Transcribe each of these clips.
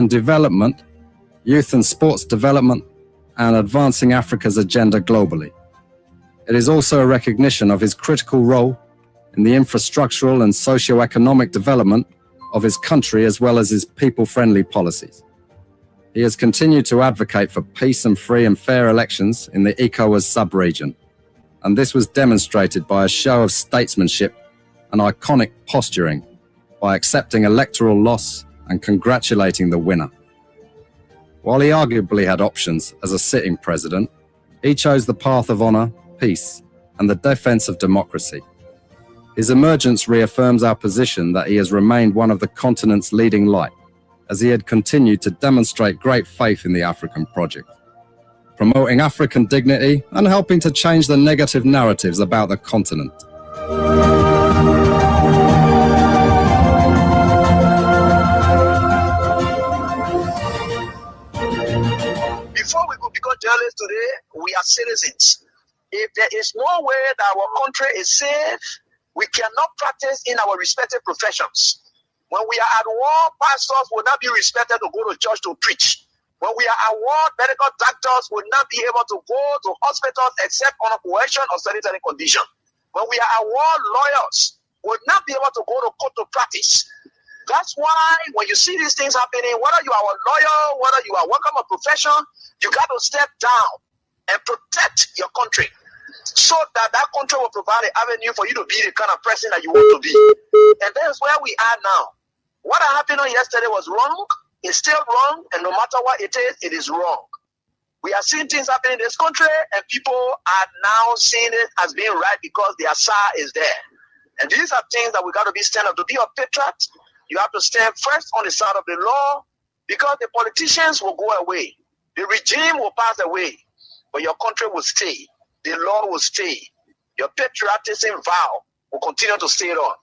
development, youth and sports development, and advancing Africa's agenda globally. It is also a recognition of his critical role in the infrastructural and socio-economic development of his country as well as his people-friendly policies. He has continued to advocate for peace and free and fair elections in the ECOWAS sub-region, and this was demonstrated by a show of statesmanship and iconic posturing by accepting electoral loss and congratulating the winner. While he arguably had options as a sitting president, he chose the path of honor, peace, and the defense of democracy. His emergence reaffirms our position that he has remained one of the continent's leading light, as he had continued to demonstrate great faith in the African project, promoting African dignity and helping to change the negative narratives about the continent. Before we could become journalists today, we are citizens. If there is no way that our country is safe, we cannot practice in our respective professions. When we are at war, pastors will not be respected to go to church to preach. When we are at war, medical doctors will not be able to go to hospitals except on a coercion or sanitary condition. When we are at war, lawyers will not be able to go to court to practice. That's why when you see these things happening, whether you are a lawyer, whether you are working a profession, you got to step down and protect your country so that that country will provide an avenue for you to be the kind of person that you want to be. And that's where we are now. What happened on yesterday was wrong. It's still wrong. And no matter what it is wrong. We are seeing things happening in this country, and people are now seeing it as being right because the Asa is there. And these are things that we got to be stand up. To be a patriot, you have to stand first on the side of the law, because the politicians will go away. The regime will pass away, but your country will stay. The law will stay. Your patriotism vow will continue to stay on.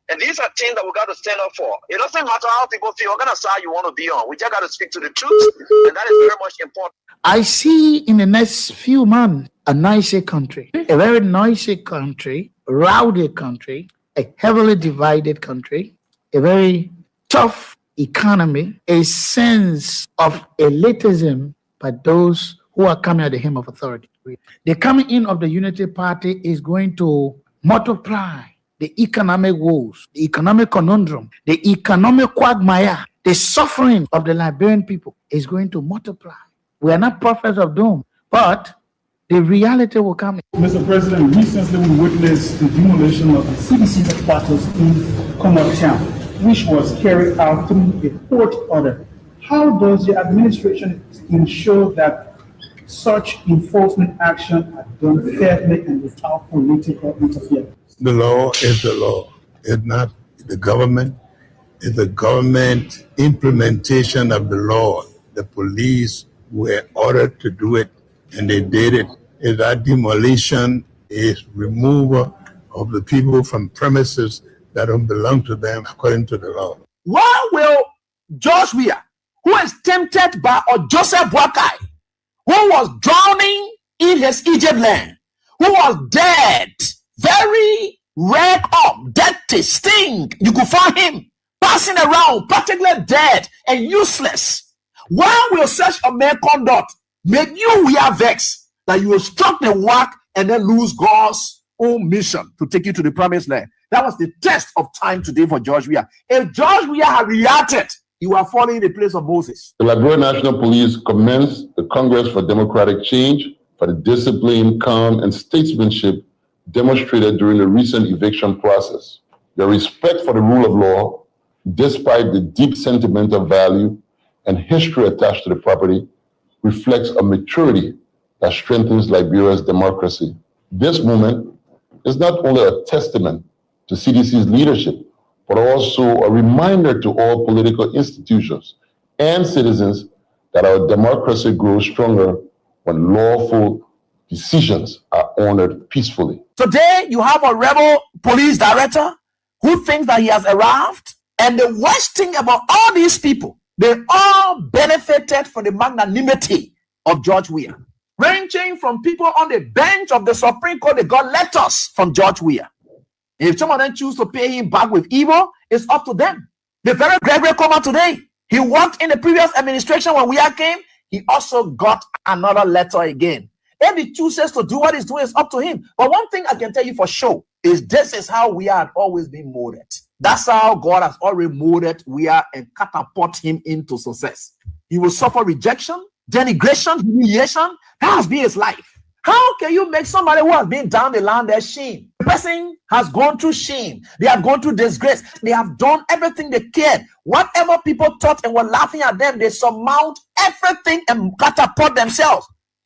And these are things that we got to stand up for. It doesn't matter how people feel, what kind of side you want to be on. We just got to speak to the truth, and that is very much important. I see in the next few months a nicer country, a very noisy country, rowdy country, a heavily divided country, a very tough economy, a sense of elitism by those who are coming at the hem of authority. The coming in of the Unity Party is going to multiply the economic woes, the economic conundrum, the economic quagmire, the suffering of the Liberian people is going to multiply. We are not prophets of doom, but the reality will come. Mr. President, recently we witnessed the demolition of the CDC headquarters in Comot Town, which was carried out through a court order. How does the administration ensure that such enforcement action are done fairly and without political interference? The law is the law. It's not the government. It's the government implementation of the law. The police were ordered to do it, and they did it. If that demolition is removal of the people from premises that don't belong to them according to the law. Why will George Weah, who is tempted by Joseph Boakai, who was drowning in his Egypt land, who was dead, very red up, dirty, stink, you could find him passing around, practically dead and useless. Why will such a man conduct make you Weah vex that you will struck the work and then lose God's own mission to take you to the promised land? That was the test of time today for George Weah. If George Weah had reacted, he would have fallen in the place of Moses. The Liberian National Police commenced the Congress for Democratic Change for the discipline, calm, and statesmanship demonstrated during the recent eviction process. Their respect for the rule of law, despite the deep sentimental value and history attached to the property, reflects a maturity that strengthens Liberia's democracy. This movement is not only a testament to CDC's leadership, but also a reminder to all political institutions and citizens that our democracy grows stronger when lawful decisions are honored peacefully. Today, you have a rebel police director who thinks that he has arrived. And the worst thing about all these people, they all benefited from the magnanimity of George Weah. Ranging from people on the bench of the Supreme Court, they got letters from George Weah. If some of them choose to pay him back with evil, it's up to them. The very Gregory Coma today, He worked in the previous administration when Weah came. He also got another letter again. If he chooses to do what he's doing, it's up to him. But one thing I can tell you for sure is this is how we had always been molded. That's how God has already molded Weah and catapult him into success. He will suffer rejection, denigration, humiliation. That has been his life. How can you make somebody who has been down the line their shame? The person has gone through shame. They have gone through disgrace. They have done everything they cared. Whatever people thought and were laughing at them, they surmount everything and catapult themselves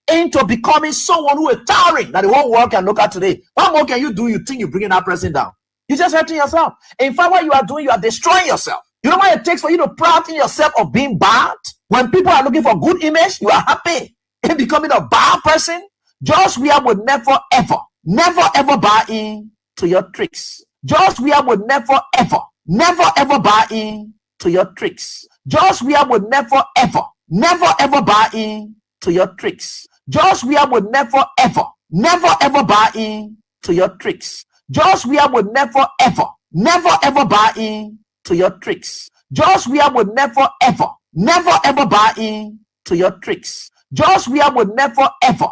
into becoming someone who is towering that the whole world can look at today. What more can you do? You think you're bringing that person down? You're just hurting yourself. In fact, what you are doing, you are destroying yourself. You know what it takes for you to pride in yourself of being bad? When people are looking for good image, you are happy in becoming a bad person. George Weah would never ever buy in to your tricks. George Weah would never ever buy in to your tricks. George Weah would never ever buy in to your tricks. George Weah would never ever buy in to your tricks. George Weah would never ever buy in to your tricks. George Weah would never ever buy in to your tricks. George Weah would never ever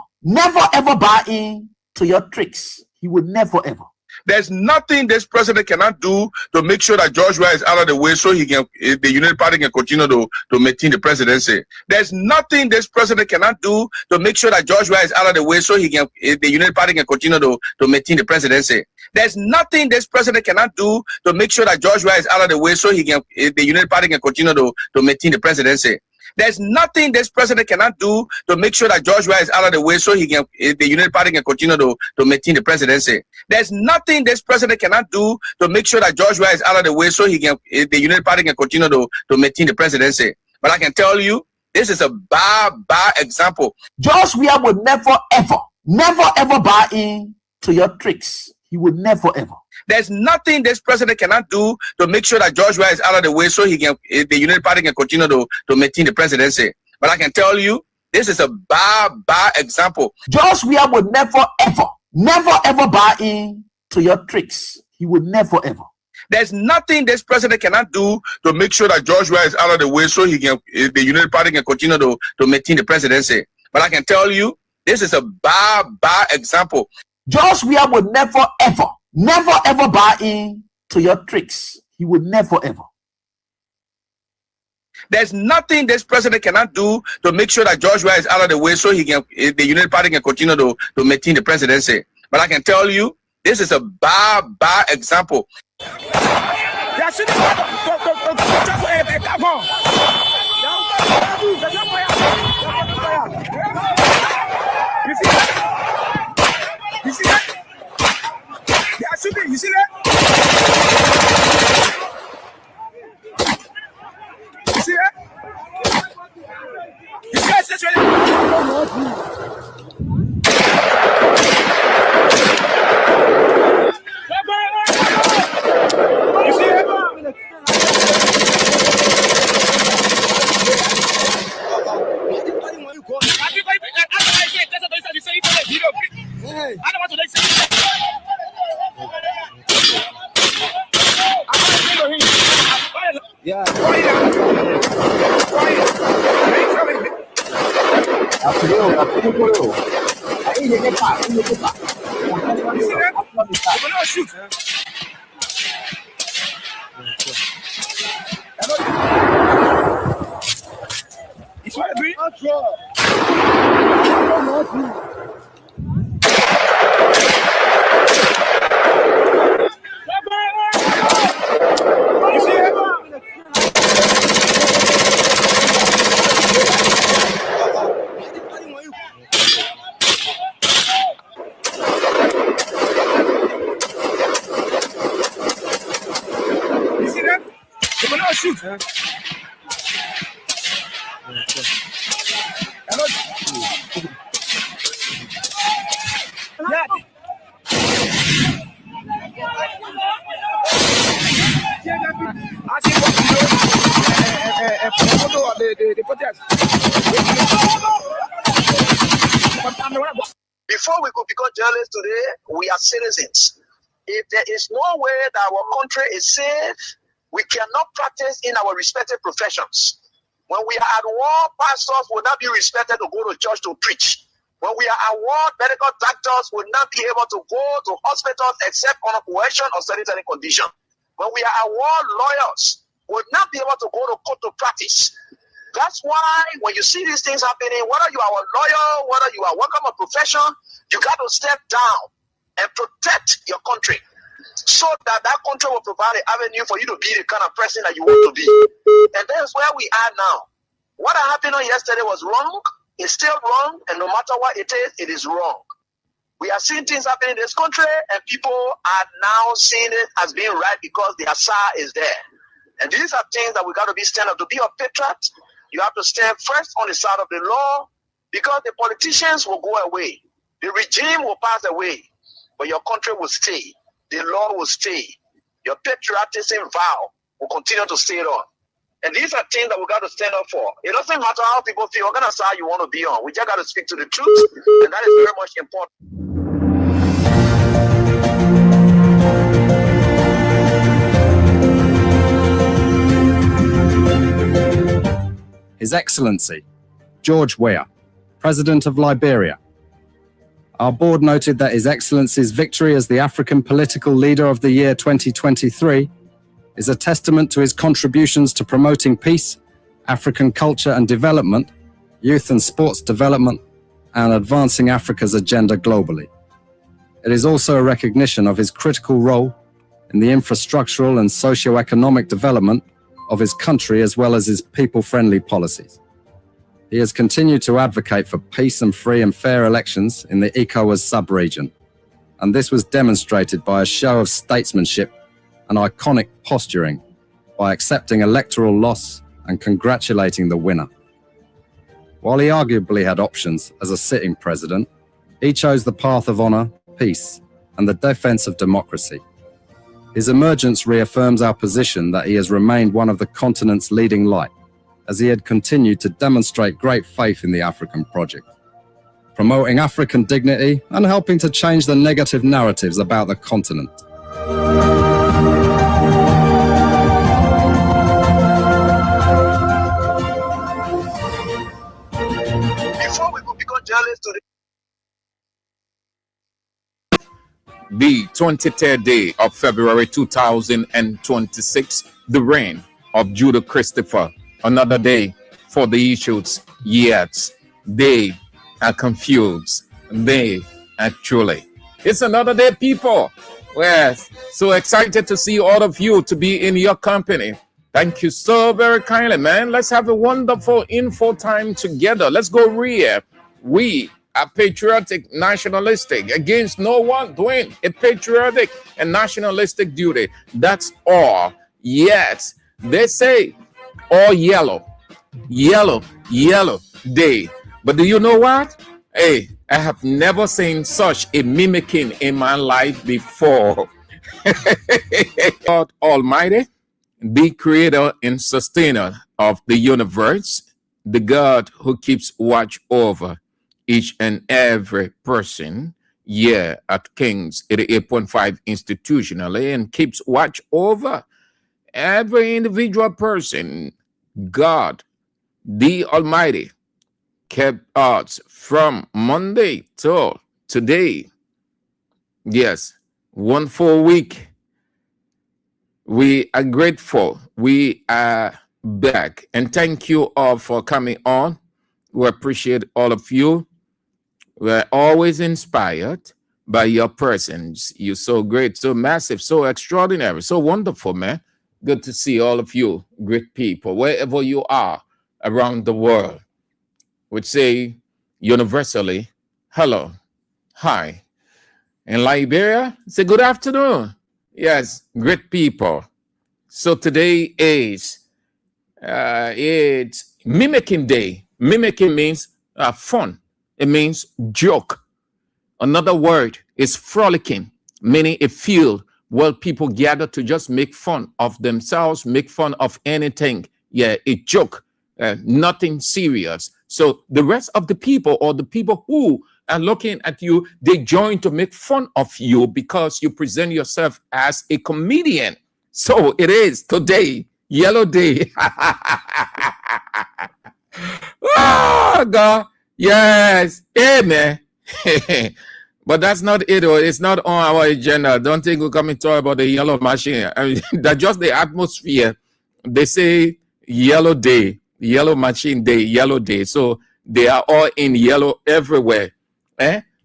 buy in to your tricks. He would never ever. There's nothing this president cannot do to make sure that George Weah is out of the way so he can, the United Party can continue to maintain the presidency. There's nothing this president cannot do to make sure that George Weah is out of the way so he can, the United Party can continue to maintain the presidency. There's nothing this president cannot do to make sure that George Weah is out of the way so he can, the United Party can continue to maintain the presidency. There's nothing this president cannot do to make sure that George Weah is out of the way so he can, the United Party can continue to maintain the presidency. There's nothing this president cannot do to make sure that George Weah is out of the way so he can, the United Party can continue to maintain the presidency. But I can tell you, this is a bad example. George Weah would never ever buy in to your tricks. He would never ever. There's nothing this president cannot do to make sure that George Weah is out of the way so he can, the United Party can continue to maintain the presidency. But I can tell you, this is a bad example. George Weah would never ever buy in to your tricks. He would never ever. There's nothing this president cannot do to make sure that George Weah is out of the way so he can, the United Party can continue to maintain the presidency. But I can tell you, this is a bad example. George Weah would never ever buy in to your tricks. He would never ever. There's nothing this president cannot do to make sure that George Weah is out of the way so he can, the United Party can continue to maintain the presidency. But I can tell you, this is a bad example. You see that? They are shooting. You see that? You see that? You see that situation? You see that? I don't want to say. Yeah. Shoot. It's what I do. You see it? You see that? They will not shoot. Before we could become journalists today, we are citizens. If there is no way that our country is safe, we cannot practice in our respective professions. When we are at war, pastors will not be respected to go to church to preach. When we are at war, medical doctors will not be able to go to hospitals except on a coercion or sanitary condition. When we are at war, lawyers will not be able to go to court to practice. That's why when you see these things happening, whether you are a lawyer, whether you are working a profession, you got to step down and protect your country so that that country will provide an avenue for you to be the kind of person that you want to be. And that's where we are now. What happened on yesterday was wrong. It's still wrong. And no matter what it is wrong. We are seeing things happening in this country, and people are now seeing it as being right because the Asa is there. And these are things that we got to be stand up. To be a patriot, you have to stand first on the side of the law, because the politicians will go away. The regime will pass away, but your country will stay. The law will stay. Your patriotism vow will continue to stay on. And these are things that we got to stand up for. It doesn't matter how people feel, what kind of side you want to be on. We just got to speak to the truth, and that is very much important. His Excellency, George Weah, President of Liberia. Our board noted that His Excellency's victory as the African Political Leader of the Year 2023 is a testament to his contributions to promoting peace, African culture and development, youth and sports development, and advancing Africa's agenda globally. It is also a recognition of his critical role in the infrastructural and socio-economic development of his country, as well as his people-friendly policies. He has continued to advocate for peace and free and fair elections in the ECOWAS sub-region, and this was demonstrated by a show of statesmanship and iconic posturing by accepting electoral loss and congratulating the winner. While he arguably had options as a sitting president, he chose the path of honor, peace, and the defense of democracy. His emergence reaffirms our position that he has remained one of the continent's leading light, as he had continued to demonstrate great faith in the African project, promoting African dignity and helping to change the negative narratives about the continent. Before we could become journalists today, the 23rd day of February 2026, the reign of Judah Christopher. Another day for the issues, yet they are confused. They are truly. It's another day, people. We're so excited to see all of you, to be in your company. Thank you so very kindly, man. Let's have a wonderful info time together. Let's go real. We are patriotic, nationalistic, against no one, doing a patriotic and nationalistic duty. That's all. Yet they say all yellow day. But do you know what? Hey, I have never seen such a mimicking in my life before. God Almighty, the creator and sustainer of the universe, the God who keeps watch over each and every person here at Kings 88.5 institutionally, and keeps watch over every individual person. God, the Almighty, kept us from Monday till today. Yes, 1 full week. We are grateful. We are back. And thank you all for coming on. We appreciate all of you. We're always inspired by your presence. You're so great, so massive, so extraordinary, so wonderful, man. Good to see all of you, great people, wherever you are around the world. Would say universally, hello, hi. In Liberia, say good afternoon. Yes, great people. So today is it's mimicking day. Mimicking means fun. It means joke. Another word is frolicking, meaning a field where people gather to just make fun of themselves, make fun of anything. Yeah, a joke, nothing serious. So the rest of the people, or the people who are looking at you, they join to make fun of you because you present yourself as a comedian. So it is today, yellow day. Oh, God. Yes. Amen. But that's not it. It's not on our agenda. Don't think we'll come and talk about the yellow machine. I mean, that's just the atmosphere. They say yellow day, yellow machine day, yellow day. So they are all in yellow everywhere.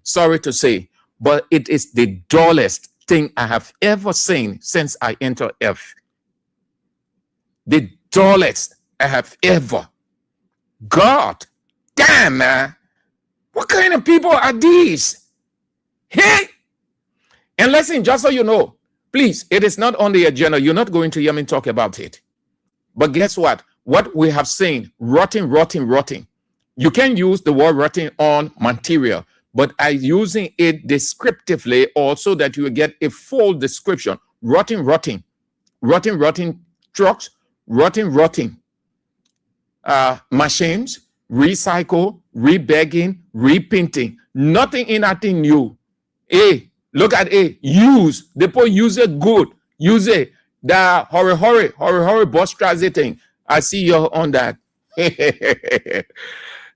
Sorry to say, but it is the dullest thing I have ever seen since I entered F. The dullest I have ever. God damn, man. What kind of people are these? Hey! And listen, just so you know, please, it is not on the agenda. You're not going to hear me talk about it. But guess what? What we have seen, rotting. You can use the word rotting on material, but I'm using it descriptively also that you will get a full description. Rotting trucks, rotting machines, recycle, rebagging, repainting. Nothing new. Look at use. They put use it good. Use it. The hurry bus transit thing. I see you on that.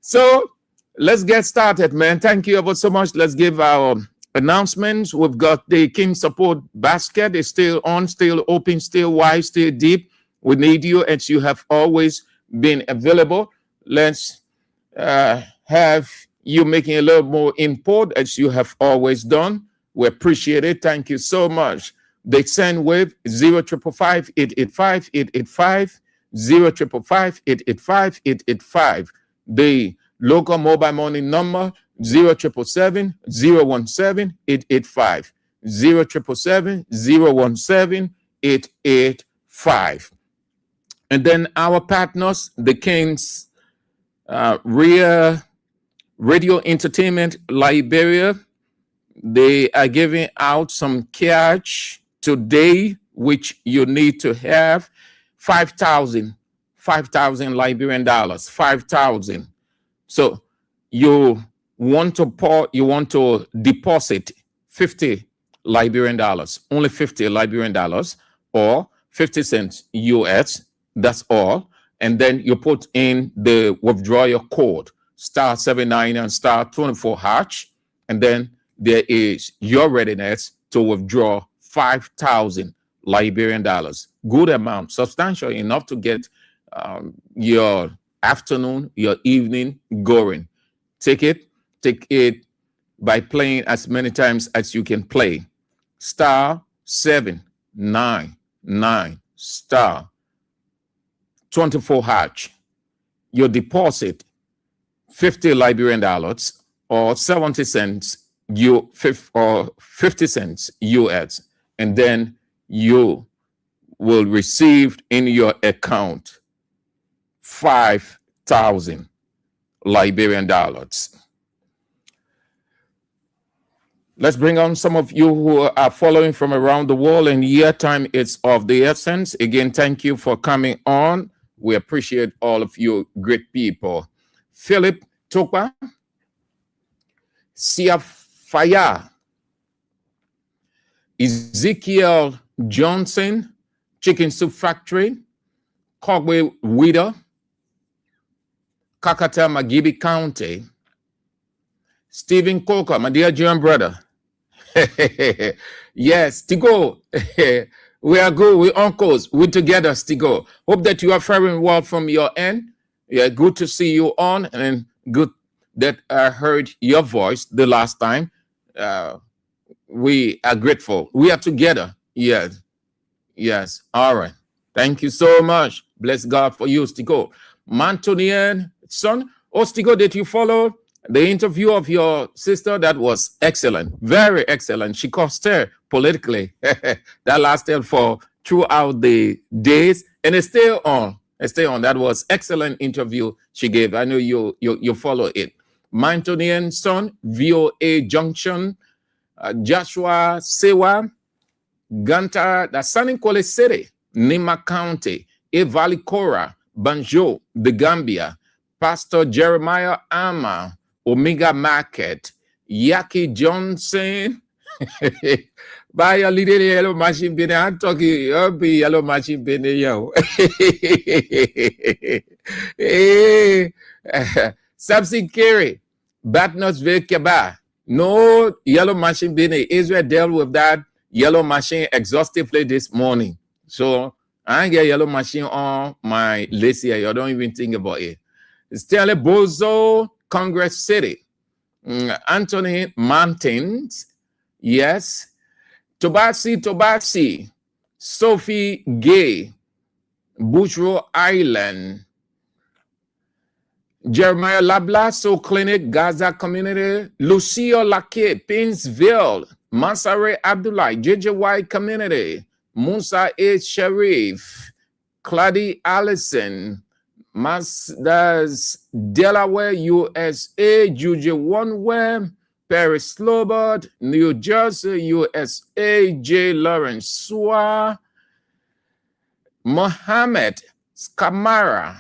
So let's get started, man. Thank you ever so much. Let's give our announcements. We've got the King Support Basket. It's still on, still open, still wide, still deep. We need you as you have always been available. Let's have you making a little more input as you have always done. We appreciate it. Thank you so much. The send wave 0555 885 885 0555 885 885. The local mobile money number 0777 017 885 0777 017 885. And then our partners, the Kings Weah Radio Entertainment Liberia, they are giving out some cash today, which you need to have 5,000 Liberian dollars, 5,000. So you want to deposit 50 Liberian dollars, only 50 Liberian dollars or 50 cents US. That's all. And then you put in the withdrawal code, *79 and *24#. And then there is your readiness to withdraw 5,000 Liberian dollars. Good amount, substantial enough to get your afternoon, your evening going. Take it by playing as many times as you can play. *799 *24#. Your deposit 50 Liberian dollars or 70 cents or 50 cents US, and then you will receive in your account 5,000 Liberian dollars. Let's bring on some of you who are following from around the world, and year time is of the essence. Again, thank you for coming on. We appreciate all of you great people. Philip Tokwa, Siafaya, Ezekiel Johnson, Chicken Soup Factory, Cogway Weah, Kakata Magibi County, Stephen Coker, my dear German brother. Yes, Tigo. We are good. We're uncles. We're together, Stigo. Hope that you are faring well from your end. Yeah, good to see you on, and good that I heard your voice the last time. We are grateful. We are together. Yes. Yes. All right. Thank you so much. Bless God for you, Stigo. Mantonian, son. Oh, Stigo, did you follow the interview of your sister? That was excellent. Very excellent. She cost her politically. That lasted for throughout the days, and it's still on. It's still on. That was excellent interview she gave. I know you follow it. Mantonian son, VOA Junction, Joshua Sewa, Ganta, the San Kole City, Nima County, Valley Cora, Banjo, the Gambia, Pastor Jeremiah Ama, Omega Market, Yaki Johnson, Buy your little yellow machine bin. I'm talking be yellow machine bin yo. Hey, Subsidy carry. Batnos Vekaba. No yellow machine bin. Israel dealt with that yellow machine exhaustively this morning. So I ain't get yellow machine on my list here. You don't even think about it. Stella Bozo, Congress City. Anthony Mountains. Yes. Tobasi. Sophie Gay. Bushro Island. Jeremiah Lablaso Clinic, Gaza Community. Lucio Lake, Pinsville. Masare Abdullah, JJY Community. Musa A. Sharif. Clady Allison. Mazdas, Delaware, USA, Georgia, One Paris, Slobod, New Jersey, USA, J. Lawrence Swa, Mohammed Skamara,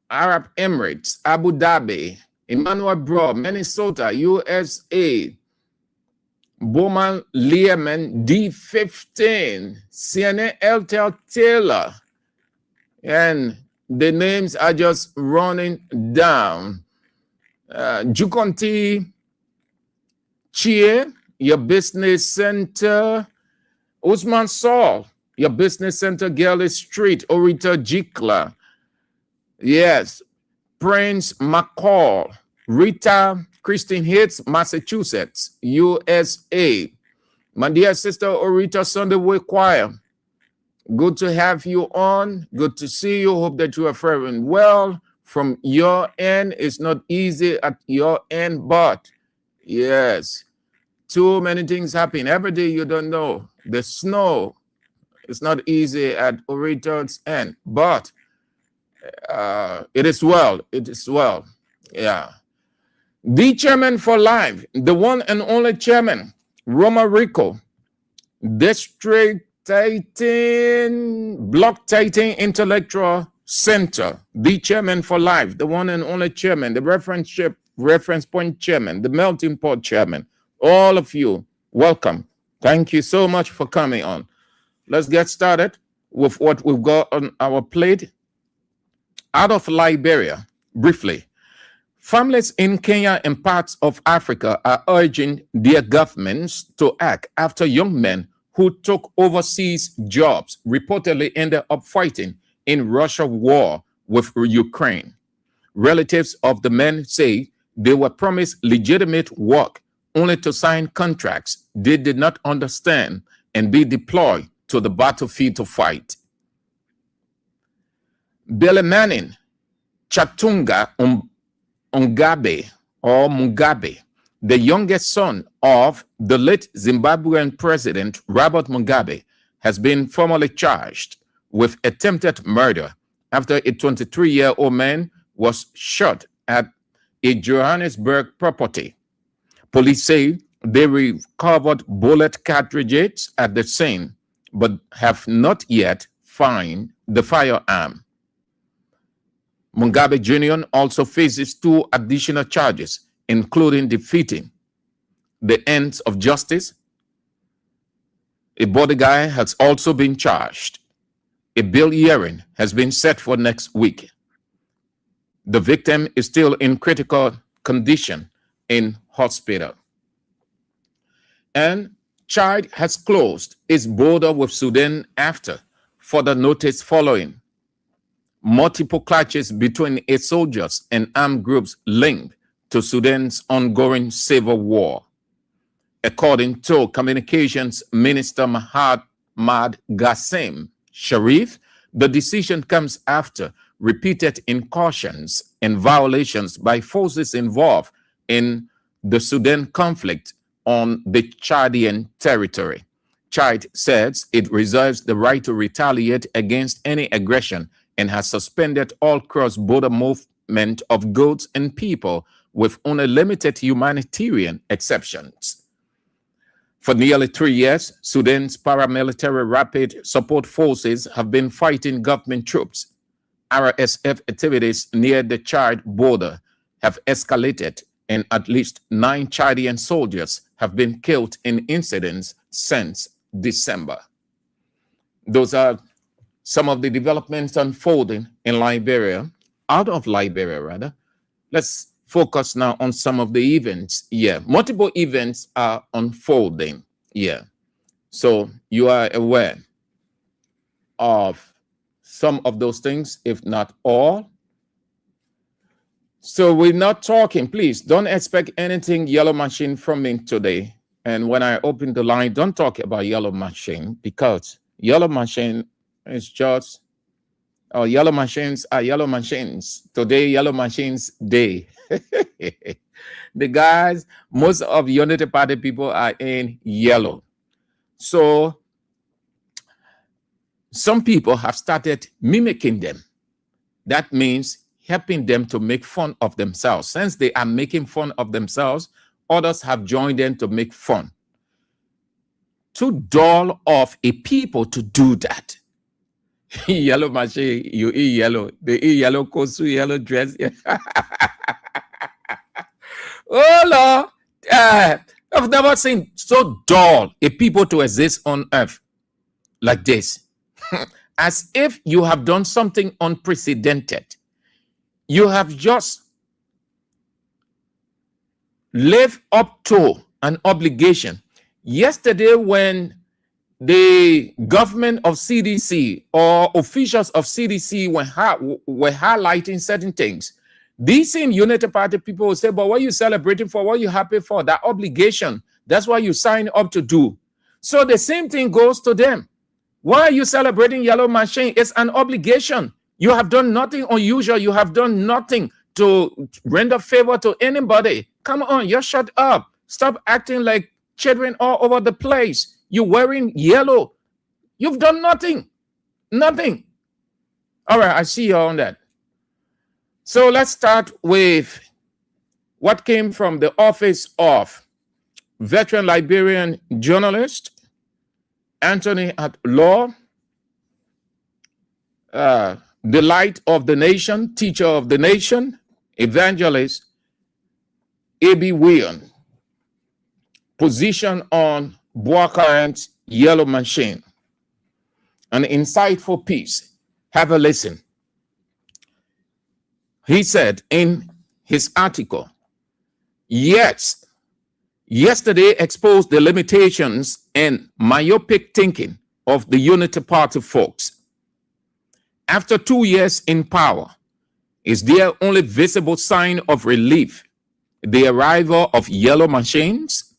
Arab Emirates, Abu Dhabi, Emmanuel Bro, Minnesota, USA, Bowman Learman, D15, CNN Eltel Taylor, and the names are just running down. Jukonti Chie, your business center. Usman Saul, your business center, Galley Street, Orita Jikla. Yes. Prince McCall, Rita Christine Hitz, Massachusetts, USA. My dear sister Orita Sunday Way Choir. Good to have you on. Good to see you. Hope that you are faring well. From your end, it's not easy at your end, but yes, too many things happen. Every day you don't know. The snow is not easy at Orita's end, but it is well. It is well. Yeah. The chairman for life, the one and only chairman, Roma Rico, District Block Titan Intellectual Center, the chairman for life, the one and only chairman, the reference point chairman, the melting pot chairman, all of you, welcome. Thank you so much for coming on. Let's get started with what we've got on our plate. Out of Liberia, briefly, families in Kenya and parts of Africa are urging their governments to act after young men who took overseas jobs reportedly ended up fighting in Russia war with Ukraine. Relatives of the men say they were promised legitimate work only to sign contracts they did not understand and be deployed to the battlefield to fight. Billy Manning, Chatunga Mugabe, the youngest son of the late Zimbabwean president Robert Mugabe, has been formally charged with attempted murder after a 23-year-old man was shot at a Johannesburg property. Police say they recovered bullet cartridges at the scene, but have not yet found the firearm. Mugabe Jr. also faces 2 additional charges, including defeating the ends of justice. A bodyguard has also been charged. A bail hearing has been set for next week. The victim is still in critical condition in hospital. And Chad has closed its border with Sudan after further notice following multiple clashes between its soldiers and armed groups linked to Sudan's ongoing civil war. According to Communications Minister Mahmoud Gassim Sharif, the decision comes after repeated incursions and violations by forces involved in the Sudan conflict on the Chadian territory. Chad says it reserves the right to retaliate against any aggression and has suspended all cross-border movement of goods and people with only limited humanitarian exceptions. For nearly 3 years, Sudan's paramilitary rapid support forces have been fighting government troops. RSF activities near the Chad border have escalated and at least 9 Chadian soldiers have been killed in incidents since December. Those are some of the developments unfolding in Liberia, out of Liberia rather. Let's focus now on some of the events. Yeah, multiple events are unfolding. Yeah, so you are aware of some of those things, if not all. So we're not talking, please don't expect anything yellow machine from me today. And when I open the line, don't talk about yellow machine, because yellow machine is just, oh, yellow machines are yellow machines. Today, yellow machines day. The guys, most of Unity Party people are in yellow. So some people have started mimicking them. That means helping them to make fun of themselves. Since they are making fun of themselves, others have joined them to make fun. Too dull of a people to do that. Yellow machine, you eat yellow. They eat yellow kosu, yellow dress. Oh Lord, I've never seen so dull a people to exist on earth like this. As if you have done something unprecedented. You have just lived up to an obligation. Yesterday, when the government of CDC or officials of CDC were highlighting certain things, these same Unity Party people will say, but what are you celebrating for? What are you happy for? That obligation. That's what you signed up to do. So the same thing goes to them. Why are you celebrating yellow machine? It's an obligation. You have done nothing unusual. You have done nothing to render favor to anybody. Come on, you shut up. Stop acting like children all over the place. You're wearing yellow. You've done nothing. Nothing. All right, I see you on that. So let's start with what came from the office of veteran Liberian journalist Anthony at Law, the light of the nation, teacher of the nation, evangelist A.B. Weah, position on Buakai's yellow machine. An insightful piece. Have a listen. He said in his article, yes, yesterday exposed the limitations and myopic thinking of the Unity Party folks. After 2 years in power, is their only visible sign of relief the arrival of yellow machines?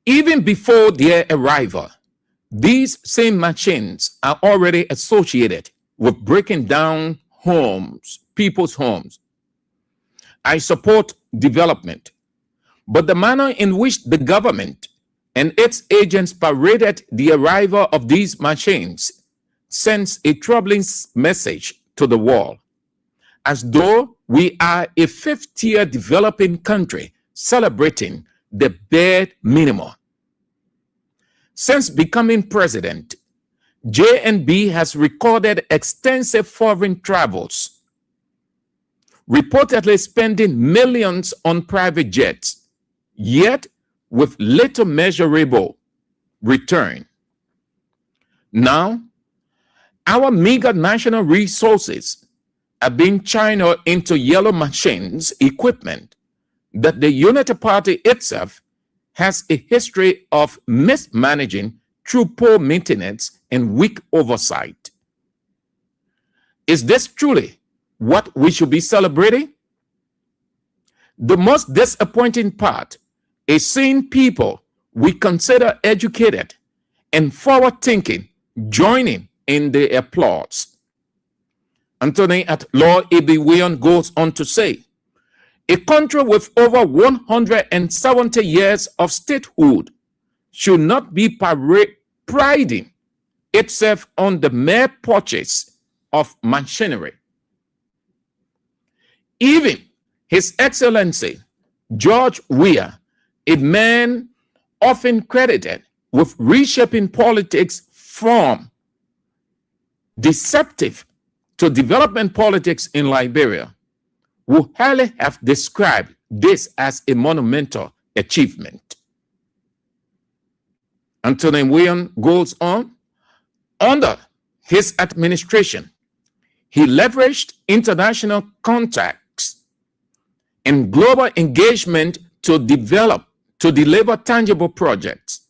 Even before their arrival, these same machines are already associated with breaking down homes, people's homes. I support development, but the manner in which the government and its agents paraded the arrival of these machines sends a troubling message to the world, as though we are a fifth-tier developing country celebrating the bare minimum. Since becoming president, JNB has recorded extensive foreign travels, reportedly spending millions on private jets, yet with little measurable return. Now, our meager national resources are being channeled into yellow machines equipment that the Unity Party itself has a history of mismanaging through poor maintenance and weak oversight. Is this truly what we should be celebrating? The most disappointing part is seeing people we consider educated and forward-thinking joining in the applause. Anthony at Law A.B. Weah goes on to say, a country with over 170 years of statehood should not be priding itself on the mere purchase of machinery. Even His Excellency George Weah, a man often credited with reshaping politics from deceptive to development politics in Liberia, would hardly have described this as a monumental achievement. Anthony Weah goes on, under his administration, he leveraged international contacts and global engagement to deliver tangible projects,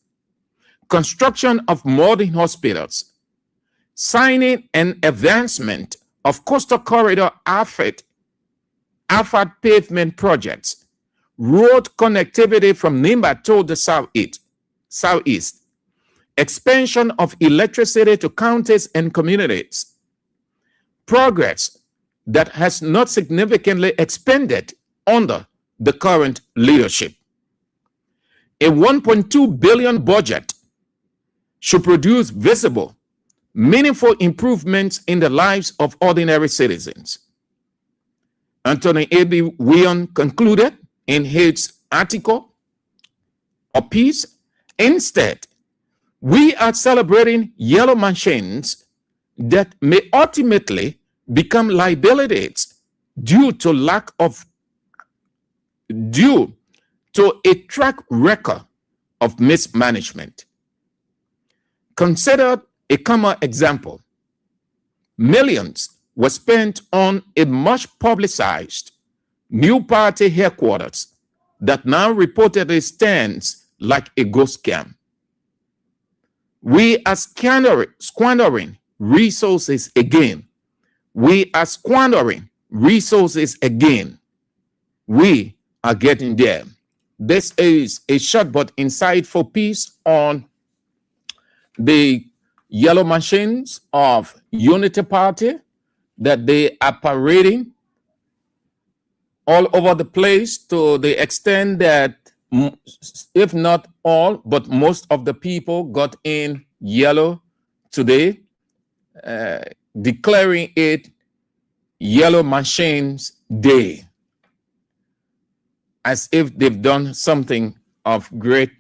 construction of modern hospitals, signing and advancement of coastal corridor asphalt pavement projects, road connectivity from Nimba to the southeast, expansion of electricity to counties and communities, progress that has not significantly expanded under the current leadership. A 1.2 billion budget should produce visible, meaningful improvements in the lives of ordinary citizens. Anthony A.B. Weah concluded in his article or piece, instead, we are celebrating yellow machines that may ultimately become liabilities due to a track record of mismanagement. Consider a common example. Millions were spent on a much publicized new party headquarters that now reportedly stands like a ghost scam. We are squandering resources again. We are squandering resources again. We are getting there. This is a short but insightful piece on the yellow machines of Unity Party that they are parading all over the place, to the extent that if not all, but most of the people got in yellow today, declaring it Yellow Machines Day, as if they've done something of great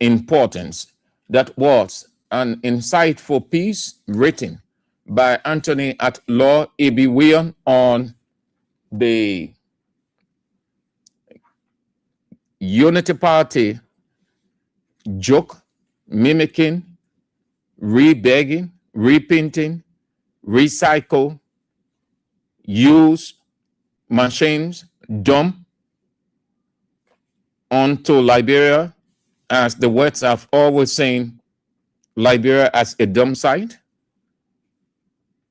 importance. That was an insightful piece written by Anthony at Law A.B. Weah on the Unity Party joke, mimicking, rebegging, repainting, recycle, use machines, dump onto Liberia, as the words have always saying, Liberia as a dump site,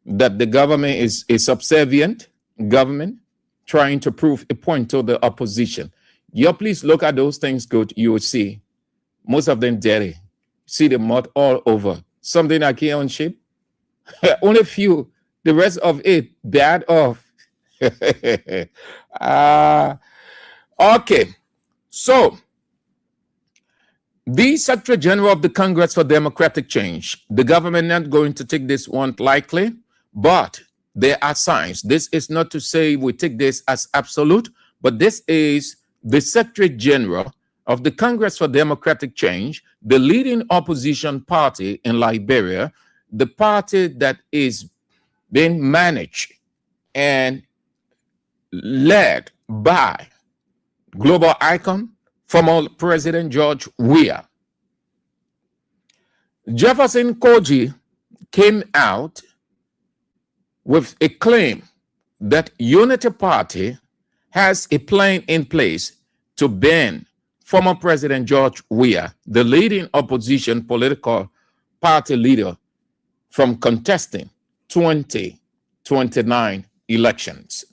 that the government is a subservient government trying to prove a point to the opposition. You please look at those things good. You will see most of them dirty. See the mud all over. Something like here on ship. Only few. The rest of it bad off. Okay. So the Secretary General of the Congress for Democratic Change, the government not going to take this one lightly, but there are signs. This is not to say we take this as absolute, but this is the Secretary General of the Congress for Democratic Change, the leading opposition party in Liberia, the party that is being managed and led by global icon, former President George Weah. Jefferson Koji came out with a claim that Unity Party has a plan in place to ban former President George Weah, the leading opposition political party leader, from contesting 2029 elections.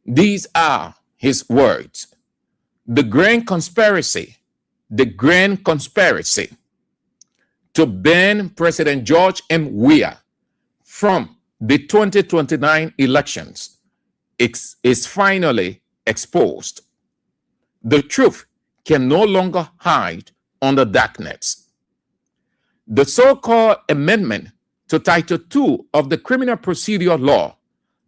These are his words. The grand conspiracy to ban President George M. Weah from the 2029 elections is finally exposed. The truth can no longer hide under darkness. The so-called amendment to Title II of the Criminal Procedure Law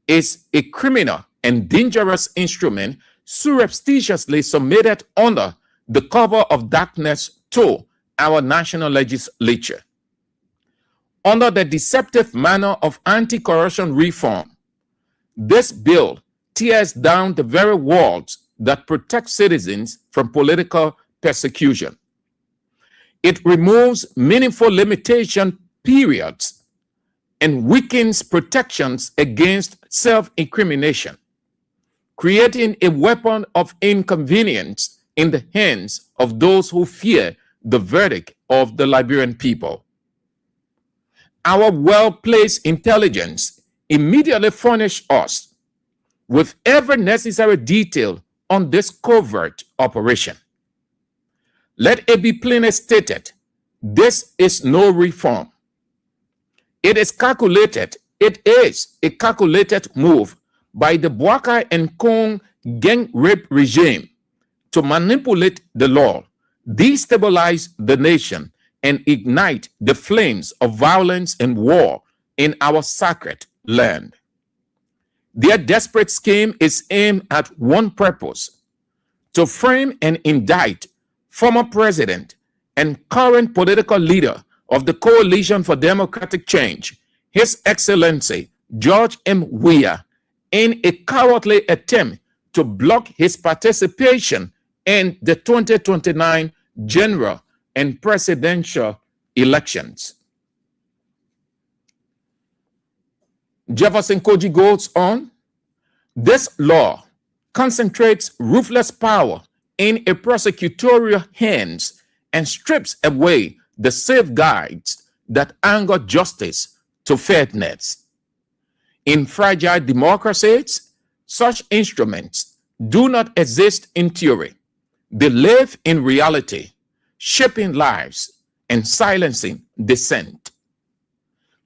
is a criminal and dangerous instrument surreptitiously submitted under the cover of darkness to our national legislature. Under the deceptive manner of anti-corruption reform, this bill tears down the very walls that protect citizens from political persecution. It removes meaningful limitation periods and weakens protections against self-incrimination, creating a weapon of inconvenience in the hands of those who fear the verdict of the Liberian people. Our well-placed intelligence immediately furnished us with every necessary detail on this covert operation. Let it be plainly stated, this is no reform. It is a calculated move by the Boakai and Kong gang rape regime to manipulate the law, destabilize the nation, and ignite the flames of violence and war in our sacred land. Their desperate scheme is aimed at one purpose: to frame and indict former president and current political leader of the Coalition for Democratic Change, His Excellency George M. Weah, in a cowardly attempt to block his participation in the 2029 general and presidential elections. Jefferson Koji goes on, this law concentrates ruthless power in a prosecutorial hands and strips away the safeguards that anchor justice to fairness. In fragile democracies, such instruments do not exist in theory. They live in reality, shaping lives and silencing dissent.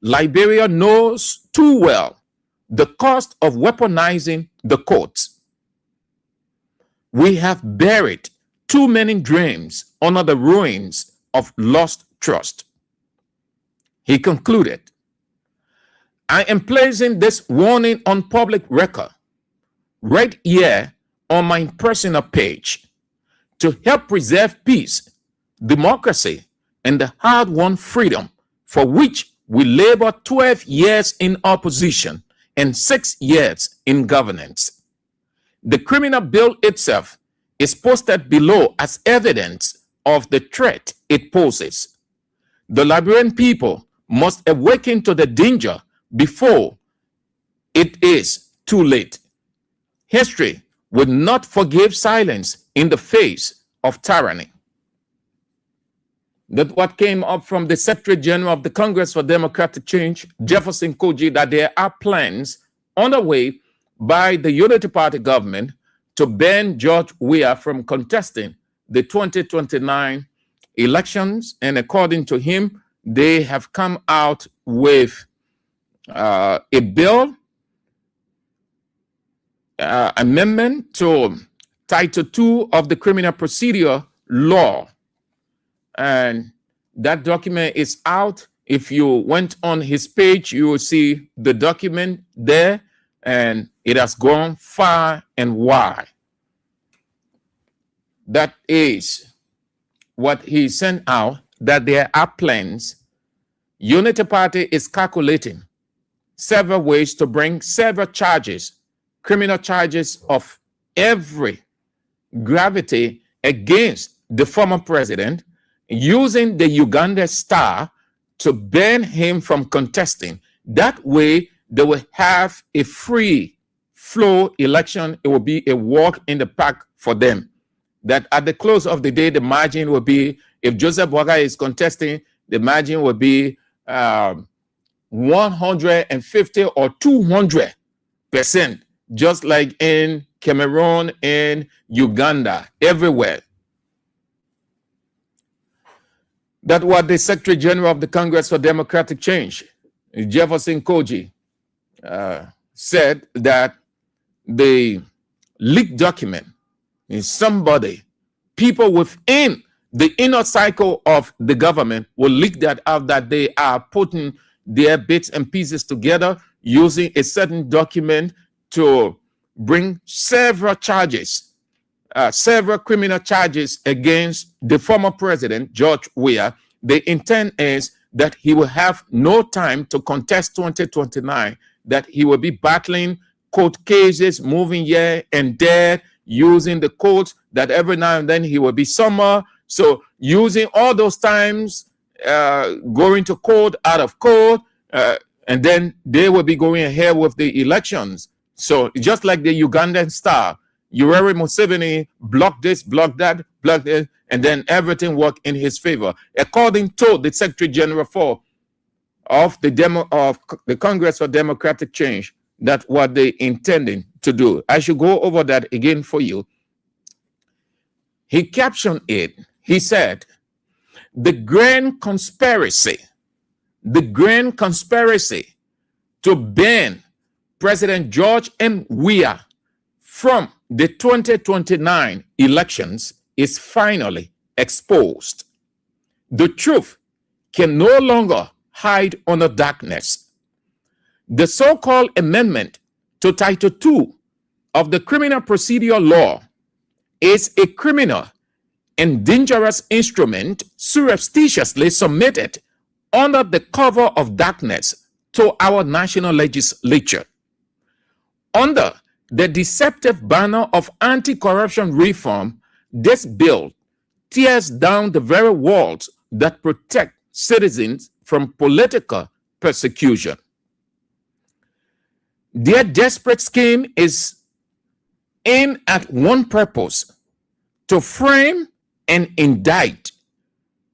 Liberia knows too well the cost of weaponizing the courts. We have buried too many dreams under the ruins of lost trust. He concluded, I am placing this warning on public record right here on my personal page to help preserve peace, democracy, and the hard-won freedom for which we labor 12 years in opposition and 6 years in governance. The criminal bill itself is posted below as evidence of the threat it poses. The Liberian people must awaken to the danger before it is too late. History will not forgive silence in the face of tyranny. That what came up from the Secretary General of the Congress for Democratic Change, Jefferson Koji, that there are plans underway by the Unity Party government to ban George Weah from contesting the 2029 elections. And according to him, they have come out with a bill, amendment to Title II of the Criminal Procedure Law. And that document is out. If you went on his page, you will see the document there, and it has gone far and wide. That is what he sent out, that there are plans. Unity Party is calculating several ways to bring several charges, criminal charges of every gravity against the former president, using the Uganda star to ban him from contesting. That way, they will have a free flow election. It will be a walk in the park for them. That at the close of the day, the margin will be, if Joseph Boakai is contesting, the margin will be 150 or 200%, just like in Cameroon and Uganda, everywhere. That's what the Secretary General of the Congress for Democratic Change, Jefferson Koji, said, that the leaked document is somebody, people within the inner cycle of the government will leak that out, that they are putting their bits and pieces together using a certain document to bring several charges, several criminal charges against the former president, George Weah. The intent is that he will have no time to contest 2029, that he will be battling court cases, moving here and there, using the courts that every now and then he will be summoned. So using all those times, going to court, out of court, and then they will be going ahead with the elections. So just like the Ugandan style, Yoweri Museveni blocked this, blocked that, blocked this, and then everything worked in his favor. According to the Secretary General of the Congress for Democratic Change, that's what they intending to do. I should go over that again for you. He captioned it. He said, the grand conspiracy to ban President George M. Weah from the 2029 elections is finally exposed. The truth can no longer hide under darkness. The so-called amendment to Title II of the Criminal Procedure Law is a criminal and dangerous instrument surreptitiously submitted under the cover of darkness to our national legislature. Under the deceptive banner of anti-corruption reform, this bill tears down the very walls that protect citizens from political persecution. Their desperate scheme is aimed at one purpose: to frame and indict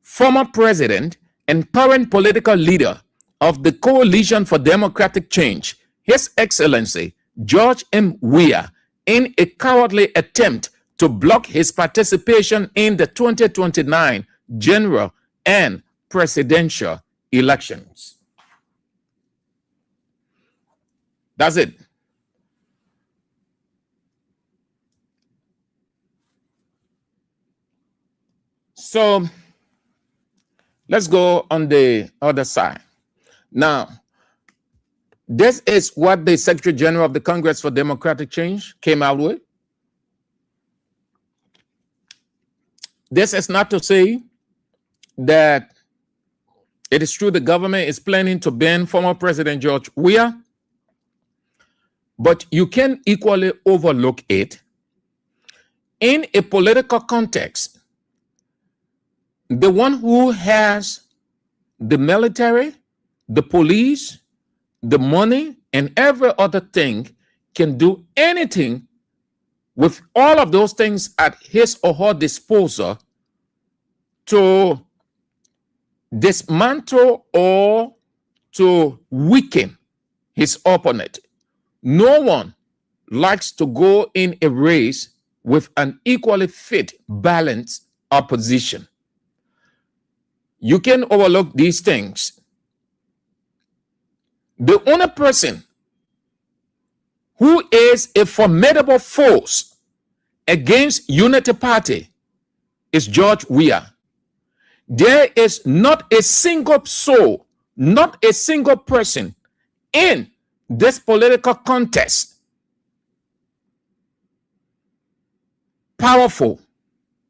former president and current political leader of the Coalition for Democratic Change, His Excellency George M. Weah, in a cowardly attempt to block his participation in the 2029 general and presidential elections. That's it. So let's go on the other side. Now, this is what the Secretary General of the Congress for Democratic Change came out with. This is not to say that it is true the government is planning to ban former President George Weah, but you can equally overlook it. In a political context, the one who has the military, the police, the money, and every other thing can do anything with all of those things at his or her disposal to dismantle or to weaken his opponent. No one likes to go in a race with an equally fit, balanced opposition. You can overlook these things. The only person who is a formidable force against Unity Party is George Weah. There is not a single soul, not a single person in this political contest powerful,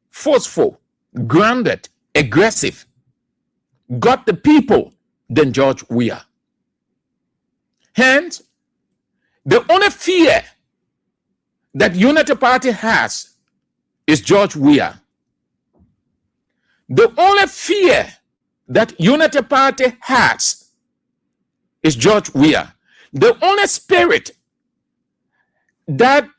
forceful, grounded, aggressive, got the people than George Weah. Hence, the only fear that Unity Party has is George Weah. The only fear that Unity Party has is George Weah. The only spirit that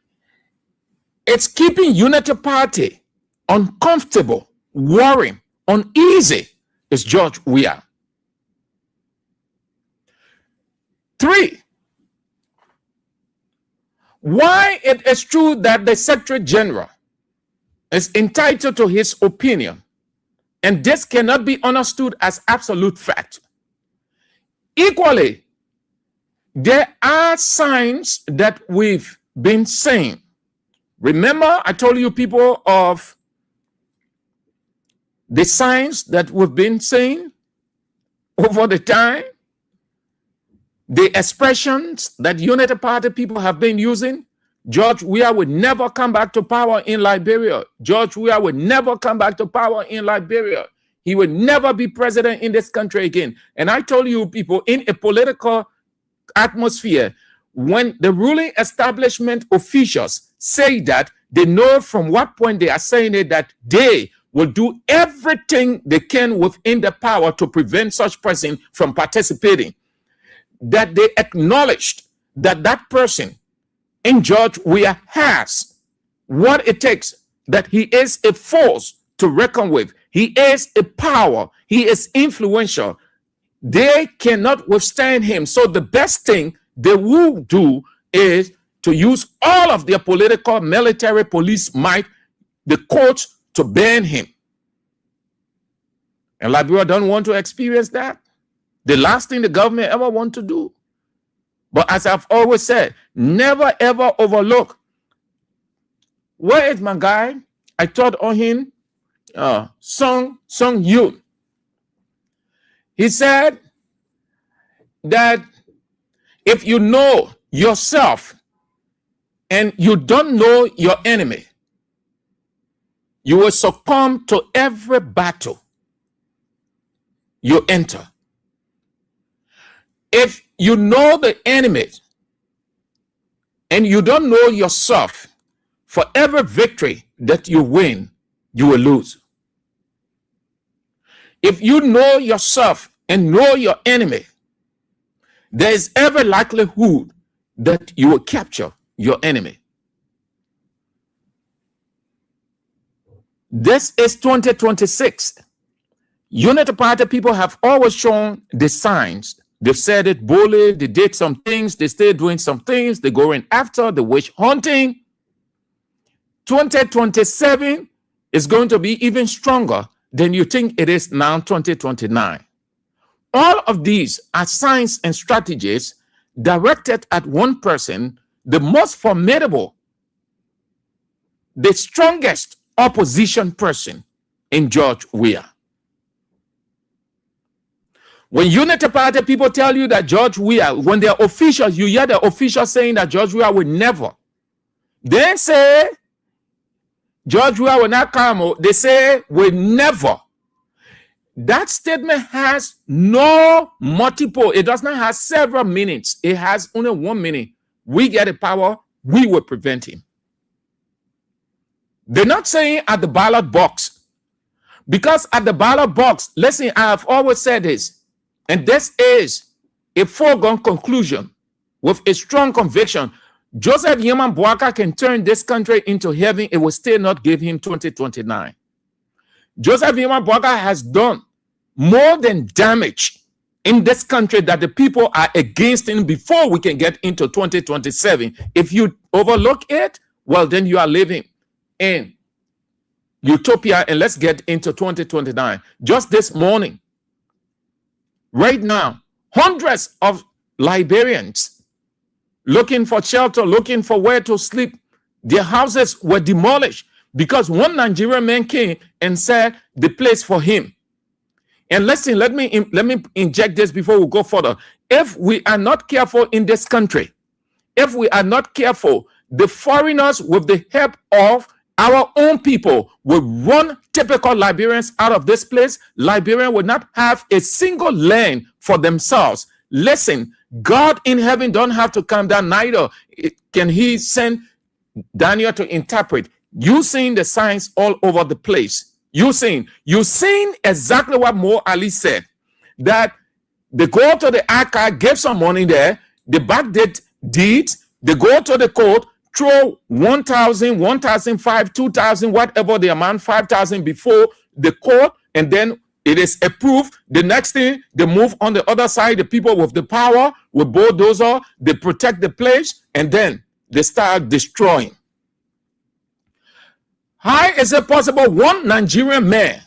it's keeping Unity Party uncomfortable, worrying, uneasy is George Weah. 3, why it is true that the Secretary General is entitled to his opinion, and this cannot be understood as absolute fact. Equally, there are signs that we've been saying. Remember, I told you people of the signs that we've been saying over the time, the expressions that Unity Party people have been using. George Weah would never come back to power in Liberia. George Weah would never come back to power in Liberia. He would never be president in this country again. And I told you people, in a political atmosphere when the ruling establishment officials say that, they know from what point they are saying it, that they will do everything they can within the power to prevent such person from participating. That they acknowledged that that person in George Weah has what it takes, that he is a force to reckon with. He is a power. He is influential. They cannot withstand him. So the best thing they will do is to use all of their political, military, police might, the courts, to ban him. And Liberia don't want to experience that. The last thing the government ever want to do. But as I've always said, never ever overlook. Where is my guy? I taught on him, Sung Yun. He said that if you know yourself and you don't know your enemy, you will succumb to every battle you enter. If you know the enemy and you don't know yourself, for every victory that you win, you will lose. If you know yourself and know your enemy, there is every likelihood that you will capture your enemy. This is 2026. Unity Party people have always shown the signs. They've said it boldly, they did some things, they still doing some things, they're going after the witch hunting. 2027 is going to be even stronger than you think it is now, 2029. All of these are signs and strategies directed at one person, the most formidable, the strongest opposition person in George Weah. When Unity Party people tell you that George Weah, when they're officials, you hear the officials saying that George Weah will never. They say George Weah will not come. They say will never. That statement has no multiple. It does not have several meanings. It has only one meaning. We get the power, we will prevent him. They're not saying at the ballot box. Because at the ballot box, listen, I have always said this, and this is a foregone conclusion with a strong conviction. Joseph Yeman Boaka can turn this country into heaven. It will still not give him 2029. Joseph Yeman Boaka has done more than damage in this country that the people are against him before we can get into 2027. If you overlook it, well, then you are living in utopia, and let's get into 2029. Just this morning, right now, hundreds of Liberians looking for shelter, looking for where to sleep. Their houses were demolished because one Nigerian man came and said the place for him. And listen, let me inject this before we go further. If we are not careful in this country, if we are not careful, the foreigners, with the help of our own people, will run typical Liberians out of this place. Liberia will not have a single land for themselves. Listen, God in heaven don't have to come down, neither can he send Daniel to interpret. You seen the signs all over the place. You seen exactly what Mo Ali said, that they go to the archive, give some money there, they backdate deeds, they go to the court, throw 1,000, 1,005, 2,000, whatever the amount, 5,000 before the court, and then it is approved. The next thing, they move on the other side, the people with the power, with bulldozer, they protect the place, and then they start destroying. How is it possible one Nigerian man,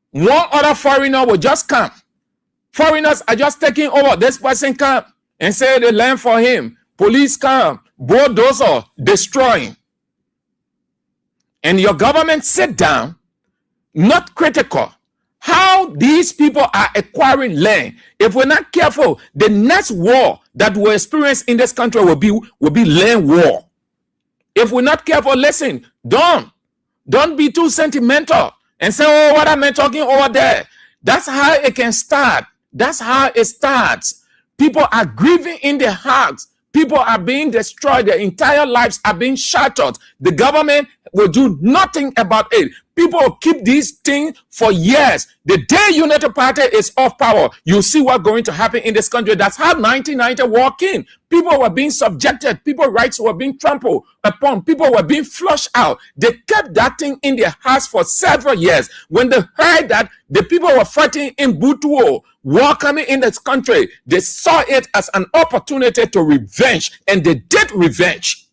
one other foreigner will just come? Foreigners are just taking over. This person come and say the land for him. Police come, bulldozer, destroying. And your government sit down, not critical. How these people are acquiring land. If we're not careful, the next war that we'll experience in this country will be land war. If we're not careful, listen, don't be too sentimental and say, oh, what am I talking over there? That's how it can start. That's how it starts. People are grieving in their hearts. People are being destroyed. Their entire lives are being shattered. The government will do nothing about it. People will keep these things for years. The day United Party is off power, you see what's going to happen in this country. That's how 1990 walked in. People were being subjected. People's rights were being trampled upon. People were being flushed out. They kept that thing in their hearts for several years. When they heard that the people were fighting in Butuo, war coming in this country, they saw it as an opportunity to revenge, and they did revenge.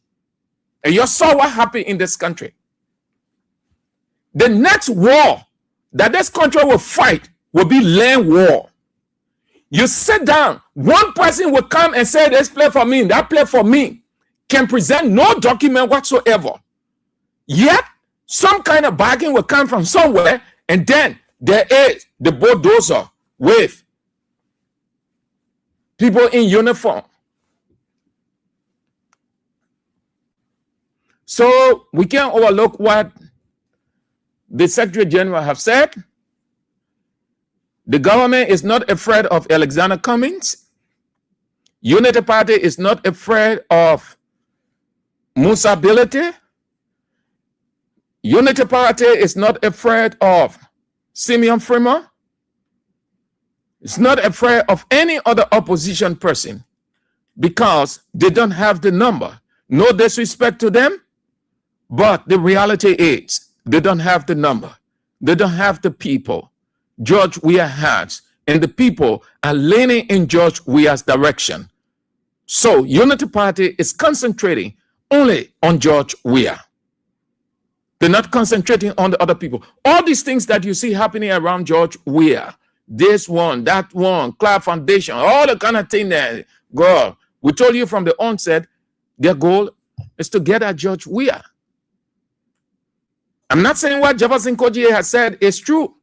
And you saw what happened in this country. The next war that this country will fight will be land war. You sit down, one person will come and say, this play for me, that play for me, can present no document whatsoever. Yet, some kind of bargain will come from somewhere, and then there is the bulldozer with people in uniform. So we can't overlook what the Secretary General have said. The government is not afraid of Alexander Cummings. Unity Party is not afraid of Musa Bility. Unity Party is not afraid of Simeon Freeman. It's not afraid of any other opposition person because they don't have the number. No disrespect to them, but the reality is they don't have the number. They don't have the people George Weah has, and the people are leaning in George Weah's direction. So Unity Party is concentrating only on George Weah. They're not concentrating on the other people. All these things that you see happening around George Weah, this one, that one, Cloud Foundation, all the kind of thing that, girl, we told you from the onset, their goal is to get at George Weah. I'm not saying what Jefferson Koji has said is true.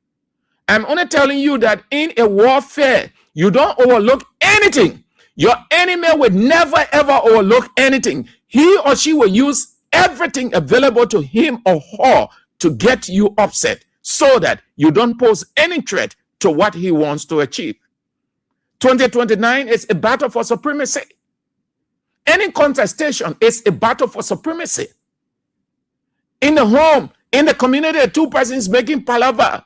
I'm only telling you that in a warfare, you don't overlook anything. Your enemy will never ever overlook anything. He or she will use everything available to him or her to get you upset so that you don't pose any threat to what he wants to achieve. 2029 is a battle for supremacy. Any contestation is a battle for supremacy. In the home, in the community, two persons making palaver.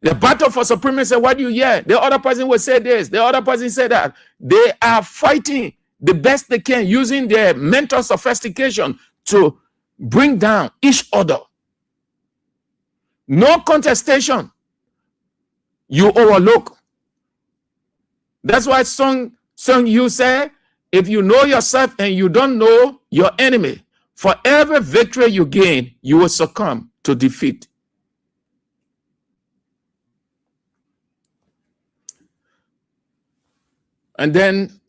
The battle for supremacy, what do you hear? The other person will say this, the other person say that. They are fighting the best they can using their mental sophistication to bring down each other. No contestation you overlook. That's why song you say, if you know yourself and you don't know your enemy, for every victory you gain, you will succumb to defeat. And then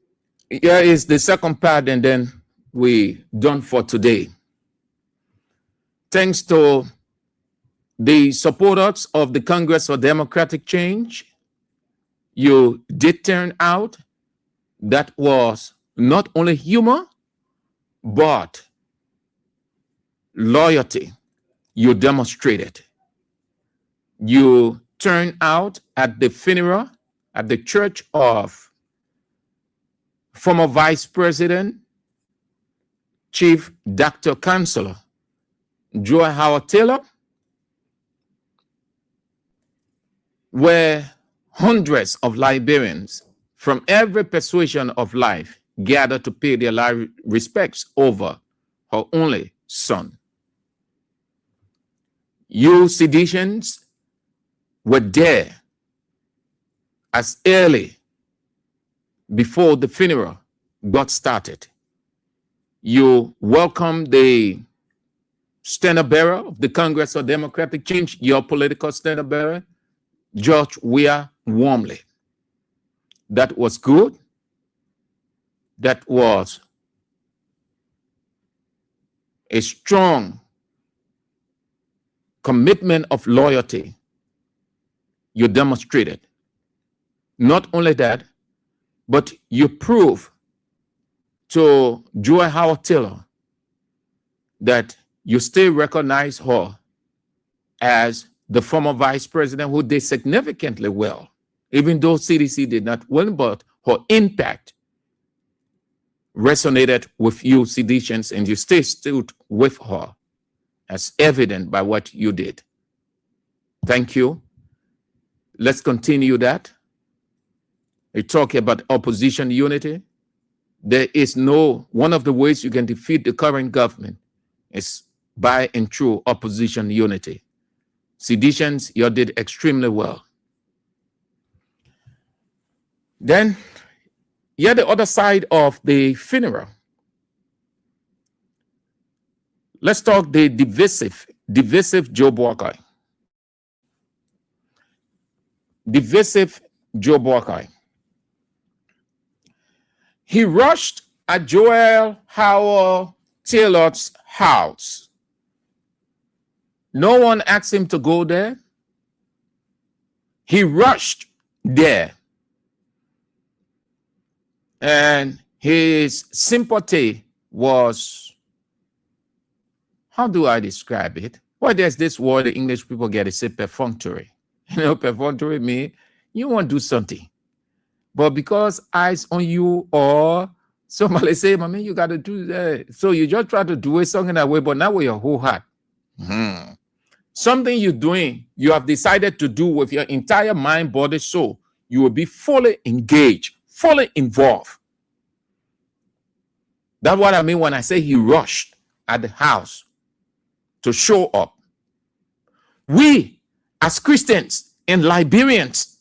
here is the second part, and then we done for today. Thanks to the supporters of the Congress for Democratic Change, you did turn out. That was not only humor, but loyalty. You demonstrated. You turned out at the funeral at the church of former Vice President, Chief Dr. Chancellor Joy Howard Taylor, where hundreds of Liberians from every persuasion of life gathered to pay their life respects over her only son. You seditions were there as early before the funeral got started. You welcomed the standard bearer of the Congress for Democratic Change, your political standard bearer, George Weah, warmly. That was good. That was a strong commitment of loyalty you demonstrated. Not only that, but you prove to Joy Howard Taylor that you still recognize her as the former vice president who did significantly well, even though CDC did not win, but her impact resonated with you, seditions, and you still stood with her, as evident by what you did. Thank you. Let's continue that. We talk about opposition unity. There is one of the ways you can defeat the current government is by and through opposition unity. Seditions, you did extremely well. Then, you're the other side of the funeral. Let's talk the divisive Job Walker. Divisive Job Walker. He rushed at Joel Howard Taylor's house. No one asked him to go there. He rushed there. And his sympathy was, how do I describe it? Well, there's this word the English people get, it's perfunctory. You know, perfunctory means you want to do something. But because eyes on you, or somebody say, "Mommy, you got to do that." So you just try to do it something that way, but not with your whole heart. Something you're doing, you have decided to do with your entire mind, body, soul. You will be fully engaged, fully involved. That's what I mean when I say he rushed at the house to show up. We, as Christians and Liberians,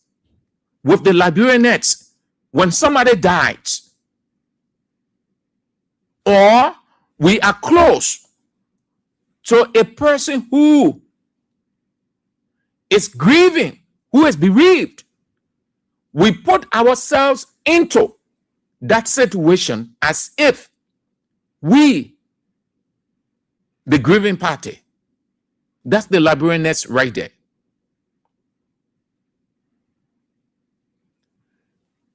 with the Liberianettes, when somebody dies, or we are close to a person who is grieving, who is bereaved, we put ourselves into that situation as if we, the grieving party. That's the Liberianness right there.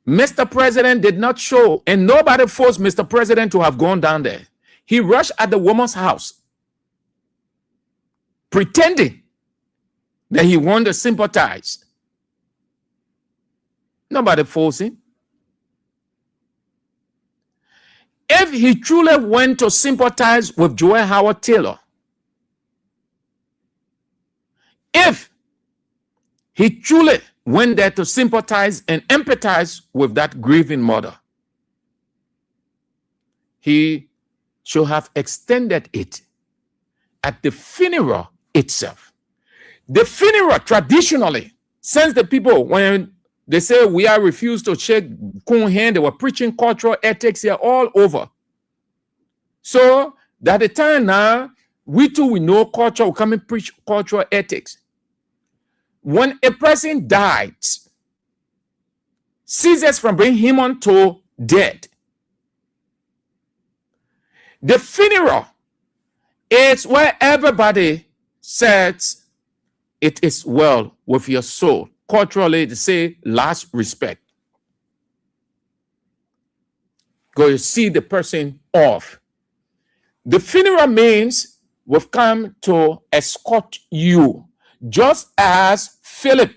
Mr. President did not show, and nobody forced Mr. President to have gone down there. He rushed at the woman's house, pretending that he wanted to sympathize. Nobody forced him. If he truly went to sympathize with Joel Howard Taylor, if he truly went there to sympathize and empathize with that grieving mother, he should have extended it at the funeral itself. The funeral, traditionally, since the people, when they say we are refused to shake Kun hand, they were preaching cultural ethics here all over. So at the time now, we too, we know culture, we come and preach cultural ethics. When a person dies, ceases from bringing him on to death. The funeral is where everybody says it is well with your soul. Culturally, they say last respect. Go you see the person off. The funeral means we've come to escort you. Just as Philip,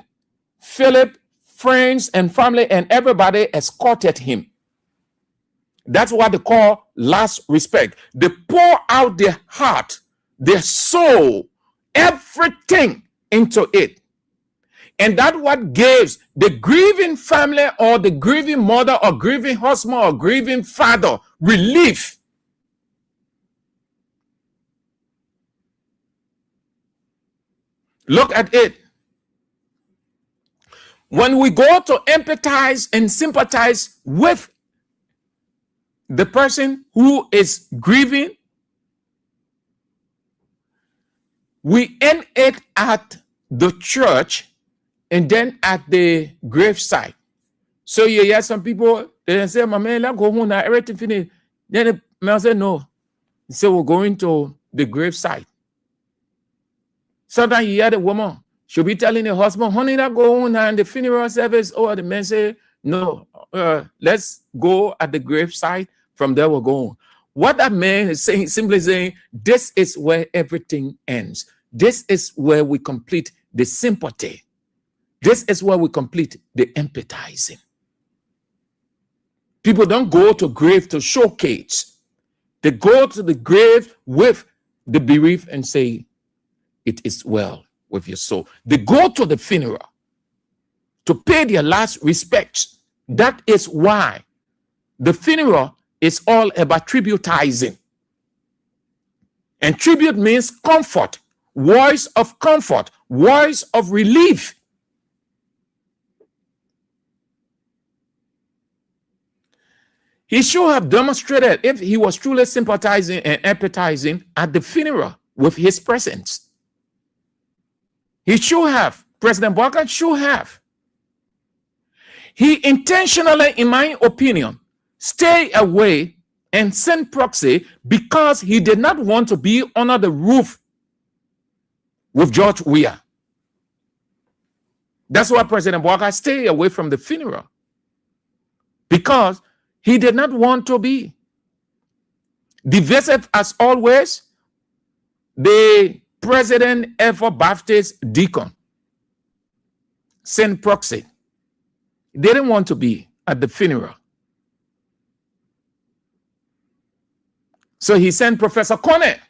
friends and family and everybody escorted him. That's what they call last respect. They pour out their heart, their soul, everything into it. And that's what gives the grieving family or the grieving mother or grieving husband or grieving father relief. Look at it. When we go to empathize and sympathize with the person who is grieving, we end it at the church and then at the gravesite. So you hear some people, they say, "My man, let's go home now, everything finished." Then the man say, "No." So we're going to the gravesite. Sometimes you hear the woman, she'll be telling the husband, "Honey, let's go home now in the funeral service." Or the man say, "No, let's go at the gravesite. From there we'll go on." What that man is saying, simply saying, this is where everything ends. This is where we complete the sympathy. This is where we complete the empathizing. People don't go to grave to showcase. They go to the grave with the bereaved and say, it is well with your soul. They go to the funeral to pay their last respects. That is why the funeral is all about tributizing. And tribute means comfort, voice of comfort, voice of relief. He should have demonstrated, if he was truly sympathizing and empathizing, at the funeral with his presence. He should have. President Walker should have. He intentionally, in my opinion, stayed away and sent proxy because he did not want to be under the roof with George Weah. That's why President Walker stayed away from the funeral, because he did not want to be divisive as always. The president ever Baptist deacon sent proxy. They didn't want to be at the funeral. So he sent Professor Kone.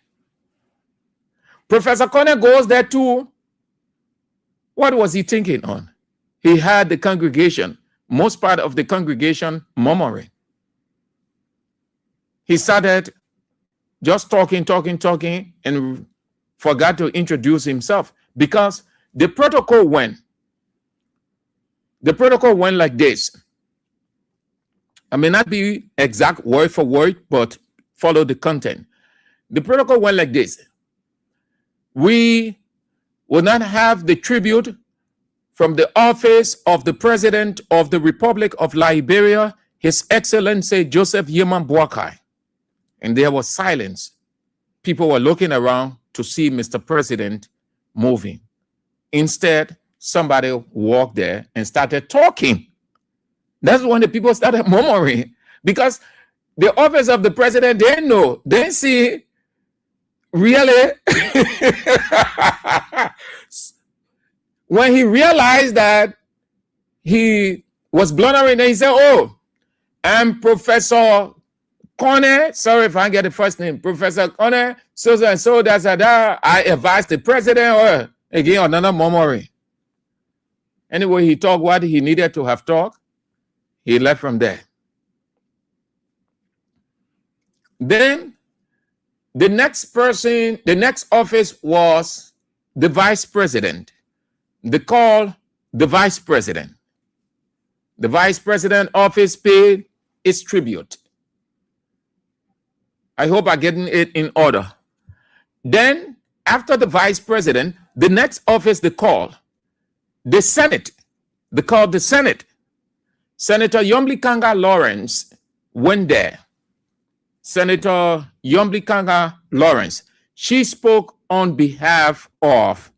Professor Kone goes there too. What was he thinking on? He had the congregation, most part of the congregation, murmuring. He started just talking, and forgot to introduce himself, because the protocol went like this. I may not be exact word for word, but follow the content. The protocol went like this. We will not have the tribute from the office of the President of the Republic of Liberia, His Excellency Joseph Yeman Boakai. And there was silence. People were looking around to see Mr. President moving. Instead, somebody walked there and started talking. That's when the people started murmuring, because the office of the president, they know, they see really. When he realized that he was blundering, he said, "Oh, I'm Professor Kone, sorry if I get the first name, Professor Kone, so and so, that's that. I advised the president," or again, another murmuring. Anyway, he talked what he needed to have talked. He left from there. Then the next person, the next office was the vice president. They call the vice president. The vice president office paid its tribute. I hope I'm getting it in order. Then, after the vice president, the next office they call the Senate. They called the Senate. Senator Yomblikanga Lawrence went there. Senator Yomblikanga Lawrence, she spoke on behalf of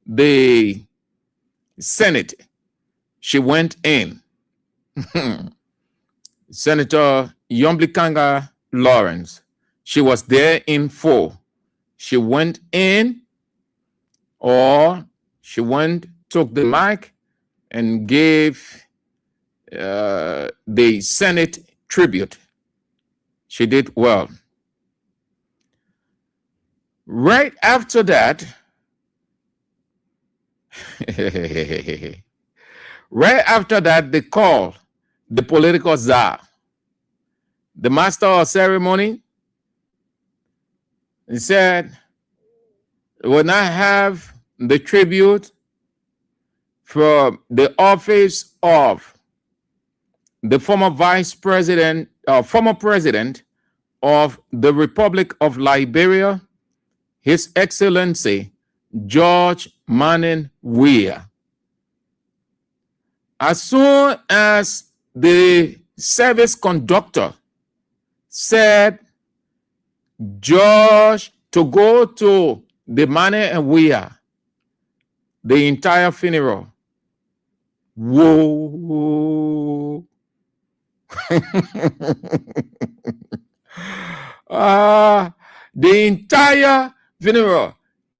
the Senate. She went in. Senator Yomblikanga Lawrence, she was there in full. She went in, or she went, took the mic and gave the Senate tribute. She did well. Right after that, they called the political czar, the master of ceremony. He said, "We will not have the tribute from the office of the former vice president, former president of the Republic of Liberia, His Excellency George Manning Weah." As soon as the service conductor said George to go to the Manning and Weah, the entire funeral, whoa. The entire funeral,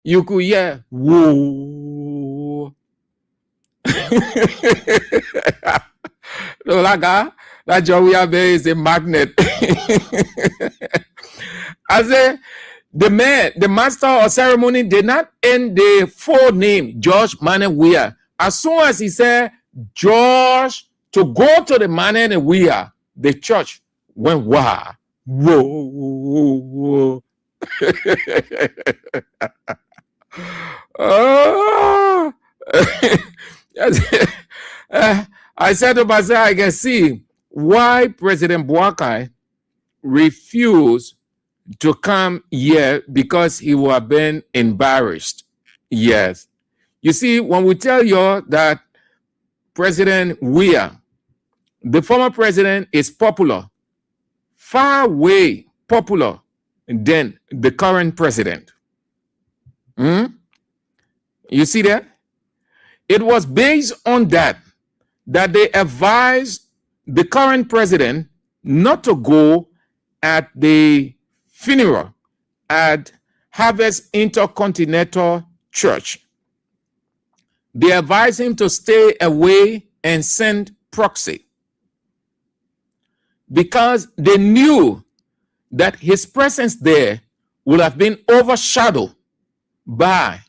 you could hear whoa. That George Weah is a magnet. I say, the master of ceremony did not end the full name, George Manuel Weah. As soon as he said George to go to the Manuel Weah, the church went wah. Whoa, whoa, whoa. Oh. I said to myself, I can see why President Boakai refused to come here, because he would have been embarrassed. Yes. You see, when we tell you that President Weah, the former president, is popular, far way popular than the current president. You see that? It was based on that they advised the current president not to go at the funeral at Harvest Intercontinental Church. They advised him to stay away and send proxy, because they knew that his presence there would have been overshadowed by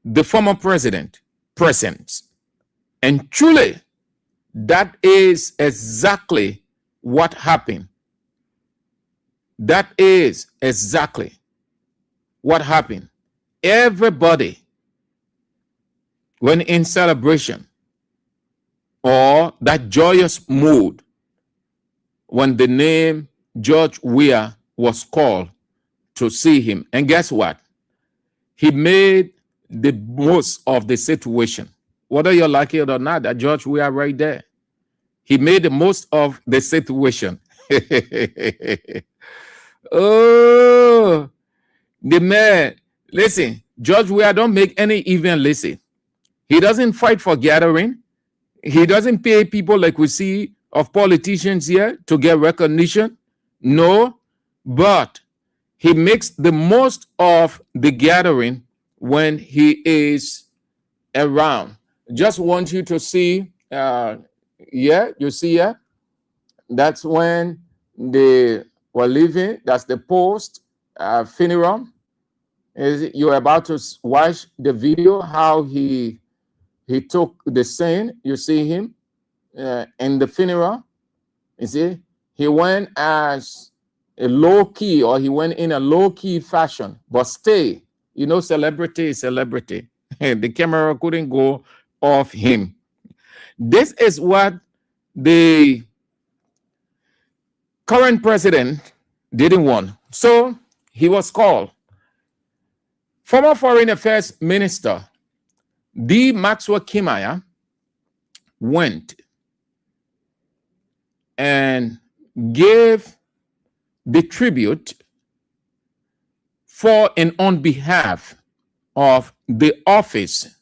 the former president's presence. And truly, that is exactly what happened. That is exactly what happened. Everybody, when in celebration or that joyous mood, when the name George Weah was called to see him, and guess what? He made the most of the situation. Whether you like it or not, that George Weah right there, he made the most of the situation. Oh, the man. Listen, George Weah don't make any event. Listen, he doesn't fight for gathering. He doesn't pay people like we see of politicians here to get recognition. No, but he makes the most of the gathering when he is around. Just want you to see, you see here, that's when they were leaving. That's the post funeral. You're about to watch the video how he took the scene. You see him in the funeral. You see, he went as a low key, or he went in a low key fashion, but stay. You know, celebrity is celebrity. The camera couldn't go off him. This is what the current president didn't want. So he was called. Former Foreign Affairs Minister D. Maxwell Kimaya went and gave the tribute for and on behalf of the office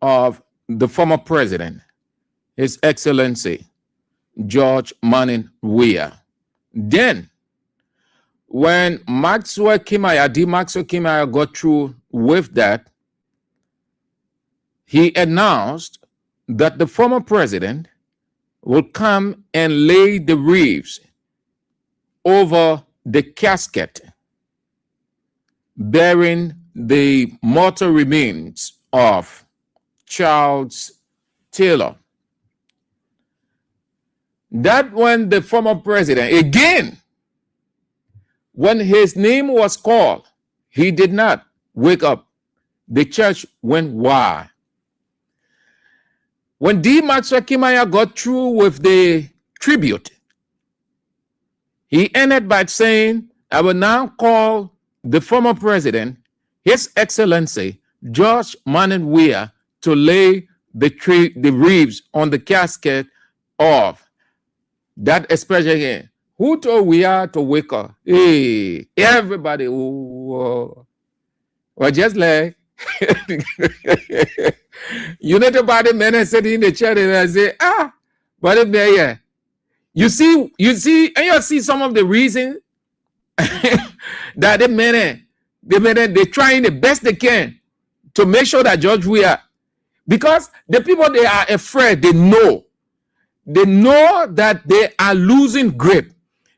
of the former president, His Excellency George Manuel Weah. Then, when D. Maxwell Kimaya got through with that, he announced that the former president will come and lay the wreaths over the casket bearing the mortal remains of Charles Taylor. That when the former president, again, when his name was called, he did not wake up. The church went wild. When D. Maxwell Kimaya got through with the tribute, he ended by saying, I will now call the former president, His Excellency George Manuel Weah, to lay the wreaths on the casket of that expression. Who told Weah to wake up? Hey, everybody. Well, just like United Party men sitting in the chair and I say, but if they're here, you see, and you see some of the reasons that they're trying the best they can to make sure that George Weah, because the people they are afraid, they know They know that they are losing grip.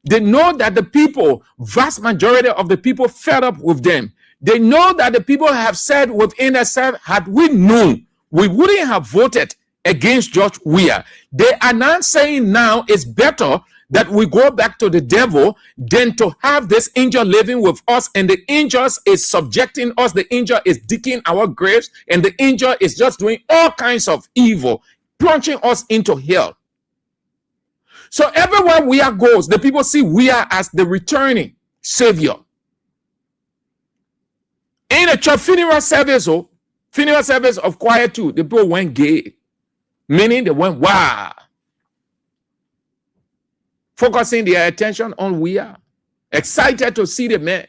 They know that the people, vast majority of the people, fed up with them. They know that the people have said within themselves, had we known, we wouldn't have voted against George Weah. They are not saying now it's better that we go back to the devil than to have this angel living with us, and the angel is subjecting us, the angel is digging our graves, and the angel is just doing all kinds of evil, plunging us into hell. So everywhere Weah goes, the people see Weah as the returning savior. In a church funeral service of quiet too, the people went gay, meaning they went wow, focusing their attention on Weah, excited to see the man.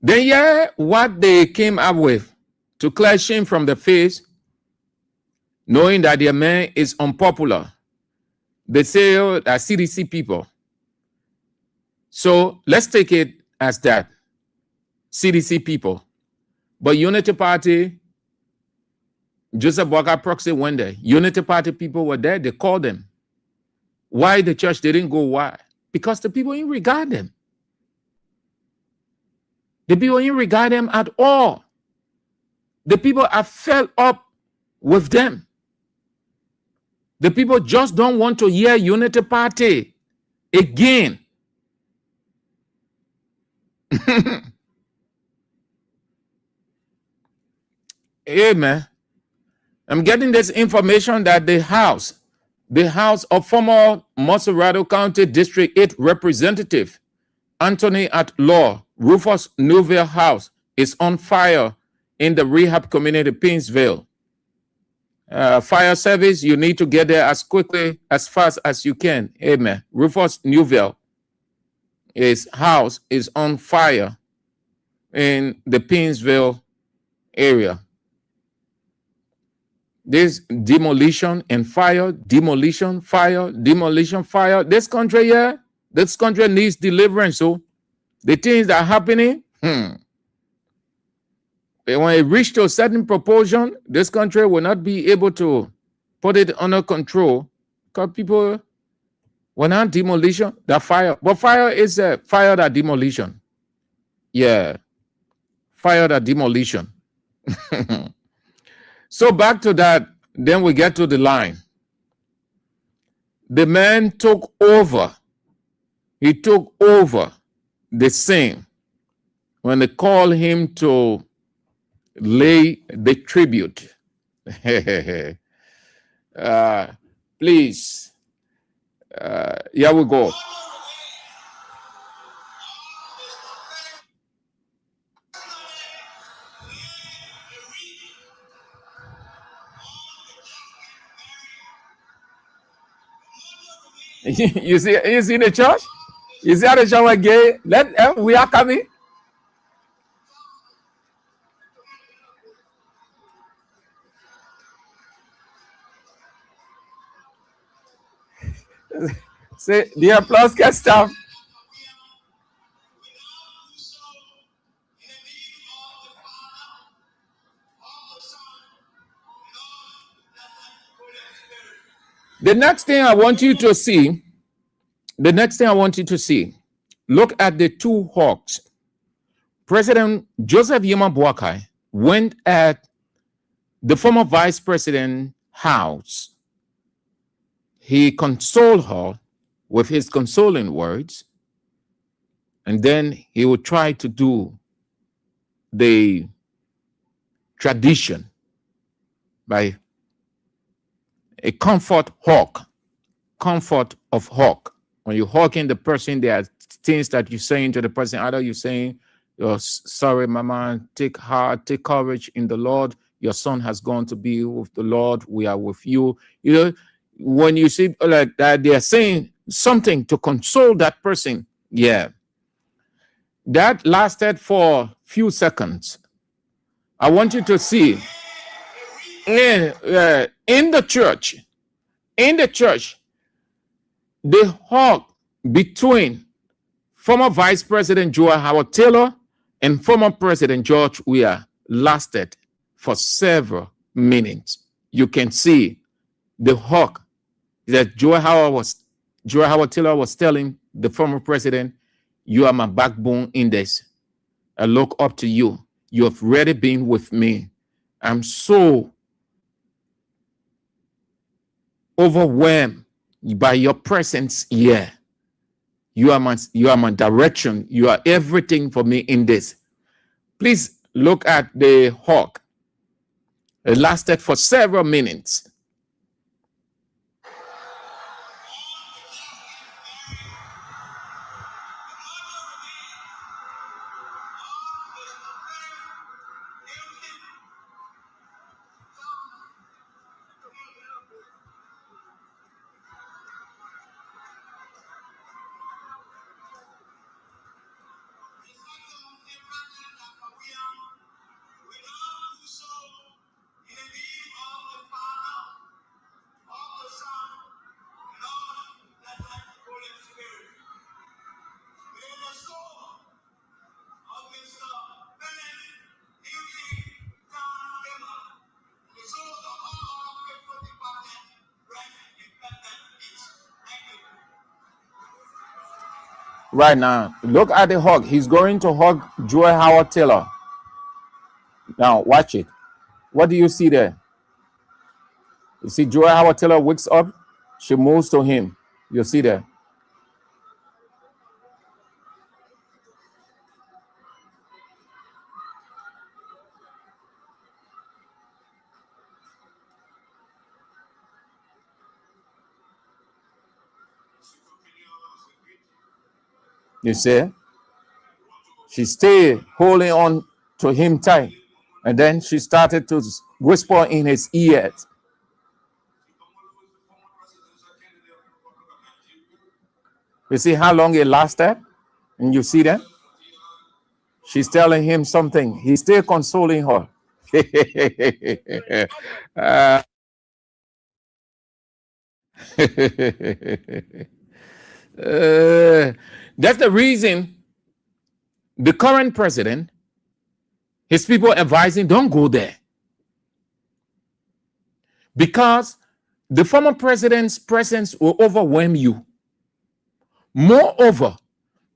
Then yeah, what they came up with to clear shame from the face, knowing that their man is unpopular. They say that CDC people. So let's take it as that. CDC people. But Unity Party, Joseph Boakai proxy went there. Unity Party people were there. They called them. Why the church didn't go? Why? Because the people didn't regard them. The people didn't regard them at all. The people are fed up with them. The people just don't want to hear Unity Party again. Amen. I'm getting this information that the House of former Montserrat County District 8 Representative Anthony at Law Rufus Newville House is on fire in the rehab community, Pinsville. Fire service, you need to get there as quickly, as fast as you can. Amen. Rufus Newville, his house is on fire in the Pinsville area. This demolition and fire, demolition, fire, demolition, fire. This country here, this country needs deliverance. So the things that are happening, when it reaches to a certain proportion, this country will not be able to put it under control because people, when not demolition, that fire. But fire is a fire that demolition. Yeah. Fire that demolition. So back to that, then we get to the line. The man took over. He took over the scene when they called him to lay the tribute. Please. Here we go. You see the church? You see how the church gay? We are coming. Say the applause can stop. The next thing I want you to see, look at the two hawks. President Joseph Yema Boakai went at the former vice president's house. He consoled her with his consoling words, and then he would try to do the tradition by a comfort hawk, comfort of hawk. When you're hawking the person, there are things that you're saying to the person. Either you're saying, "You're sorry, mama, take heart, take courage in the Lord. Your son has gone to be with the Lord. We are with you." You know, when you see like that, they are saying something to console that person. Yeah. That lasted for a few seconds. I want you to see in the church, the hawk between former Vice President Joel Howard Taylor and former President George Weah lasted for several minutes. you can see the hug that Joe Howard Taylor was telling the former president, you are my backbone in this. I look up to you. You have already been with me. I'm so overwhelmed by your presence here. You are my direction. You are everything for me in this. Please look at the hug. It lasted for several minutes. Right now, look at the hug. He's going to hug Joe Howard Taylor. Now, watch it. What do you see there? You see Joe Howard Taylor wakes up. She moves to him. You see there. You see? She stayed holding on to him tight. And then she started to whisper in his ears. You see how long it lasted? And you see that? She's telling him something. He's still consoling her. That's the reason the current president, his people advising, don't go there. Because the former president's presence will overwhelm you. Moreover,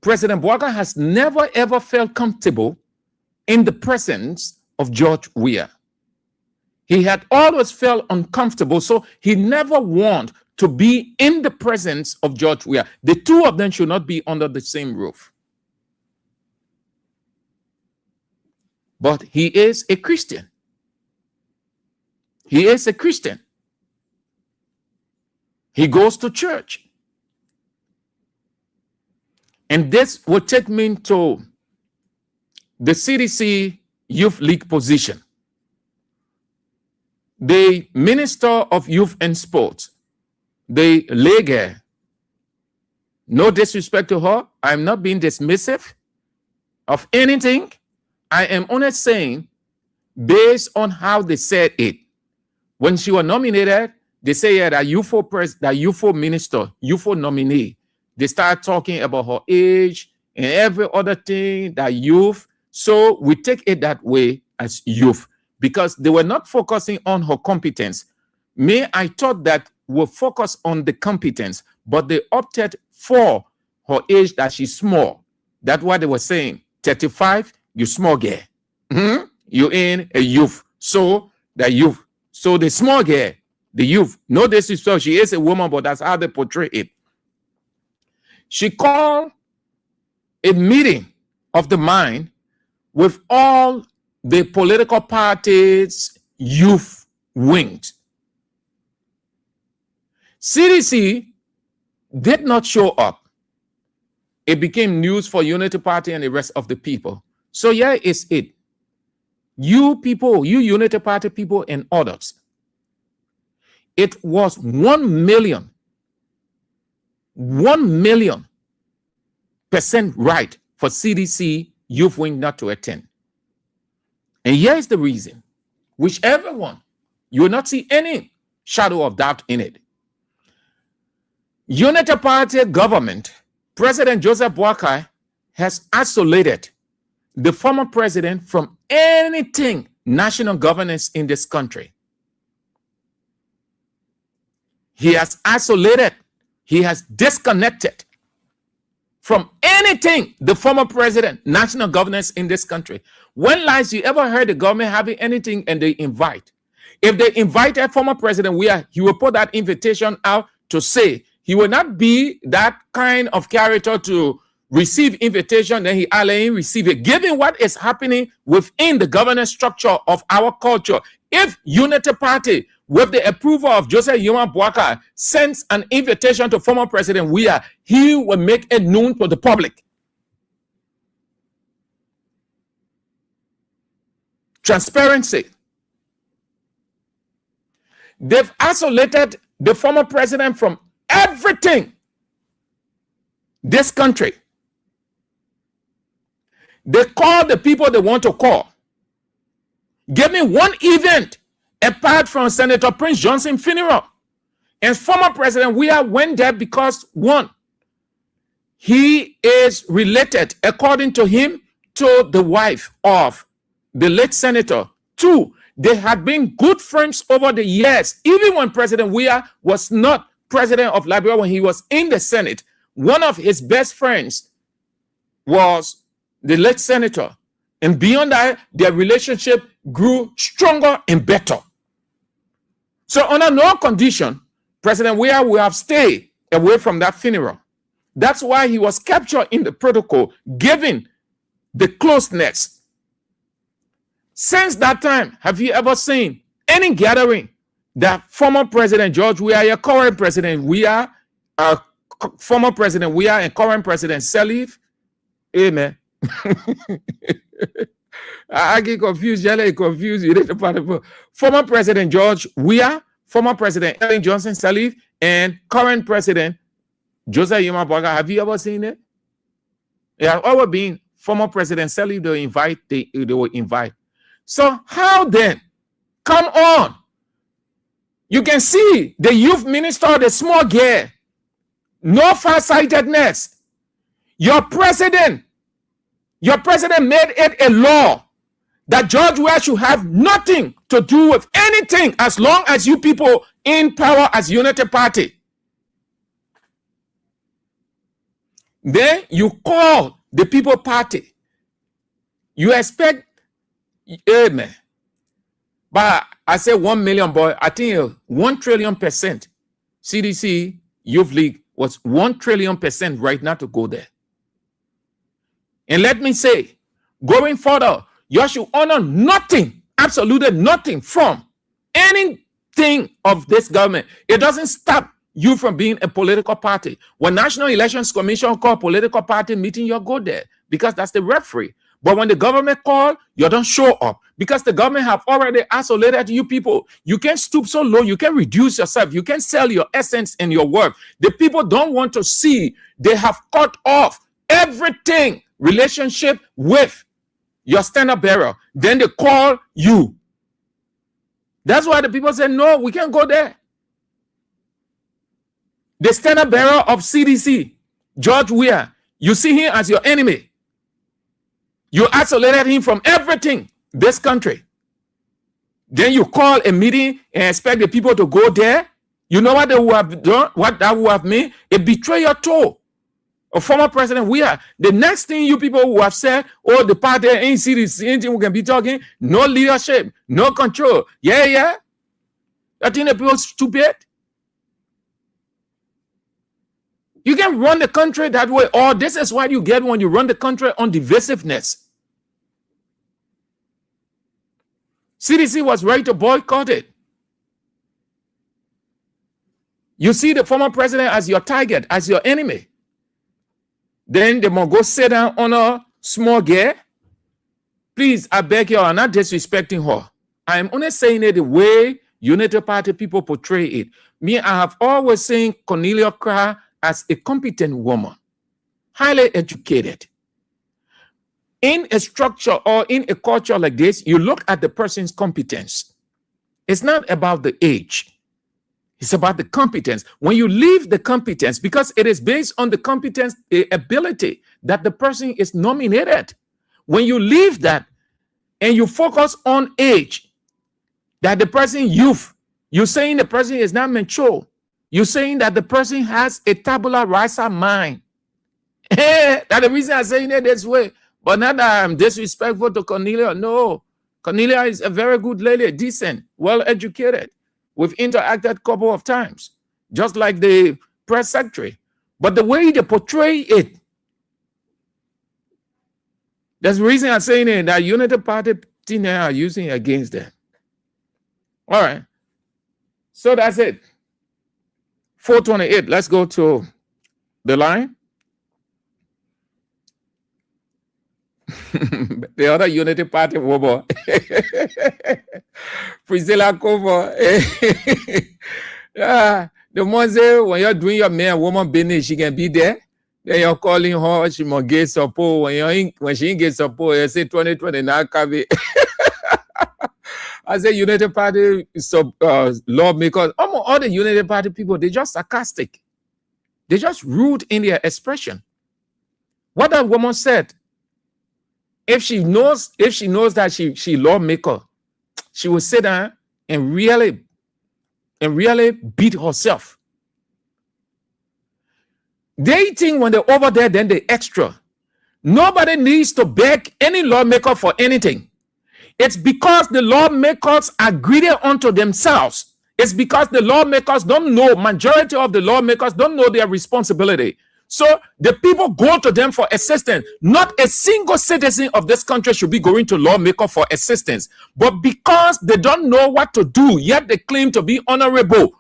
President Weah has never ever felt comfortable in the presence of George Weah. He had always felt uncomfortable, so he never wanted to be in the presence of George Weah. The two of them should not be under the same roof. But he is a Christian. He is a Christian. He goes to church. And this will take me to the CDC Youth League position. The Minister of Youth and Sports, the lady, no disrespect to her, I'm not being dismissive of anything. I am only saying, based on how they said it, when she was nominated, they say yeah, that UFO minister, UFO nominee, they start talking about her age and every other thing, that youth. So we take it that way as youth, because they were not focusing on her competence. I thought that we'll focus on the competence, but they opted for her age, that she's small. That's what they were saying. 35, you small girl. You in a youth. So the youth. So the small girl, the youth. No disrespect, she is a woman, but that's how they portray it. She called a meeting of the mind with all the political parties' youth wings. CDC did not show up. It became news for Unity Party and the rest of the people. So here is it. You people, you Unity Party people and others, it was 1 million % right for CDC youth wing not to attend. And here is the reason. Whichever one, you will not see any shadow of doubt in it. Unity Party government, President Joseph Boakai has isolated the former president from anything national governance in this country. He has isolated. He has disconnected from anything the former president, national governance in this country. When last you ever heard the government having anything and they invite? If they invited former President Weah, he will put that invitation out to say he will not be that kind of character to receive invitation, then he alone receive it. Given what is happening within the governance structure of our culture, if Unity Party, with the approval of Joseph Yuma Boakai, sends an invitation to former President Weah, he will make it known to the public. Transparency. They've isolated the former president from everything. This country. They call the people they want to call. Give me one event apart from Senator Prince Johnson's funeral. And former President Weah went there because, one, he is related, according to him, to the wife of the late senator. Two, they had been good friends over the years. Even when President Weah was not president of Liberia, when he was in the Senate, one of his best friends was the late senator. And beyond that, their relationship grew stronger and better. So under no condition, President Weah will have stayed away from that funeral. That's why he was captured in the protocol, given the closeness. Since that time, have you ever seen any gathering that former President George Weah, current President Weah, former President Weah and current President Sirleaf? Amen. I get confused. You're confused. Former President George Weah, former President Ellen Johnson Sirleaf, and current President Joseph Yuma Boakai. Have you ever seen it? It has always been former President Sirleaf. They will invite. So how then? Come on. You can see the youth minister, the small girl. No farsightedness. Your president made it a law that George Weah should have nothing to do with anything as long as you people in power as Unity Party. Then you call the People Party. You expect, amen. But I say 1 million, boy, I think 1 trillion%. CDC Youth League was 1 trillion% right now to go there. And let me say, going further, you should honor nothing, absolutely nothing from anything of this government. It doesn't stop you from being a political party. When National Elections Commission call political party meeting, you go there because that's the referee. But when the government call, you don't show up because the government have already isolated you people. You can't stoop so low. You can reduce yourself. You can sell your essence and your work. The people don't want to see. They have cut off everything relationship with your standard bearer. Then they call you. That's why the people say, no, we can't go there. The standard bearer of CDC, George Weah, you see him as your enemy. You isolated him from everything, this country. Then you call a meeting and expect the people to go there. You know what they would have done? What that would have meant? A betrayal toll of former President Weah. The next thing you people would have said, oh, the party ain't CDC, anything we can be talking, no leadership, no control. Yeah. I think the people are stupid. You can run the country that way, or this is what you get when you run the country on divisiveness. CDC was ready to boycott it. You see the former president as your target, as your enemy. Then they must go sit down on a small girl. Please, I beg you, I'm not disrespecting her. I am only saying it the way Unity Party people portray it. Me, I have always seen Cornelia Cry as a competent woman, highly educated. In a structure or in a culture like this, you look at the person's competence. It's not about the age. It's about the competence. When you leave the competence, because it is based on the competence, the ability that the person is nominated. When you leave that and you focus on age, that the person youth, you're saying the person is not mature. You're saying that the person has a tabula rasa mind. That's the reason I'm saying it this way. But not that I'm disrespectful to Cornelia. No. Cornelia is a very good lady, decent, well-educated. We've interacted a couple of times, just like the press secretary. But the way they portray it, that's the reason I'm saying it, that Unity Party thing they are using against them. All right. So that's it. 428. Let's go to the line. The other Unity Party woman, Priscilla Cover. The one say when you're doing your man woman business, she can be there. Then you're calling her, she must get support. When she ain't get support, you say 2029 I say United Party lawmakers, almost all the United Party people, they're just sarcastic. They just rude in their expression. What that woman said, if she knows that she lawmaker, she will sit down and really beat herself. They think when they're over there, then they extra. Nobody needs to beg any lawmaker for anything. It's because the lawmakers are greedy unto themselves. It's because the lawmakers don't know, majority of the lawmakers don't know their responsibility. So the people go to them for assistance. Not a single citizen of this country should be going to lawmaker for assistance. But because they don't know what to do, yet they claim to be honorable,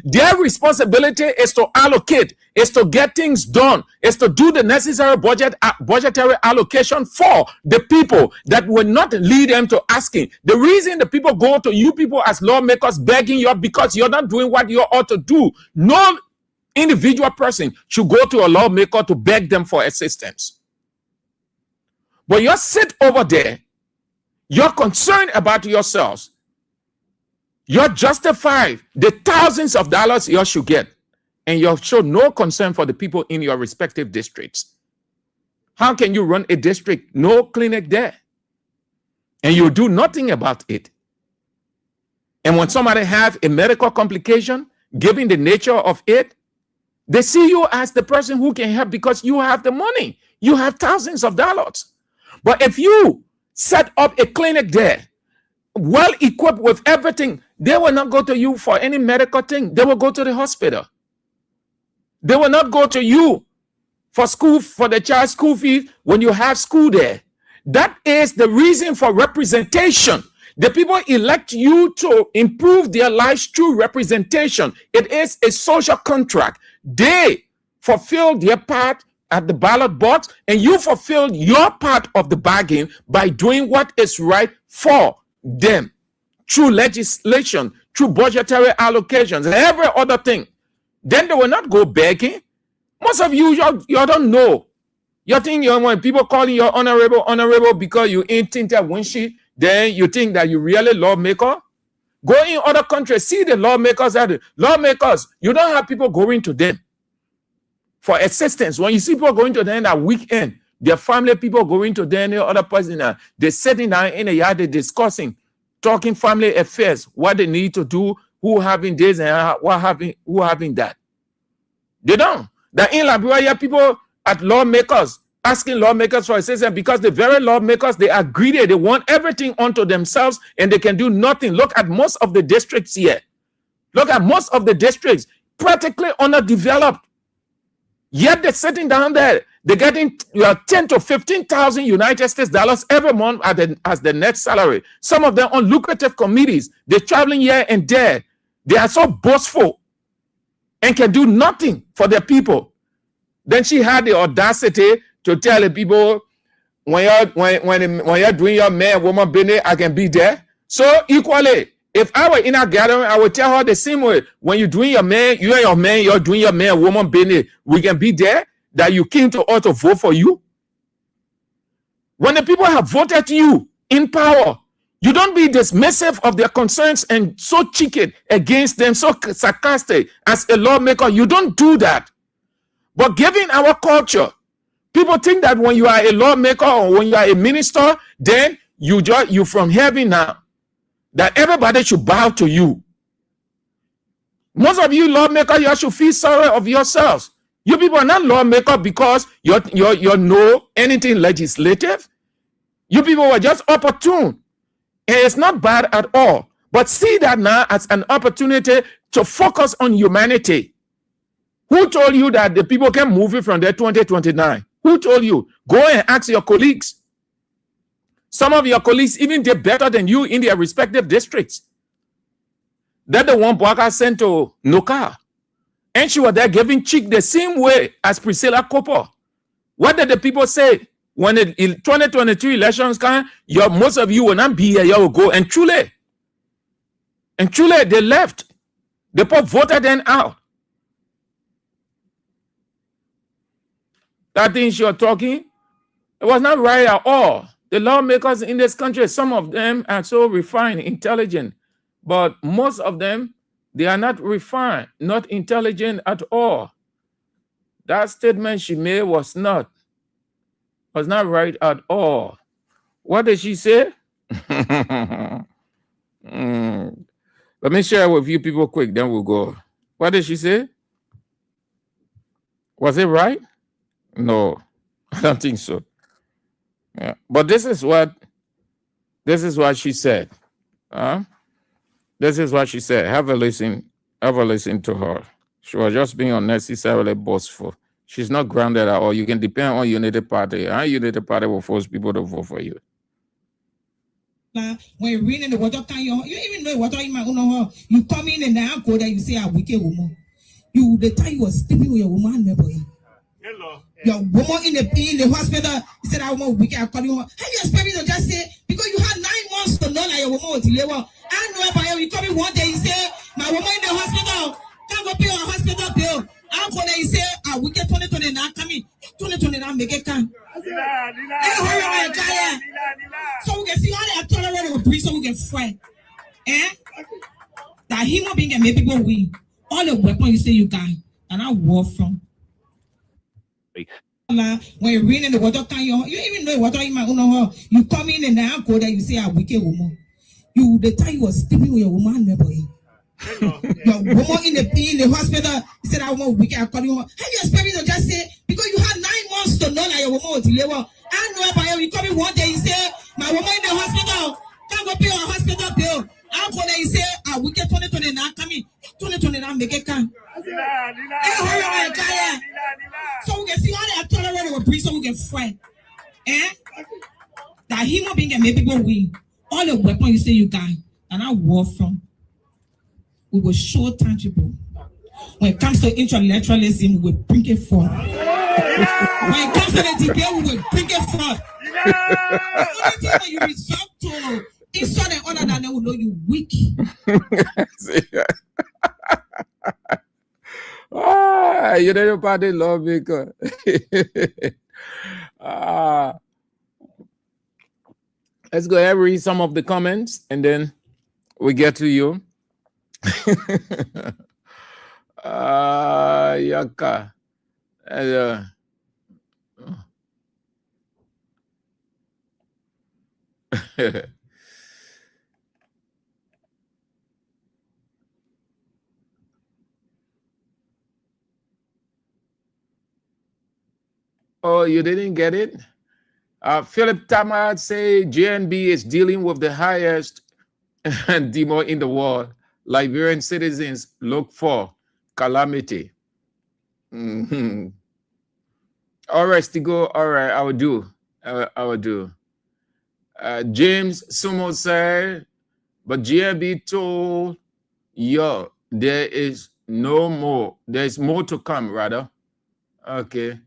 their responsibility is to allocate, is to get things done, is to do the necessary budgetary allocation for the people that will not lead them to asking. The reason the people go to you people as lawmakers begging you because you're not doing what you ought to do. No individual person should go to a lawmaker to beg them for assistance. But you sit over there, you're concerned about yourselves. You're justified the thousands of dollars you should get, and you show no concern for the people in your respective districts. How can you run a district, no clinic there, and you do nothing about it? And when somebody have a medical complication, given the nature of it, they see you as the person who can help because you have the money. You have thousands of dollars. But if you set up a clinic there, well equipped with everything, they will not go to you for any medical thing. They will go to the hospital. They will not go to you for school, for the child's school fees when you have school there. That is the reason for representation. The people elect you to improve their lives through representation. It is a social contract. They fulfill their part at the ballot box, and you fulfill your part of the bargain by doing what is right for them through legislation, through budgetary allocations, and every other thing. Then they will not go begging. Most of you don't know. You think when people calling you honorable because you ain't think that windshield, then you think that you really lawmaker. Go in other countries, see the lawmakers. You don't have people going to them for assistance. When you see people going to them at weekend, their family people going to them, the other person, they're sitting down in the yard, they're discussing, talking family affairs, what they need to do, who having this and who having that. They don't. That in Liberia, people at lawmakers asking lawmakers for assistance because the very lawmakers, they are greedy. They want everything onto themselves and they can do nothing. Look at most of the districts here. Look at most of the districts, practically underdeveloped. Yet they're sitting down there. They're getting 10 to 15,000 United States dollars every month as the net salary. Some of them on lucrative committees. They're traveling here and there. They are so boastful and can do nothing for their people. Then she had the audacity to tell the people, when you're doing your man, woman business, I can be there. So equally, if I were in a gathering, I would tell her the same way. When you're doing your man, you're doing your man, woman business, we can be there. That you came to us to vote for you. When the people have voted you in power, you don't be dismissive of their concerns and so chicken against them, so sarcastic as a lawmaker. You don't do that. But given our culture, people think that when you are a lawmaker or when you are a minister, then you from heaven now, that everybody should bow to you. Most of you lawmakers, you should feel sorry of yourselves. You people are not lawmakers because you know anything legislative. You people were just opportune. And it's not bad at all. But see that now as an opportunity to focus on humanity. Who told you that the people can move it from there 2029? Who told you? Go and ask your colleagues. Some of your colleagues even did better than you in their respective districts. That the one Boaka sent to Noka. And she was there giving cheek the same way as Priscilla Cooper. What did the people say? When the 2023 elections come, most of you will not be here, you will go. And truly, they left. The people voted them out. That thing you're talking, it was not right at all. The lawmakers in this country, some of them are so refined, intelligent, but most of them, they are not refined, not intelligent at all. That statement she made was not right at all. What did she say? Let me share with you people quick, then we'll go. What did she say? Was it right? No, I don't think so. Yeah. But this is what she said. This is what she said. Have a listen to her. She was just being unnecessarily boastful. She's not grounded at all. You can depend on Unity Party. Unity Party will force people to vote for you. When you're reading the water, you even know what in my own. You come in and now go there, you say a wicked woman. You the time you was sleeping with your woman, neighbor. Your woman in the hospital, he said, I want wicked. I call you. How you expect me to just say because you had 9 months to know that your woman was delivered? I know about you. You come in one day, you say, my woman in the hospital can't go pay a hospital bill. I'm going to say, I will get 2029 coming. 2029 make it come. So we can see all the tolerant will breathe, so we can fight. That human being can make people win. All the weapons you say you got, and I war from. When you're reading the water, you even know what in my own. You come in and now go there, you say a wicked woman. You the time you was sleeping with your woman, neighbor. Your woman in the hospital, he said, I want wicked. I call you. How you expect me to just say because you had 9 months to know that your woman was delivered? I know about you. You come in one day, you say, my woman in the hospital can't go pay a hospital bill. I'm going to say, I will get 2029 coming. 2029 make it come. So we can see all the tolerant will breathe, so we can fight. That human being can make people win. All the weapons you say you got, and I war from. We will show tangible. When it comes to intellectualism, we will bring it forth. When it comes to the debate, we will bring it forth. The only thing when you resort to insult and honor that they will know you weak. You know party lawmaker. Let's go ahead and read some of the comments and then we get to you. Yaka. Oh, you didn't get it? Philip Tamad say GNB is dealing with the highest demo in the world. Liberian citizens look for calamity. Mm-hmm. All right, Stigo. All right, I will do. I will do. James Sumo said, but GNB told you there is no more. There is more to come, rather. Okay.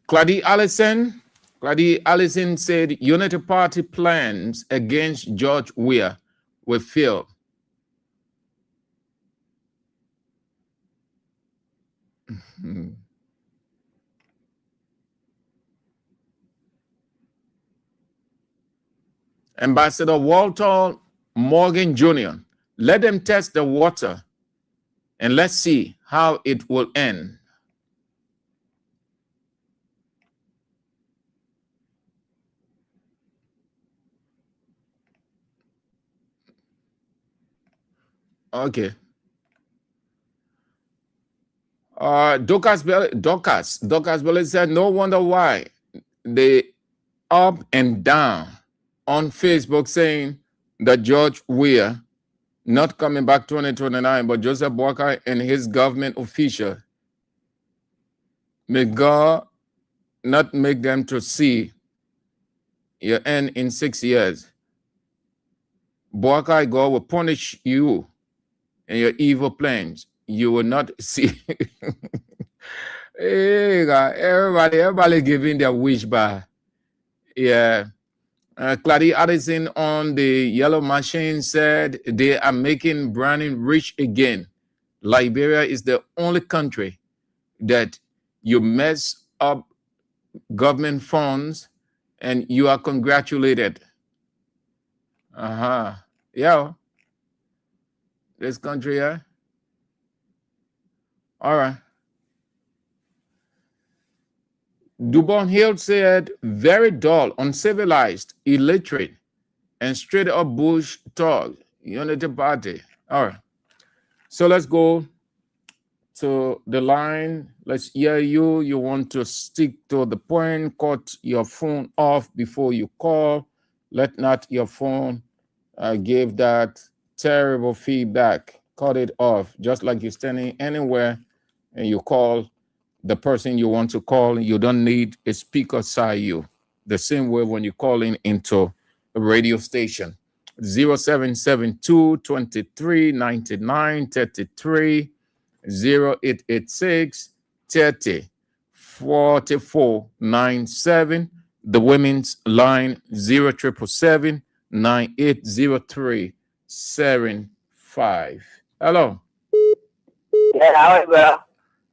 Claudie Allison said Unity Party plans against George Weah will fail. Ambassador Walter Morgan Jr., let them test the water and let's see how it will end. Okay. Dorcas Belly said, no wonder why they up and down on Facebook saying that George Weah not coming back 2029, but Joseph Boakai and his government official. May God not make them to see your end in 6 years. Boakai, God will punish you and your evil plans. You will not see. Hey, God, everybody giving their wish by. Yeah. Clady Addison on the yellow machine said they are making Browning rich again. Liberia is the only country that you mess up government funds and you are congratulated. Yeah. This country, yeah. All right. Dubon Hill said, very dull, uncivilized, illiterate, and straight up bush talk. Unity Party. All right. So let's go to the line. Let's hear you. You want to stick to the point, cut your phone off before you call. Let not your phone give that terrible feedback. Cut it off. Just like you're standing anywhere and you call the person you want to call, you don't need a speaker beside you. The same way when you're calling into a radio station. 0772 23 99 33 0886 30 44 97. The women's line 0777 9803 75. Hello. Yeah, how are you, brother?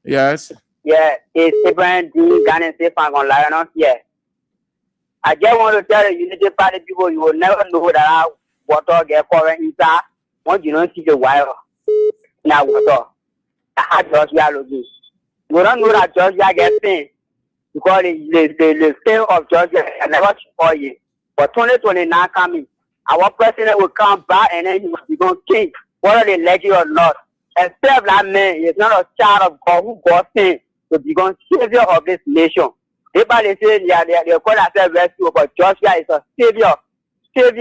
Yes. Yeah, it's Abraham D. Ghana Safe and online. Yeah. I just want to tell the Unity Party people you will never know that water get current inside once you don't see the wire. Now water. I just looking. You don't know that Georgia gets pain because the state of Georgia never for you. But 2029 coming, our president will come back and then he will become king, whether they like it or not. Except that man is not a child of God who God sent to become savior of this nation. Everybody say they call themselves rescue, but Joshua is a savior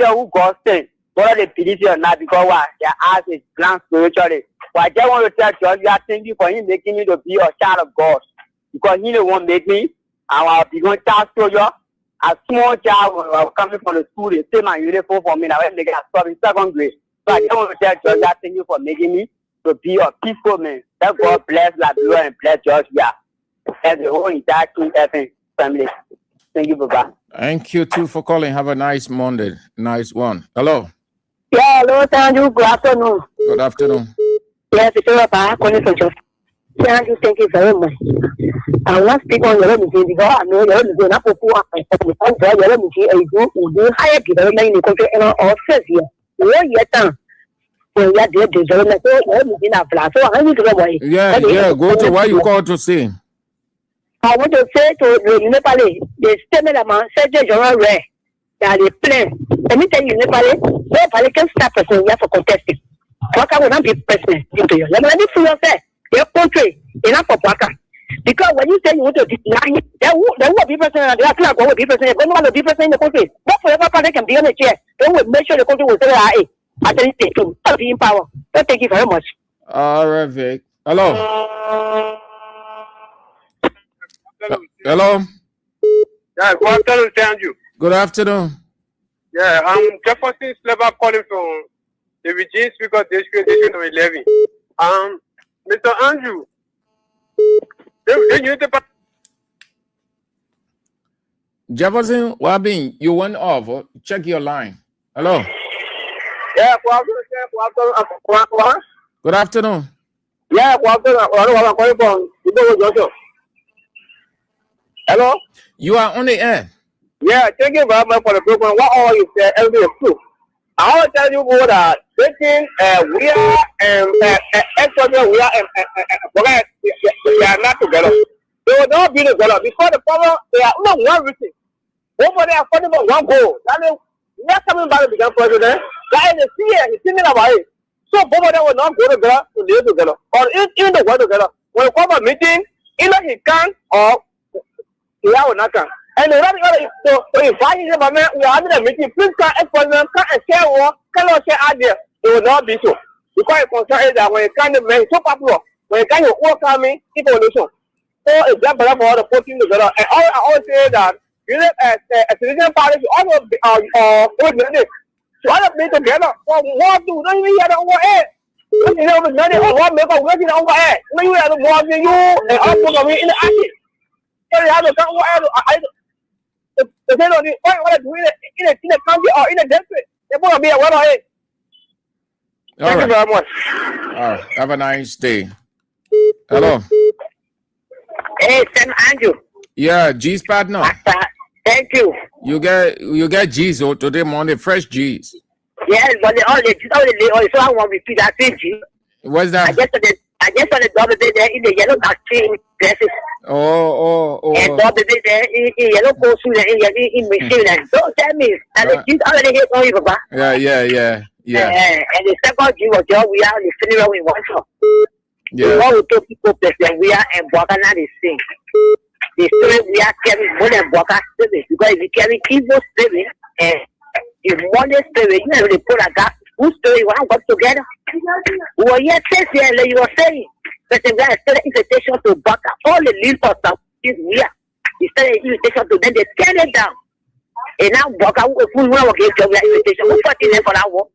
who God sent. Whether they believe it or not, because why? Their eyes is blank spiritually. But I just want to tell Joshua, thank you for him making me to be a child of God. Because he don't want to make me, I will become child soldier. A small child when I was coming from the school, they say my uniform for me. Now when they get stopped in second grade. So I just want to tell Joshua, thank you for making me to be a peaceful man. That God bless Labrador and bless Georgia. And the whole entire King FM family. Thank you, Baba. Thank you too for calling. Have a nice Monday. Nice one. Hello. Yeah, hello, thank you. Good afternoon. Good afternoon. Yes, it's Baba calling from Georgia. Thank you very much. I want to speak on your meeting because I know your meeting up for your meeting do higher development in the country and all says here. Well, yet, yeah, go to what you call to say. I want to say to the Nepali, the statement amount said general rare that they plan. Let me tell you, Nepali can start person here for contesting. Waka will not be president into you. Let me see yourself. Your country enough for Waka. Because when you say you want to deny it, there will be president and there are going to be president. But no one will be president in the country. Not forever party can be on the chair. They will make sure the country will say, hey, I tell you, to be in power. So thank you very much. All right, Vic. Hello. Hello. Yeah, good afternoon, thank you. Good afternoon. Yeah, I'm Jefferson Slever calling from the Virgin Speaker District 11. Mr. Andrew, Jefferson Wabin, you went off. Check your line. Hello. Yeah, good afternoon. Yeah, I'm calling from Hello? You are on the air. Yeah, thank you very much for the program. What all you said, everything is true. I want to tell you more that taking Weah and Weah and they are not together. They will not be together because the problem they are not one reason. Over there, for one goal. That means we are coming back to become president. That is the fear. He's thinking about it. So both of them will not go together to live together, or even to work together. When you come a meeting, either he can or he will not can. And the other so if I hear about me, we are having a meeting. Please come and share what cannot share idea. It will not be so. Because concern is that when you can't make so popular, when you can't work coming, people will listen. So it's that better for all the 14 together. And I always say that you know, as a citizen party, you also be so all of them together. For what do not even hear the over air? You know, the money or what make a working over air. No, you have the more than you and also of in the action. So you have to come over the say on the what do in a county or in a district. They want to be a one ahead. Thank you very much. All right. Have a nice day. Hello. Hey, Sam Andrew. Yeah, G's partner. Thank you. You get G's today morning, fresh G's. Yes, but all the so I want to repeat that thing, G. What's that? I just saw the double day there in the yellow vaccine dresses. Oh. And double day there in yellow coat in machine. Don't tell me that the G's already hit on you, Papa. Yeah. And the second G was John Weah, the funeral we want to. Yeah. What we told people, President Weah and Boka now they sing. The spirit we are carrying more than Boka spirit, because if you carry evil spirit and your modern spirit, you know, they put a gap. Whose story want to go together? Well, yes, like you were saying, President Weah started invitation to Boka. All the leaders of this Weah, he started invitation to them, they turn it down. And now Boka, who want to give them invitation, who fought in there for that war?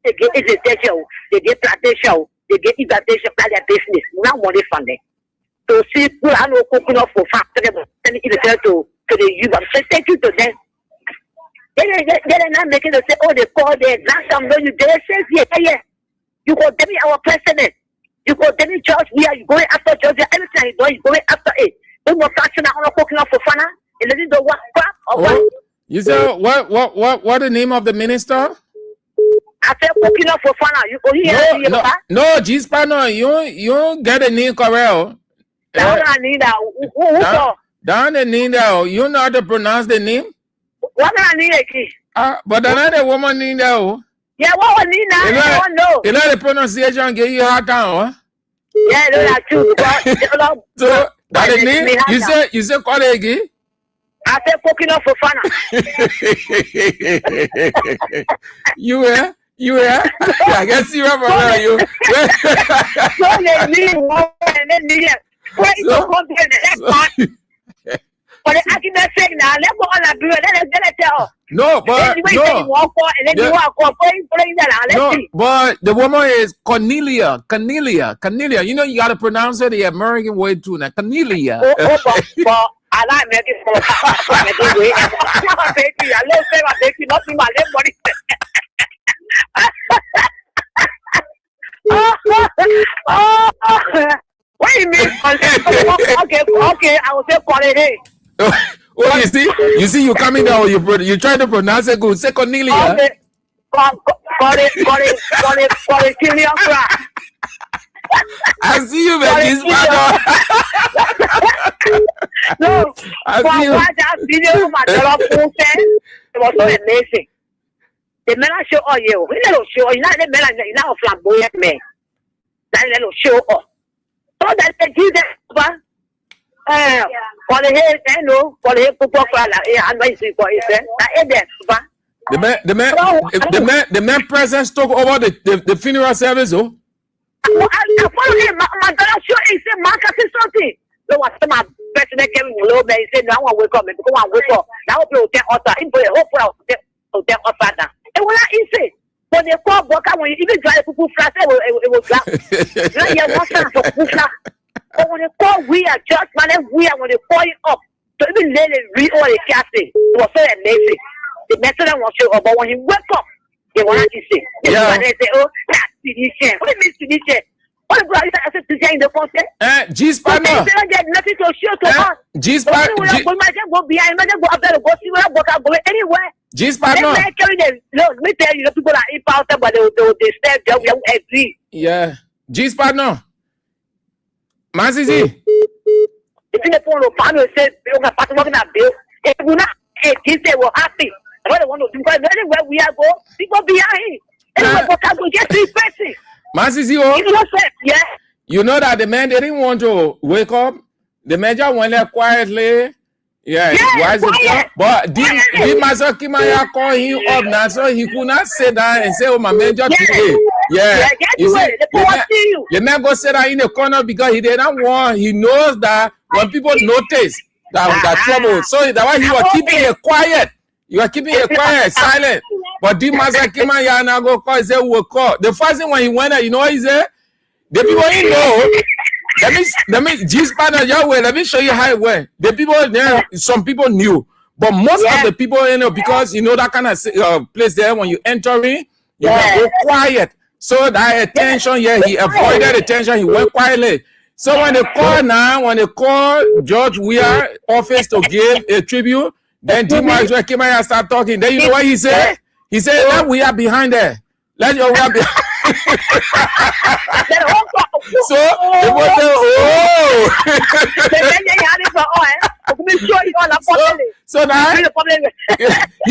They get invitation, they get plantation, they get invitation for their business. Now money funding. So see, we are no cooking off for factory, sending it to the youth. So thank you to them. They're not making us say, oh, they call the last time when you dare say, yeah. You go tell me our president. You go tell me George, we are going after George. Everything you're going after it. Don't go fraction of cooking off for fun. And then you do what crap or what? You said what the name of the minister? I said cooking off for fun. No, G's partner, you get the name correct. Down the Nina, you know how to pronounce the name? What I need again? But another woman Nina. Yeah, what Nina? I don't know. You know the pronunciation give you hard time, huh? Yeah, no, that's true. So that the name? You say call it again? I said cooking up for fun. You I guess you have a you. So they need one and then need it. Where is the content? But the argument saying now, let's go on and do it. Let tell. No, but but the woman is Cornelia. You know you gotta pronounce it the American way too. Now Cornelia. But I like making for I love saying I make you nothing my left body. What do you mean? Okay, I will say quality. Oh, you see, you coming down. You try to pronounce it good. Say Cornelia. Okay. I see you, man. No, I see you. That video my daughter it was so amazing. The men are show all you. We don't show you. Not the men are now flamboyant men. That little show off. So that the Jesus, for the head, I know, for the head, for and my see for it. The man presence took over the funeral service, oh. I follow him. My daughter show he said, Marcus is something. So what my president came below me, he said, no one wake up, because I wake up. Now, people take author, into the whole hotel author now. And when I say, when they call Boka, when you even try to put flat, it will drop. Now you have one chance to put flat. But when they call Weah, just man, Weah, when they call it up, to even let it read all the casting, it was so amazing. The method was show up, but when he wake up, they want to say, they say, oh, that's tradition. What do you mean tradition? What about you? I said to say in the concept? G's partner. They don't get nothing to show to us. G's partner. Go behind, go up there, go see where I go anywhere. G's partner. Let me tell you, the people are important, but they step there, we don't agree. Yeah. G's partner. Mazizi. If you don't know, family said, we're going to build. If we're not, if they were happy, what they want to do, because anywhere we are go, people behind him. Anywhere, but I go get 3 persons. Yeah. You know that the man didn't want to wake up. The man just went there quietly. Yeah, but did Master Kimaya call him up now so he could not sit down and say, "Oh, my man just today." Yeah, the man go sit down in the corner because he did not want. He knows that when people notice that trouble, so that's why he was keeping it quiet. You are keeping it quiet, silent. But did Master Kimaya now go call? He said, "We'll call." The first thing when he went there, you know what he said? The people didn't know. Let me just partner your way. Let me show you how it went. The people there, some people knew, but most of the people, because that kind of place there, when you enter in, you can go quiet. So that attention, he avoided attention. He went quietly. So when they call George Weah office to give a tribute, then Dimash came and start talking. Then you know what he said? He said, "Let Weah behind there. Let your Weah behind." So they were so now he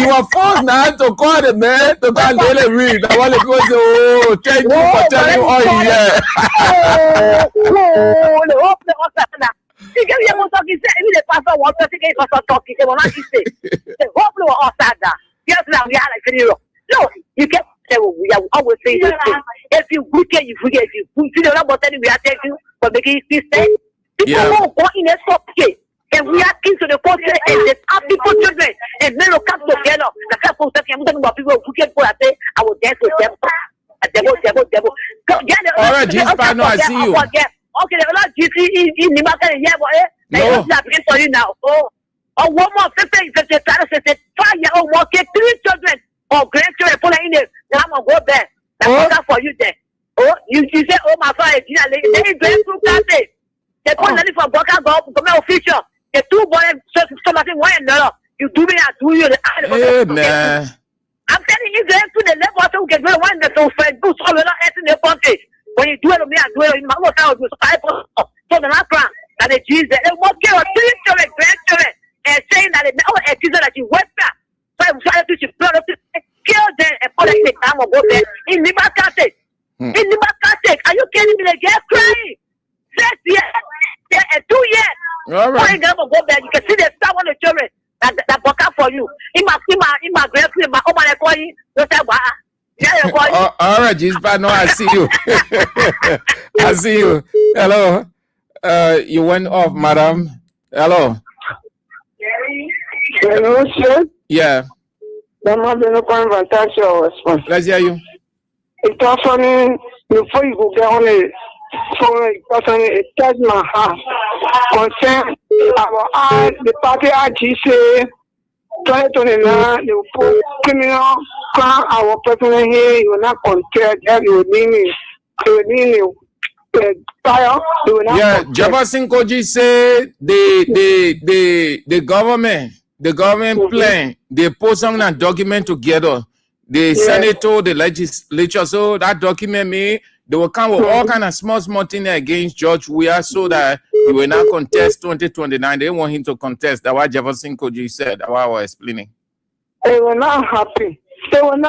was forced now to call the man to go and read. I want to go say, "Oh, thank you for telling all you here." No, you can't say we are always saying this thing. If you wicked, you forget. If you don't know what we are taking for making it stay. People won't go in a stop case. And we are into the country and the people children and men will come together. The couple of people who can go and say, "I will dance with them." Devil. All right, Jesus, I see you. Okay, the Lord Jesus in the market, no. For you now. Oh, one more 15, 5-year-old walking 3 children or grandchildren put in there. Now I'm gonna go there. That's for you there. Oh, you say, "Oh, my father, they going through that day. They put money for Boca go official. The 2 boys, somebody one another. You do me, I do you. Hey, man. I'm telling you, going to the level so we can go one that so friend do so we're not in the country. When you do it, me, I do it in my house with 5 so the last round. And the Jesus, they won't get 3 children, grandchildren, and saying that they know a Jesus that you went back. So I'm trying to kill them and put it in the time of go there. In the market. In the market. Are you kidding me? They get crying. 6 years, 2 years. All right. Go back. You can see the star on the children that work out for you. In my grandparents, my home, I call you. All right, Jesus, no, I see you. I see you. Hello. You went off, madam. Hello. Hello, sir. Yeah. Let's hear you. It was funny before you go get on it. For it touched my heart. Concern the party say 2029 they will put criminal crown our president here. You will not contest. You will need fire. Yeah, Jefferson Koji said the government plan, they put some document together. The senator, the legislature, so that document they will come with all kind of small things against George Weah so that he will not contest 2029. They want him to contest. That's what Jefferson Koji said. That's what I was explaining. They were not happy. And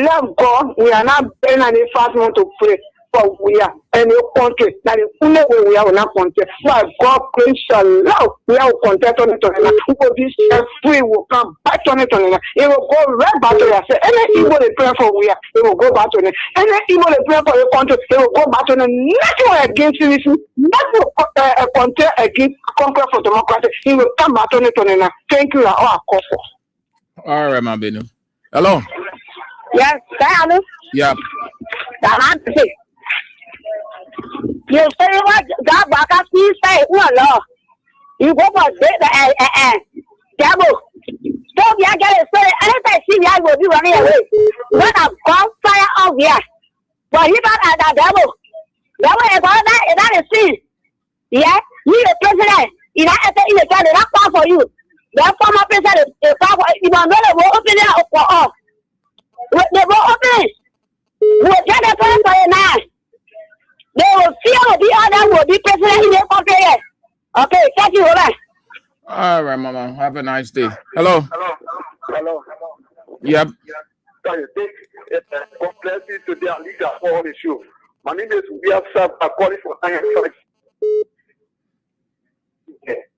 love God, we are not paying any fast month to pray for Weah and your country. That is only way we are not contest. So God praise love. We are contest on it. People this free will come back on it. It will go right back to you. Any evil they pray for Weah, it will go back to it. Any evil they pray for your country, it will go back to it. Nothing against this. Nothing contest against conquer for democracy. It will come back on it. Thank you. All right, my baby. Hello. Yes, Diana. Yeah. You say what God back up, you say, "Well, you go for the devil." Don't you get it? Anytime see me, I will be running away. When I'm gone, fire out here. But you got that devil. That way, that is sin. Yeah, you the president. In the country, not far for you. The former president is far for you. Don't know they will open it up for us. They will open it. We'll get the plan for you now. They will feel the other will be president in the country. Okay, thank you, Robert. All right, Mama. Have a nice day. Hello. Hello. Yep. God bless you today and leader for all the show. My name is Weah, sir. I'm calling for Iron Church.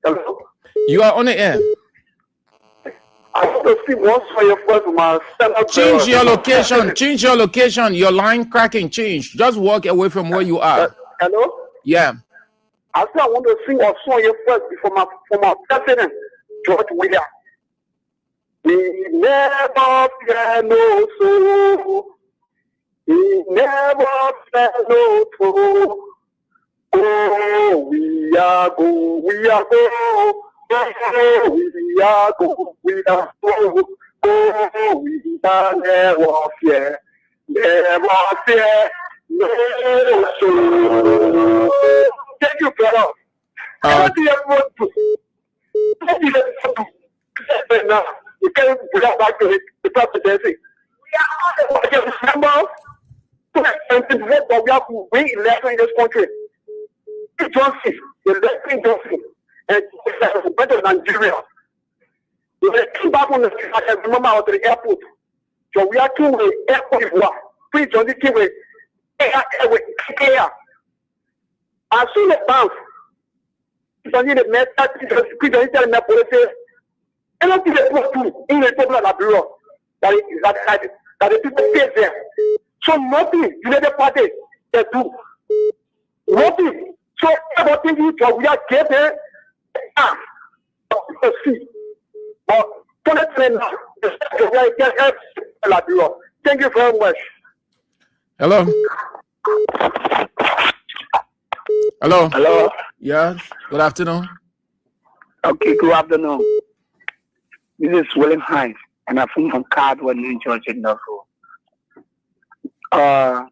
Hello? You are on the air. I want to see one fire first with my stand-up. Change your location. Change your location. Your line cracking. Change. Just walk away from where you are. Hello? Yeah. I said I want to sing a song here first for my president, George Weah. He never fear no soul. He never fear no soul. Oh, we are go, we are go. Oh, we are go, we are go. Oh, we are never fear no soul. Thank you, brother. You can't bring back to the presidency. I can remember but we have to win election in this country. Johnson, the election Johnson, and the better than Nigeria. When they came back on the street, I can remember I was at the airport. So we are to the airport. Free Johnson came with air. I see the bank. Johnson the method, free Johnson tell me policy. And I think they put in the table of the bureau that the people stay there. So nothing, United Party, they do. Nothing. So everything you do, we are getting see. But thank you very much. Hello. Hello. Hello. Yes. Good afternoon. Okay, good afternoon. This is William Hines, and I'm from Cardwell, New Georgia, Norfolk. The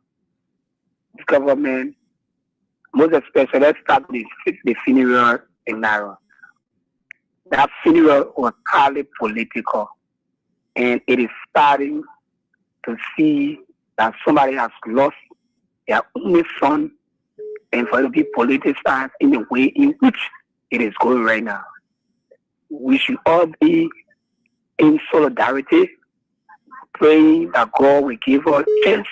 government, most especially, let's start with the funeral in Naira. That funeral was highly political, and it is starting to see that somebody has lost their only son, and for it to be politicized in the way in which it is going right now. We should all be in solidarity, praying that God will give us chance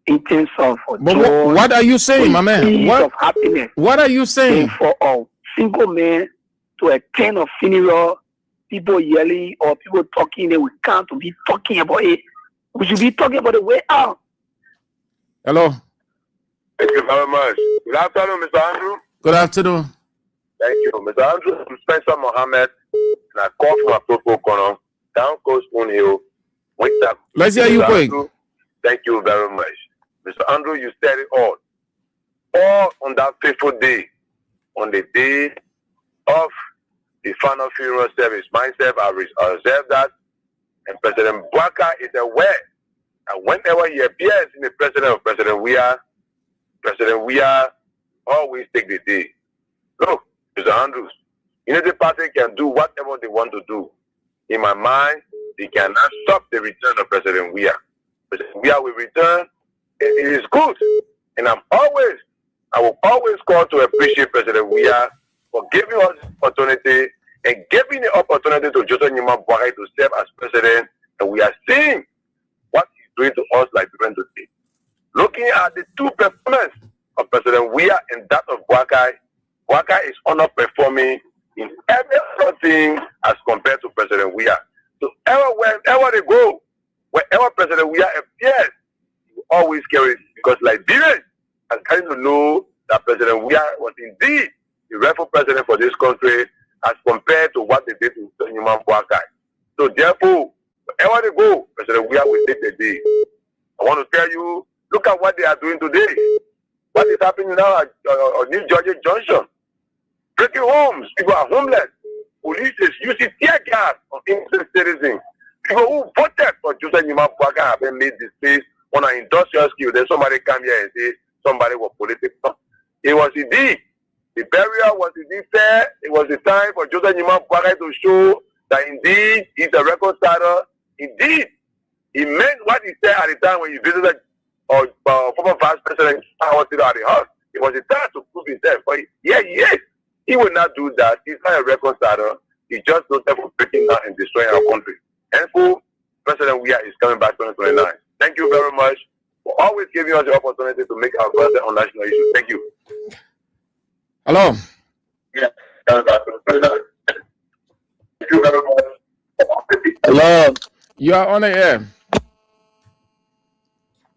in terms of joy. What are you saying, my man? Of happiness. What are you saying? And for a single man to attend a funeral, people yelling or people talking, they will come to be talking about it. We should be talking about the way out. Hello. Thank you very much. Good afternoon, Mr. Andrew. Good afternoon. Thank you, Mr. Andrew. I'm Spencer Mohammed, and I call from a Apropos Corner, down Coast Moon Hill. Let's hear you quick. Thank you very much. Mr. Andrew, you said it all. All on that fateful day, on the day of the final funeral service. Myself, I observed that, and President Bwaka is aware. And whenever he appears in the president of President Weah always take the day. Look, Mr. Andrews, Unity Party can do whatever they want to do. In my mind, they cannot stop the return of President Weah. President Weah will return, and it is good. And I will always call to appreciate President Weah for giving us opportunity and giving the opportunity to Joseph Nima Buhari to serve as president. And we are seeing what he's doing to us like different today. Looking at the two performances of President Weah and that of Buhari is underperforming in everything as compared to President Weah. So wherever they go, wherever President Weah appears, he always carries, because Liberians are getting to know that President Weah was indeed the rightful president for this country as compared to what they did to Newman Buhari. So therefore, wherever they go, President Weah will take the day. I want to tell you, look at what they are doing today. What is happening now at New Georgia Junction? Breaking homes, people are homeless. Police is using tear gas on innocent citizens. People who voted for Joseph Nima Buhari have been made this place on an industrial scale. Then somebody come here and say somebody was political. It was indeed. The burial was indeed fair. It was the time for Joseph Nima Buhari to show that indeed he's a record starter. Indeed, he meant what he said at the time when he visited former vice president at the house. It was the time to prove himself. But yes, he will not do that. He's not a record starter. He just knows that for breaking down and destroying our country. And for President Weah is coming back 2029. Thank you very much for always giving us the opportunity to make our voice on national issues. Thank you. Hello. Yeah. Thank you very much. Hello. You are on the air.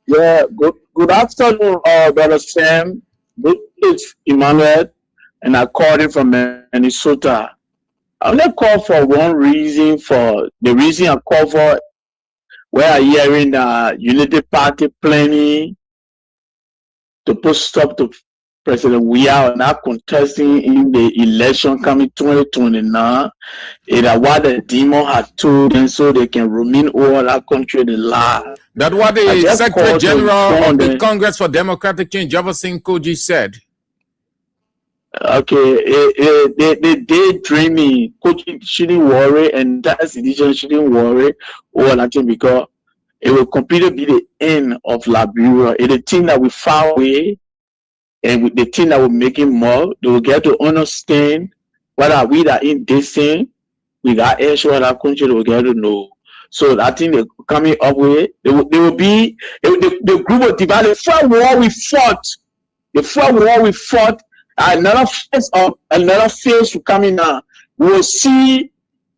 Yeah, good afternoon, Brother Sam. It's Emmanuel, and I called in from Minnesota. I only called for one reason. For the reason I called for, where I hearing Unity Party planning to put stop to President Weah not contesting in the election coming 2029. It is what the demon had told them so they can remain over that country the lie. That's what the Secretary General of the Congress for Democratic Change, Jefferson Koji, said. Okay, they daydreaming. Koji shouldn't worry, and that edition shouldn't worry over nothing because it will completely be the end of Liberia. It's the thing that we found away. And with the thing that will make him more, they will get to understand whether we that in this thing, we got issue with our country, they will get to know. So I think they're coming up with it. They will be the group of divided. The first war we fought, another phase to come in now. We will see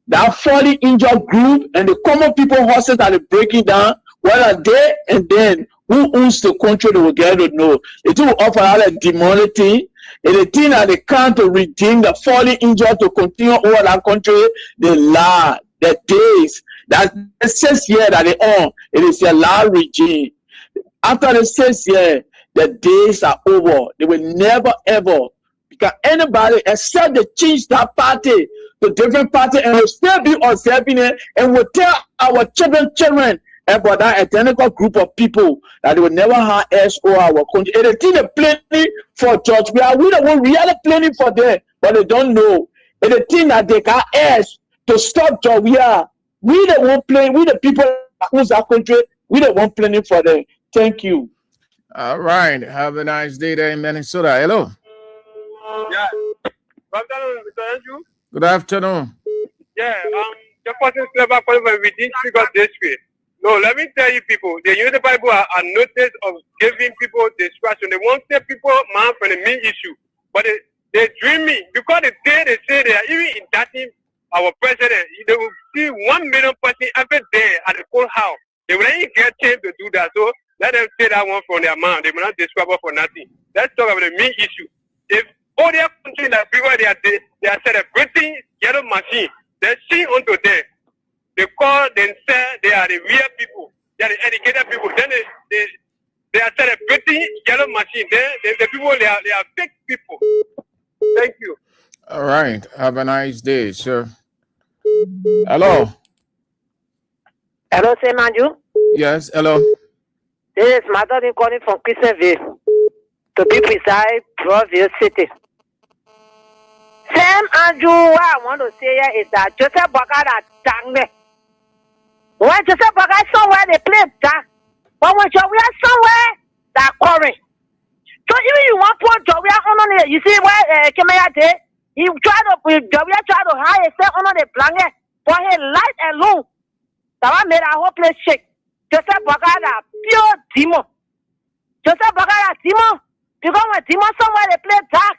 that 40 injured group and the common people horses that are breaking down, whether they and then who owns the country, they will get to know. It will offer out a demonic thing. And the thing that they can't to redeem the 40 injured to continue over that country, the lie, the days, that the 6 year that they own, it is a lie regime. After the 6 year, the days are over. They will never ever, because anybody except they change that party to different party and will still be observing it and will tell our children about that identical group of people that they will never have us or our country. And they think they're planning for George. We the one really planning for them, but they don't know. And they think that they got us to stop George. We the one playing, we the people who's our country, we the one planning for them. Thank you. All right. Have a nice day there in Minnesota. Hello. Yeah. Good afternoon, Mr. Andrew. Good afternoon. Yeah, the person never qualified within figure this way. No, let me tell you people, the Unity Bible are notice of giving people distraction. They won't say people man for the main issue. But they dreaming because the day they say they are even indicting our president, they will see 1 million person every day at the courthouse. They will not get time to do that. So let them say that one from their mind. They will not describe it for nothing. Let's talk about the main issue. If all their country in Africa they are celebrating yellow machine, they see onto them. They call themselves they are the real people, they are the educated people. Then they are celebrating yellow machine. Then the people they are fake people. Thank you. All right. Have a nice day, sir. Hello. Hello, Sam Andrew. Yes, hello. This is Madonna calling from Christianville. To be precise, Proville City. Sam Andrew, what I want to say here is that Joseph Bagada dang me. When Joseph Bagada somewhere they play that, but when we are somewhere that quarry. So even you want poor Jovia on it, you see where Kemaya did, he tried to hire a on the blanket for his life alone. That made a whole place shake. Joseph Bagada, pure demon. Joseph Bagada, demon. Because when demon somewhere they play dark,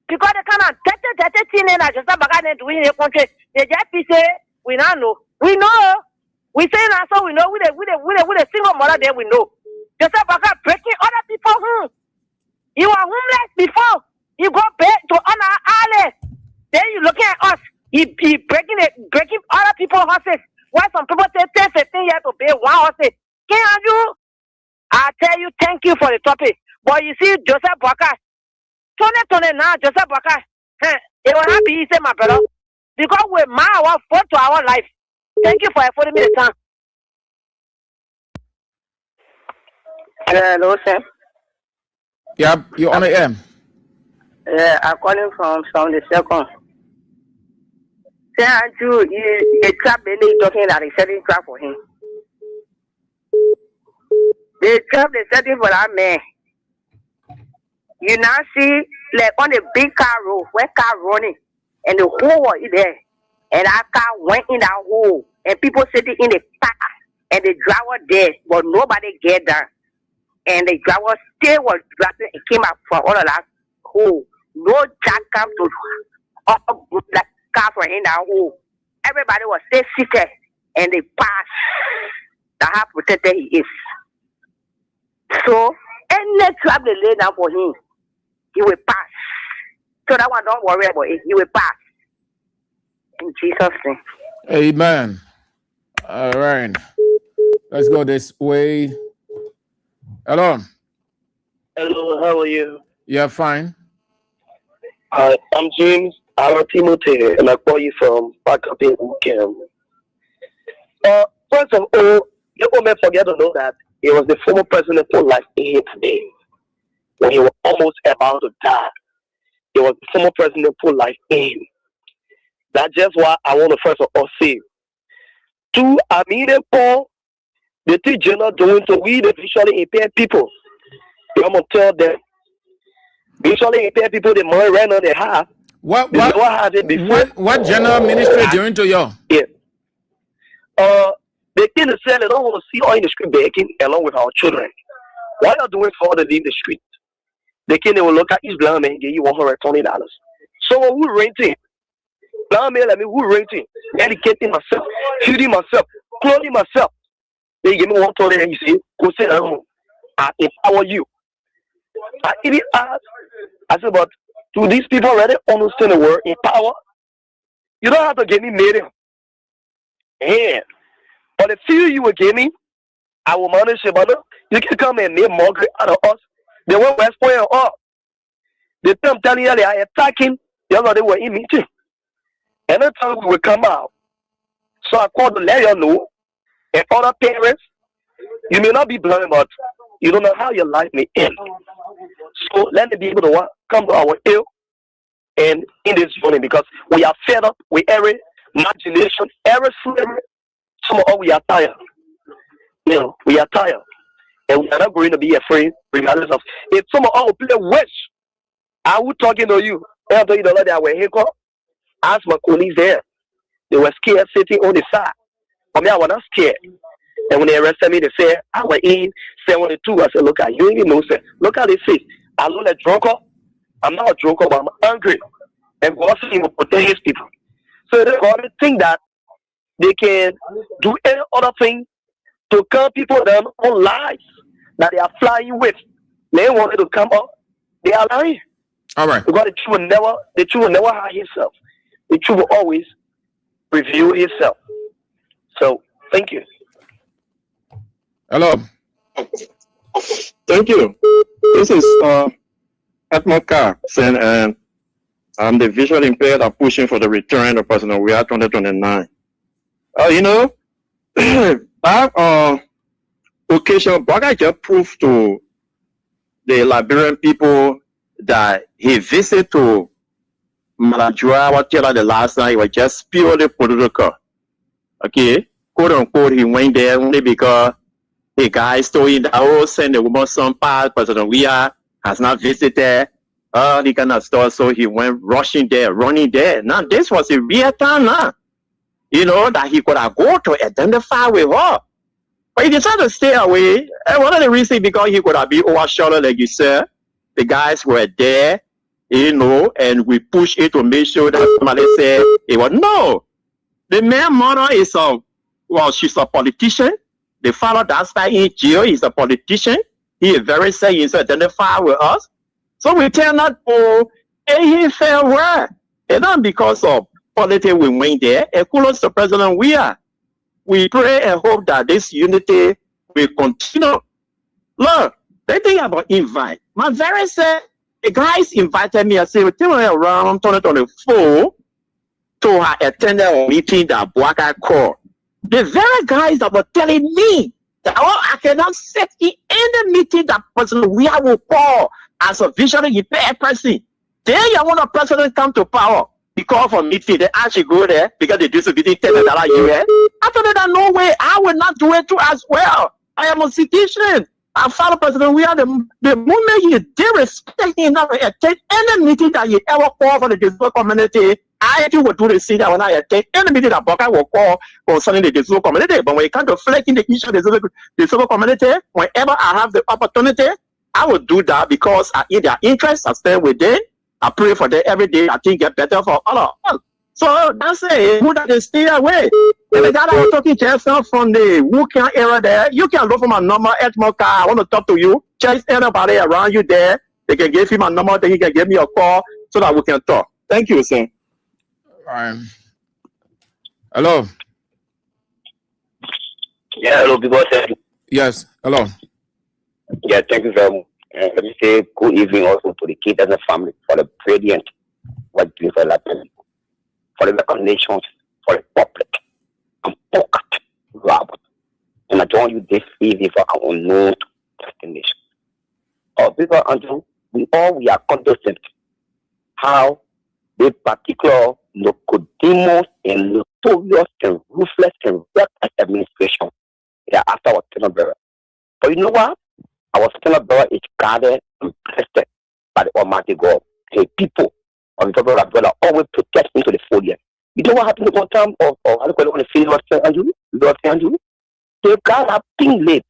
because they kind of dirty thing that Joseph Bagada doing in the country, they just say, we now know. We know. We say now, so we know. With a single mother there, we know. Joseph Bagada breaking other people. You were homeless before. You go back to honor alley. Then you looking at us. He breaking other people's houses. Why some people take 10, 15 years to pay one house? Can you? I tell you, thank you for the topic. But you see, Joseph Baka, Tony now, Joseph Baka, it will not be easy, my brother. Because we our fought to our life. Thank you for affording me the time. Hello, sir. Yeah, you're on the air. Yeah, I'm calling from the second. Say, Andrew, the trap they talking that is setting trap for him. The trap they setting for that man. You now see, like on the big car road, where car running, and the hole was there, and that car went in that hole, and people sitting in the car. and the driver there, but nobody get there. And the driver still was driving and came out from all of that hole. No jack come to up that car for him that hole. Everybody was still seated and they passed. That's how protected he is. So any trap they lay down for him, he will pass. So that one, don't worry about it. He will pass. In Jesus' name. Amen. All right. Let's go this way. Hello. Hello, how are you? Yeah, fine. I'm James Timothy, and I call you from back up in Ukem. First of all, you may forget to know that he was the former president who life in here today. When he was almost about to die, he was the former president who life in. That's just why I want to first of all say, to Amine Paul, the two general doing to we the visually impaired people. I'm gonna tell them visually impaired people the money right now they have. What general ministry doing to you? Yeah. They can say they don't want to see all in the street begging along with our children. What are doing for them to leave the street? They can will look at each blind man and give you $120. So who renting? Blind man like me, who renting? Educating myself, feeding myself, clothing myself. They give me $120 and you say, go sit at home. I empower you. I even ask, I said, but do these people already understand the word empower? You don't have to give me million. And but the few you will give me, I will manage it, brother. You can come and make mockery out of us. They won't West Point up. The time telling you they are attacking, the other they were in meeting. Anytime we will come out. So I called to let you know, and other parents, you may not be blind, but you don't know how your life may end. So let me be able to come to our ill and in this morning because we are fed up with every imagination, every slavery. Some of us we are tired. You know, we are tired. And we are not going to be afraid regardless of if some of us will play wish. I was talking to you. I told you the other day I went here. Ask my colleagues there. They were scared sitting on the side. For me, I was not scared. And when they arrested me, they said, I was in 72. I said, look, you even know, sir. Look how they say. I'm not a drunker. I'm not a drunker, but I'm angry. And God said he will protect his people. So they always think that they can do any other thing to calm people down on lies that they are flying with. They wanted to come up. They are lying. All right. Because the truth will never hide himself. The truth will always reveal itself. So, thank you. Hello. Thank you. This is Edmond Carr saying, and I'm the visually impaired are pushing for the return of President Weah 2029. You know, that occasion, Baga just proved to the Liberian people that he visited to Malajua, whatever the last time, it was just purely political. Okay, quote unquote, he went there only because the guy stole in the house, sent the woman some part, President Weah has not visited, the kind of stuff, so he went rushing there, running there. Now, this was a real time now. You know, that he could have go to identify with her. But he decided to stay away. And one of the reasons because he could have been overshadowed, like you said. The guys were there, you know, and we pushed it to make sure that somebody said it was no. The main mother is she's a politician. The father that's why in jail is a politician. He is very serious to identify with us. So we cannot go any fair word. And not because of politics we went there. And close to President Weah. We pray and hope that this unity will continue. Look, the thing about invite. My very sad, the guys invited me. I said, tell me around 2024 to attend a meeting that Boaka called. The very guys that were telling me that I cannot sit in any meeting that President Weah will call as a visually impaired person. Then you want a president come to power. He called for meeting. They actually go there because they distributed $10 US. I told them, no way, I will not do it too as well. I am a citizen. I follow President Weah. The moment he did respect enough to attend any meeting that he ever called for the disabled community, I too would do the same when I attend any meeting that Boka will call concerning the Disabled community. But when it comes to flagging the issue of the disabled community, whenever I have the opportunity, I will do that because in their interest, I stay within. I pray for them every day. I think get better for all of us. So that's it. Who that they stay away? And the guy that was talking to yourself from the Wukan era there, you can look for my number at my car. I want to talk to you. Check anybody around you there. They can give him a number, then he can give me a call so that we can talk. Thank you, sir. Hello. Yeah, hello, people. Yes, hello. Yeah, thank you very much. Let me say good evening also to the kids and the family for the brilliant work doing for the people, for the recognitions, for the public, and pocket, Robert. And I join you this evening for our unknown destination. People, Andrew, we are cognizant how the particular Nicodemus and notorious and ruthless and reckless administration they are after our tenor bearer. But you know what? Our tenor bearer is guarded and blessed by the Almighty God. The people of the brother always protect him to the full year. You know what happened one time how do you call it on the field of Andrew? Andrew? They got a thing late.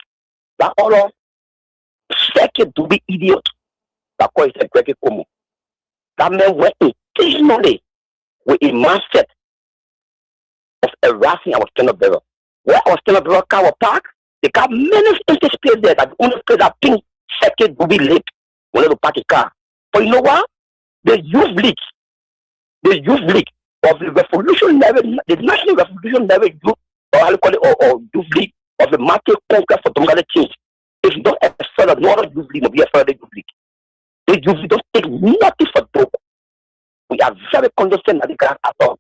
That all of second to be idiot. That call is a great como. That man went intentionally with a mindset of harassing our standard bearer. Where our standard bearer car park, they got many spaces there that only place that pink second will be late when they park a car. But you know what? The youth league of the revolution level, the national revolution level youth, or how you call it, or youth league of the market conquest for Tongale change. If you don't excel at no other youth league, be a further youth league. The youth league don't take nothing for dope. We are very condescending at the grand after.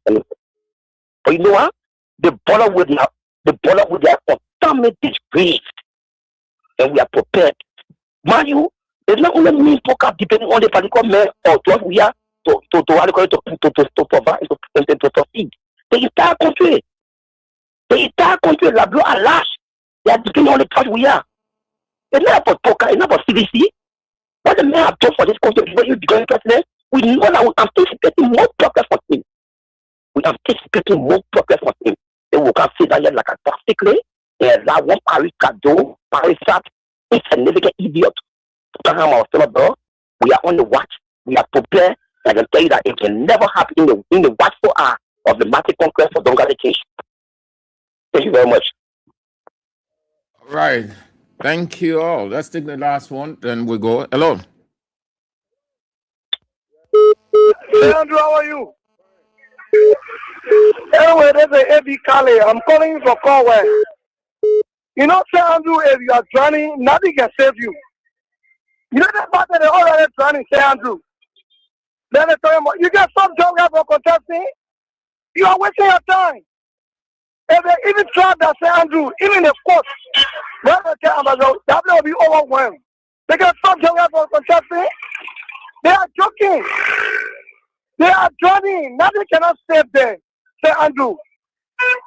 But you know what? The border with their ultimate disgrace. And we are prepared. Mind you, there's not only mean poker depending on the particular man or what we are to provide and to proceed. The entire country, la blue à l'âge, they are depending on the part we are. It's not about poker, it's not about CDC. What the men have done for this country when you become president, we know that we are anticipating more progress for him. We are anticipating more progress for him. Then we can sit down here like a drastically, and that one Paris Cado, Paris Sat, insignificant idiot. We are on the watch. We are prepared. I can tell you that it can never happen in the watchful hour of the market conquest for Dongale change. Thank you very much. All right. Thank you all. Let's take the last one, then we go. Hello. Hey, Andrew, how are you? Anyway, there's a AB Kale. I'm calling you for Conway. You know, say Andrew, if you are drowning, nothing can save you. You know that part that they all are drowning, say Andrew. Then they tell you, you can stop joking for contesting. You are wasting your time. If they even try that, say Andrew, even the court, when they tell them, that will be overwhelmed. They can stop joking for contesting. They are joking. They are drowning. Nothing cannot save them. Say Andrew.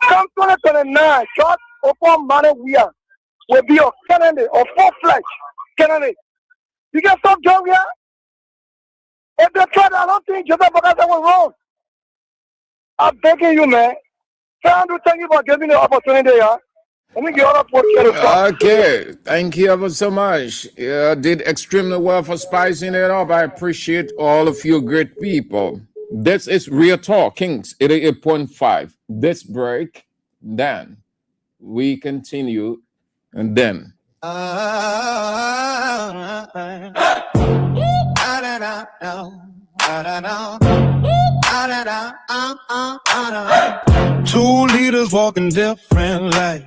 Come 2029, George upon Mane Weah will be your candidate or full-fledged candidate. You can stop joking. If they try, I don't think Joseph Bokasa was wrong. I'm begging you, man. Say Andrew, thank you for giving me the opportunity. Let me get all up. Okay, thank you ever so much. You did extremely well for spicing it up. I appreciate all of you great people. This is Real Talk, Kings 88.5. This break, then we continue, and then. Two leaders walking different lives.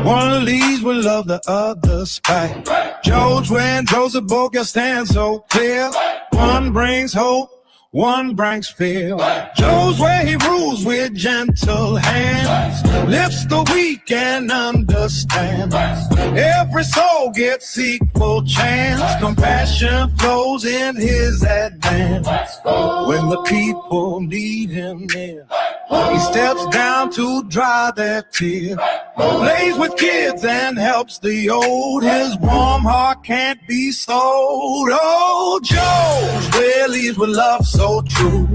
One leads with love, the other spite. George and Joseph both can stand so clear. One brings hope, one brings fear. Joe's way he rules with gentle hands, lifts the weak and understands. Every soul gets equal chance. Compassion flows in his advance. When the people need him near, he steps down to dry their tears. Plays with kids and helps the old. His warm heart can't be sold. Oh, Joe really leads with love so true.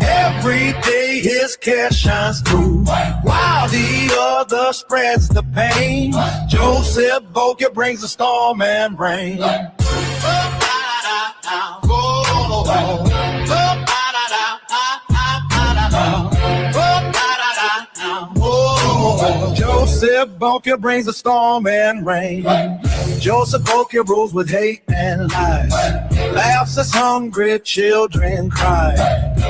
Every day his care shines through, while the other spreads the pain. Joseph Boker brings the storm and rain. Joseph Boker brings the storm and rain. Joseph Boker rules with hate and lies, laughs as hungry children cry,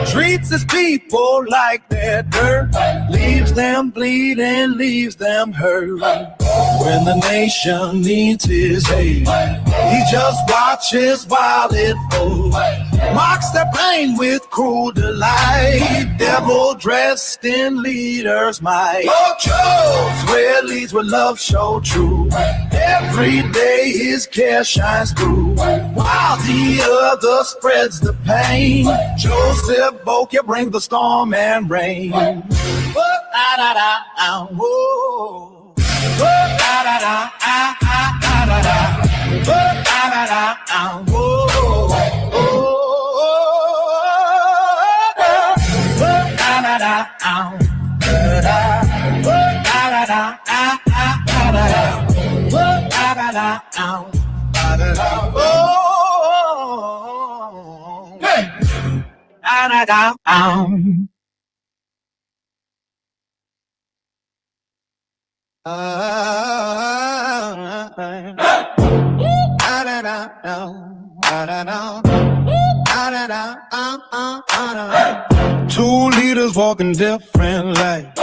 treats his people like they're dirt, leaves them bleeding, leaves them hurt. When the nation needs his aid, he just watches while it falls, mocks their pain with cruel delight, devil dressed in leader's might. Where leads with love so true, every day his care shines through, while the other spreads the pain. Joseph Boker brings the storm and rain. Two leaders walking different lives.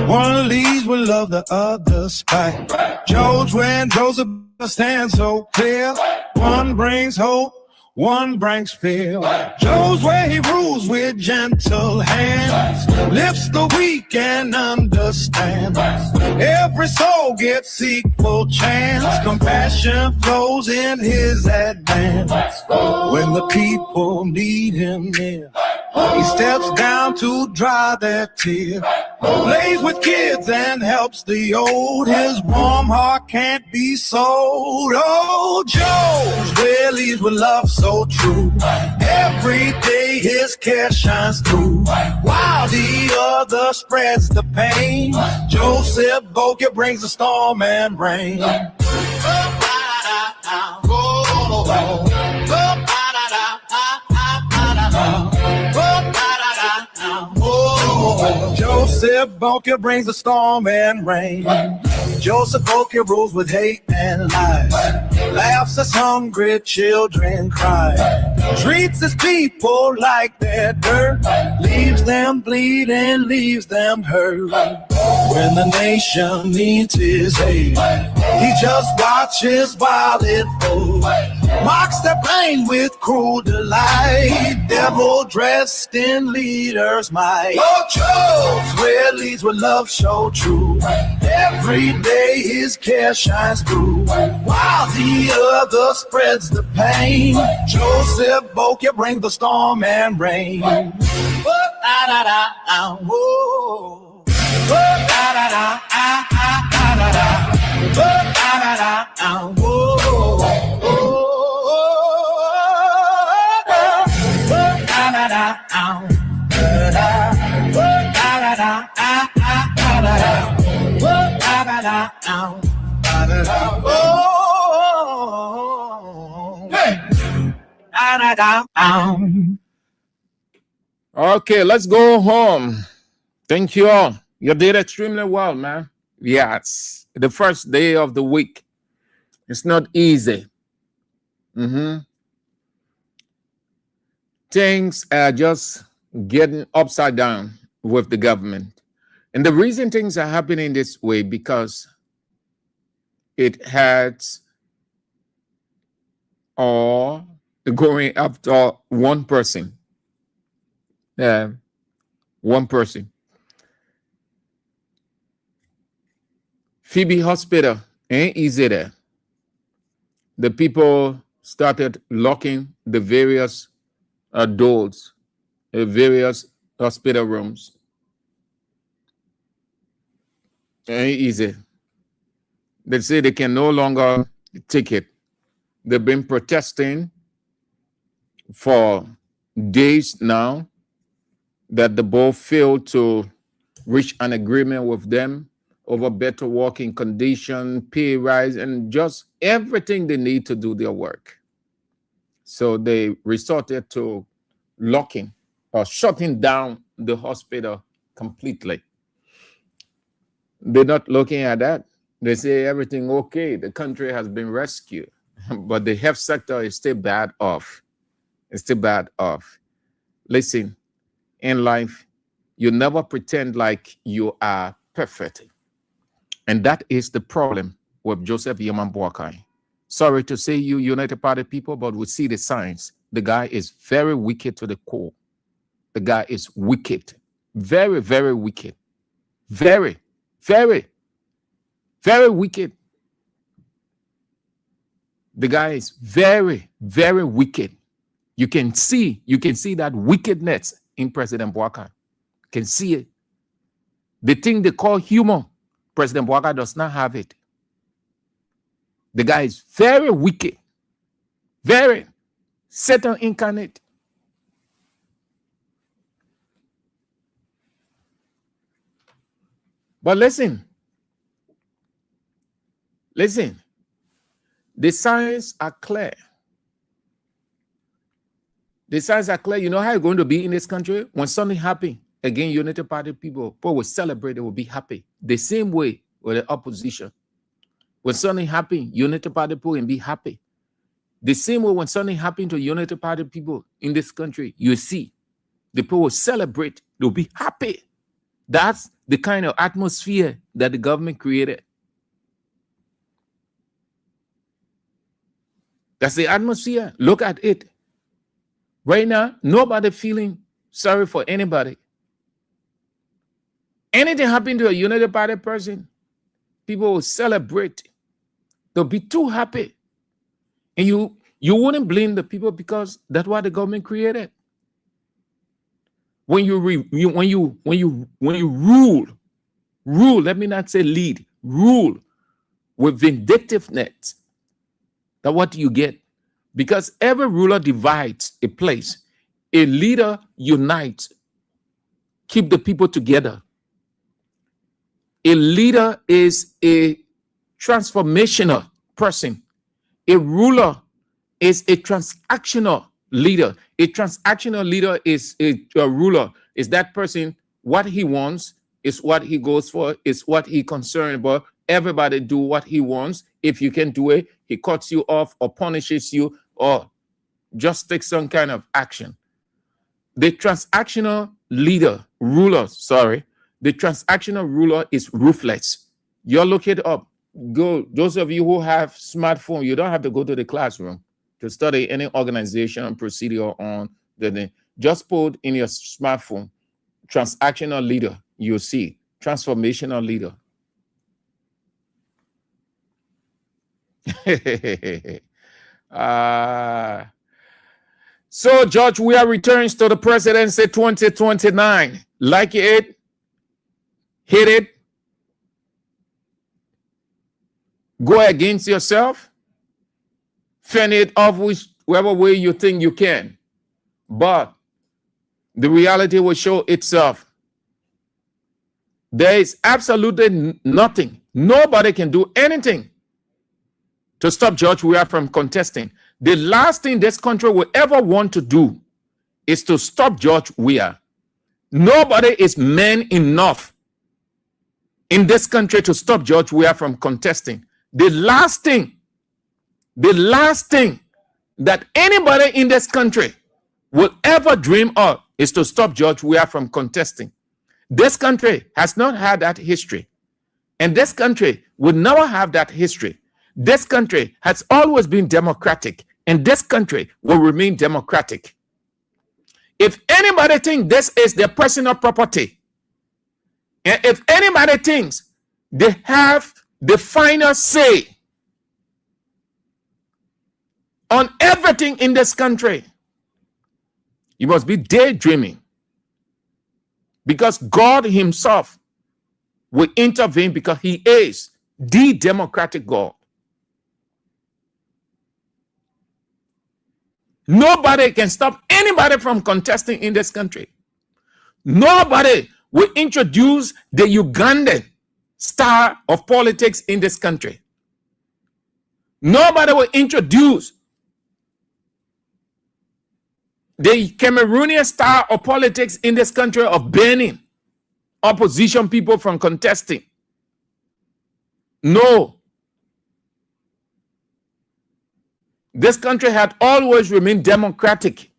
One leads with love, the other spite. George Weah and Joseph stand so clear. One brings hope, one brings fear. Joe's where he rules with gentle hands, lifts the weak and understands. Every soul gets equal chance, compassion flows in his advance. When the people need him near, he steps down to dry their tears, plays with kids and helps the old. His warm heart can't be sold. Oh, Joe's where leads with love so true, every day his care shines through, while the other spreads the pain. Joseph Boker brings the storm and rain. Joseph Boker brings the storm and rain. Joseph Boker rules with hate and lies, laughs as hungry children cry, treats his people like they're dirt, leaves them bleeding, leaves them hurt. When the nation needs his aid, he just watches while it falls, mocks their pain with cruel delight, devil dressed in leader's might. Oh, where leads with love so true, every day his care shines through, while the other spreads the pain. Joseph Boker brings the storm and rain. Okay, let's go home. Thank you all. You did extremely well, man. Yes, the first day of the week. It's not easy. Things are just getting upside down with the government. And the reason things are happening this way, because it has all going after one person. One person. Phoebe Hospital ain't easy there. The people started locking the various doors, various hospital rooms. Ain't easy. They say they can no longer take it. They've been protesting for days now. that the board failed to reach an agreement with them over better working condition, pay rise, and just everything they need to do their work. So they resorted to locking or shutting down the hospital completely. They're not looking at that. They say everything okay. The country has been rescued, but the health sector is still bad off. It's still bad off. Listen, in life, you never pretend like you are perfect. And that is the problem with Joseph Yeman Boakai. Sorry to say you United Party people, but we see the signs. The guy is very wicked to the core. The guy is wicked. Very, very wicked. Very, very, very wicked. The guy is very, very wicked. You can see that wickedness in President Boakai. You can see it. The thing they call humor, President Boakai does not have it. The guy is very wicked, very Satan incarnate. But listen, the signs are clear. The signs are clear. You know how it's going to be in this country? When something happens, again, United Party people will celebrate, they will be happy. The same way with the opposition. When something happens, United Party people will be happy. The same way when something happens to United Party people in this country, you see, the people will celebrate, they'll be happy. That's the kind of atmosphere that the government created. That's the atmosphere. Look at it. Right now, nobody feeling sorry for anybody. Anything happen to a United Party person, people will celebrate. They'll be too happy. And you wouldn't blame the people because that's what the government created. When you rule, let me not say lead, rule with vindictiveness, that's what you get. Because every ruler divides a place. A leader unites, keep the people together. A leader is a transformational person. A ruler is a transactional leader. A transactional leader is a ruler. Is that person, what he wants is what he goes for, is what he concerned about. Everybody do what he wants. If you can do it, he cuts you off or punishes you or just takes some kind of action. The transactional ruler, the transactional ruler is ruthless. You'll look it up. Go, those of you who have smartphone, you don't have to go to the classroom to study any organization procedure on the thing. Just put in your smartphone, transactional leader, you'll see transformational leader. So George Weah returns to the presidency 2029. Like it, hit it, go against yourself, fend it off whichever way you think you can. But the reality will show itself. There is absolutely nothing. Nobody can do anything to stop George Weah from contesting. The last thing this country will ever want to do is to stop George Weah. Nobody is man enough in this country to stop George Weah from contesting. The last thing that anybody in this country will ever dream of is to stop George Weah from contesting. This country has not had that history. And this country will never have that history. This country has always been democratic, and this country will remain democratic. If anybody thinks this is their personal property, and if anybody thinks they have the final say on everything in this country, you must be daydreaming, because God himself will intervene, because he is the democratic God. Nobody can stop anybody from contesting in this country. Nobody will introduce the Ugandan star of politics in this country. Nobody will introduce the Cameroonian star of politics in this country of banning opposition people from contesting. No. This country had always remained democratic.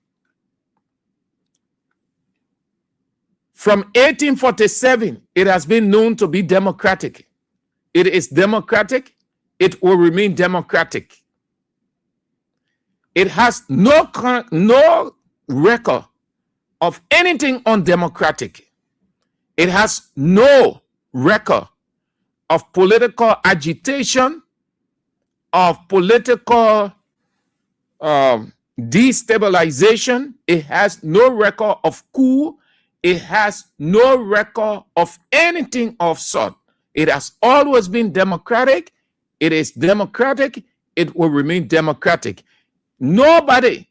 From 1847, it has been known to be democratic. It is democratic. It will remain democratic. It has no record of anything undemocratic. It has no record of political agitation, of political destabilization. It has no record of coup. It has no record of anything of sort. It has always been democratic. It is democratic. It will remain democratic. Nobody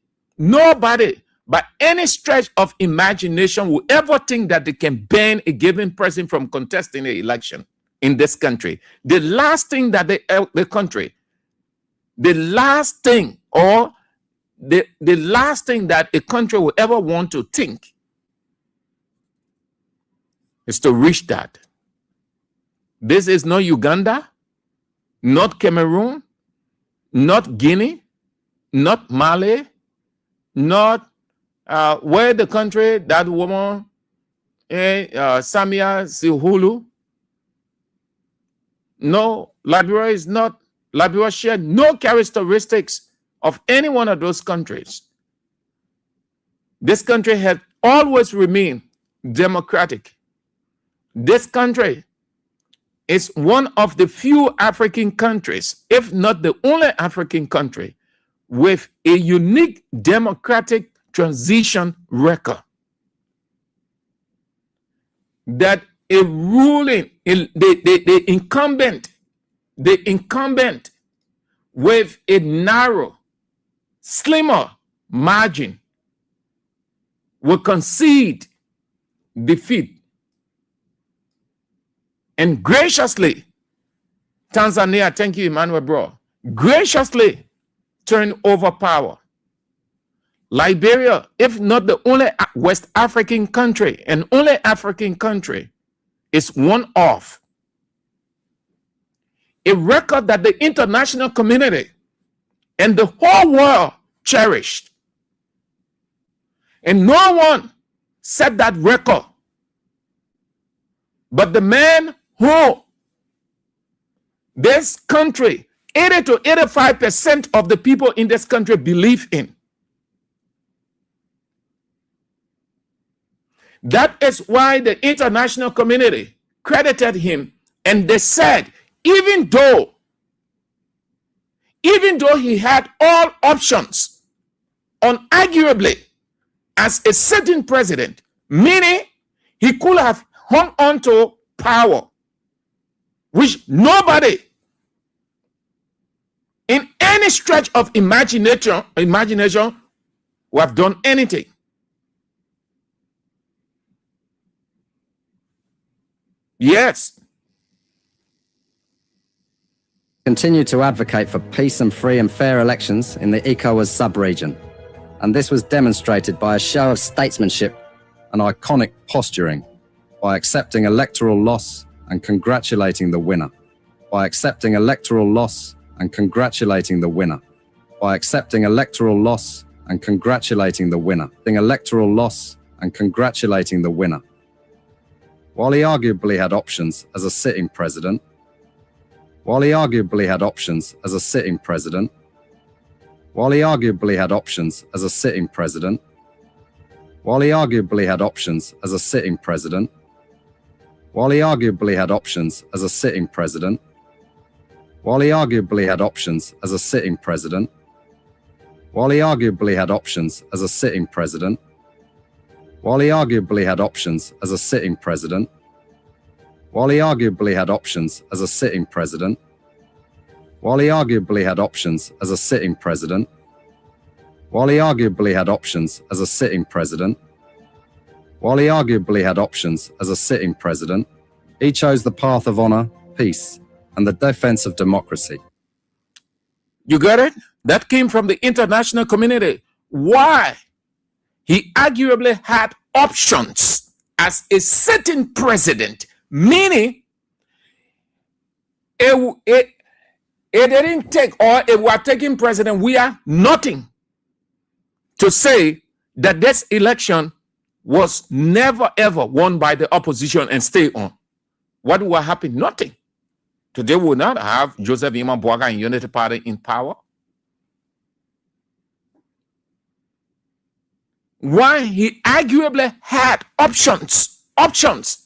by any stretch of imagination will ever think that they can ban a given person from contesting an election in this country. The last thing that the last thing that a country will ever want to think is to reach that. This is not Uganda, not Cameroon, not Guinea, not Mali, not where the country that woman, Samia Suluhu. No, Liberia is not. Liberia shared no characteristics of any one of those countries. This country has always remained democratic. This country is one of the few African countries, if not the only African country, with a unique democratic transition record. That a ruling, the incumbent with a narrow, slimmer margin will concede defeat. And graciously, Tanzania, thank you, Emmanuel Bro, graciously turn over power. Liberia, if not the only West African country and only African country, is one of a record that the international community and the whole world cherished. And no one set that record but the man who this country, 80 to 85% of the people in this country believe in. That is why the international community credited him, and they said, even though he had all options, unarguably, as a sitting president, meaning he could have hung on to power, which nobody in any stretch of imagination will have done anything. Yes. Continue to advocate for peace and free and fair elections in the ECOWAS sub-region, and this was demonstrated by a show of statesmanship and iconic posturing, by accepting electoral loss and congratulating the winner, by accepting electoral loss and congratulating the winner, by accepting electoral loss and congratulating the winner, electoral loss and congratulating the winner. While he arguably had options as a sitting president, while he arguably had options as a sitting president, while he arguably had options as a sitting president, while he arguably had options as a sitting president, while he arguably had options as a sitting president, while he arguably had options as a sitting president, while he arguably had options as a sitting president, while he arguably had options as a sitting president, while he arguably had options as a sitting president, while he arguably had options as a sitting president, while he arguably had options as a sitting president, While he arguably had options as a sitting president, he chose the path of honor, peace, and the defense of democracy. You got it? That came from the international community. Why? He arguably had options as a sitting president, meaning it didn't take, or it was taking President Weah nothing to say that this election was never ever won by the opposition and stay on. What will happen? Nothing. Today we will not have Joseph Iman Boaga and Unity Party in power. Why? He arguably had options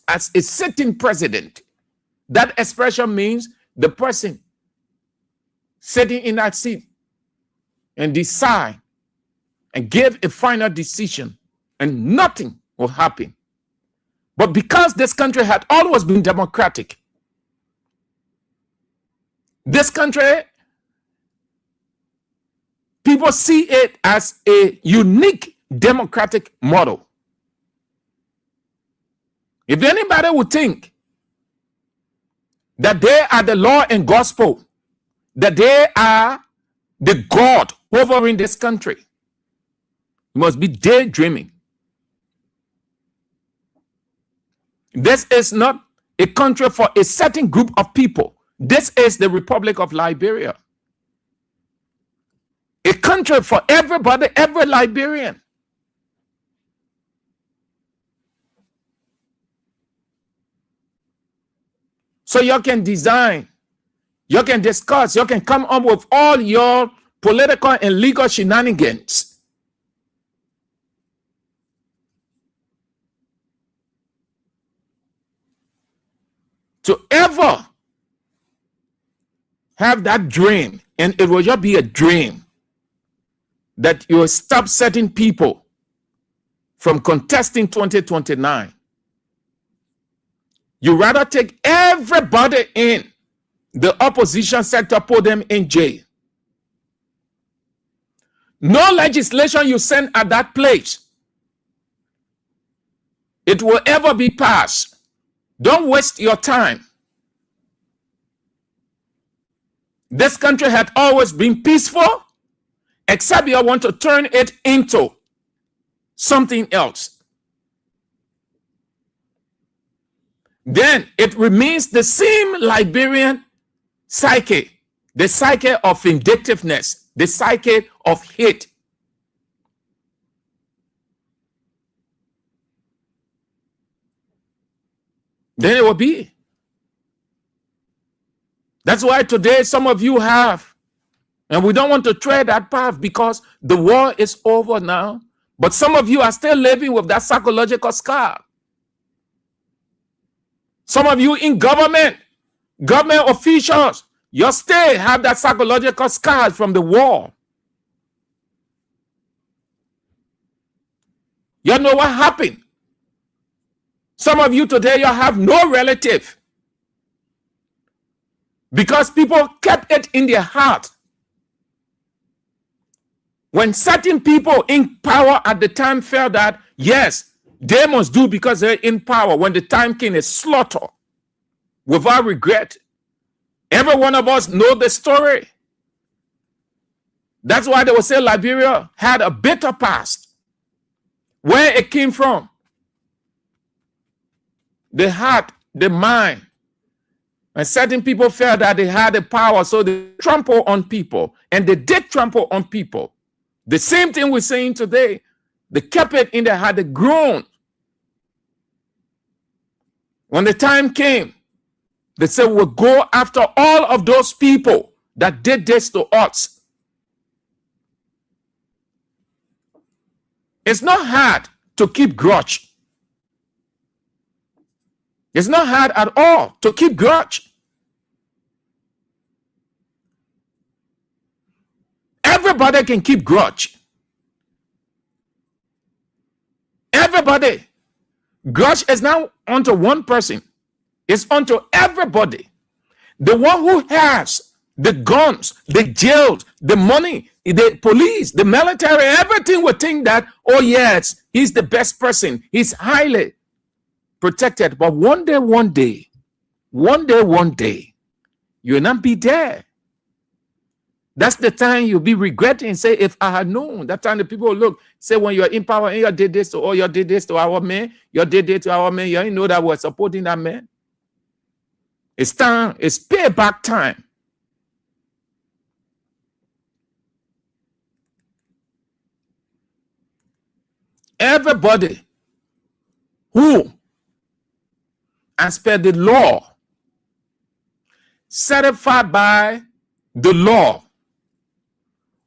as a sitting president. That expression means the person sitting in that seat and decide and give a final decision, and nothing will happen. But because this country had always been democratic, this country, people see it as a unique democratic model. If anybody would think that they are the law and gospel, that they are the God hovering this country, you must be daydreaming. This is not a country for a certain group of people. This is the Republic of Liberia. A country for everybody, every Liberian. So you can design, you can discuss, you can come up with all your political and legal shenanigans. To ever have that dream, and it will just be a dream, that you will stop certain people from contesting 2029. You rather take everybody in the opposition sector, put them in jail. No legislation you send at that place, it will ever be passed. Don't waste your time. This country had always been peaceful, except you want to turn it into something else. Then it remains the same Liberian psyche, the psyche of vindictiveness, the psyche of hate. Then it will be. That's why today some of you have, and we don't want to tread that path because the war is over now, but some of you are still living with that psychological scar. Some of you in government officials, you still have that psychological scars from the war. You know what happened? Some of you today, you have no relative because people kept it in their heart. When certain people in power at the time felt that, yes, they must do because they're in power, when the time came, is slaughter without regret. Every one of us know the story. That's why they will say Liberia had a bitter past. Where it came from, the heart, the mind, and certain people felt that they had the power, so they trample on people, and they did trample on people. The same thing we're saying today. They kept it in their heart, they groaned. When the time came, they said, we'll go after all of those people that did this to us. It's not hard to keep grudge. It's not hard at all to keep grudge. Everybody can keep grudge. Everybody. Grudge is not onto one person. It's onto everybody. The one who has the guns, the jails, the money, the police, the military, everything would think that, oh yes, he's the best person. He's highly protected. But one day, you'll not be there. That's the time you'll be regretting, say, if I had known. That time the people will look, say, when you're in power and you did this to, or you did this to our man, you did this to our man, you didn't know that we're supporting that man. It's time, it's payback time. Everybody who, as per the law, certified by the law,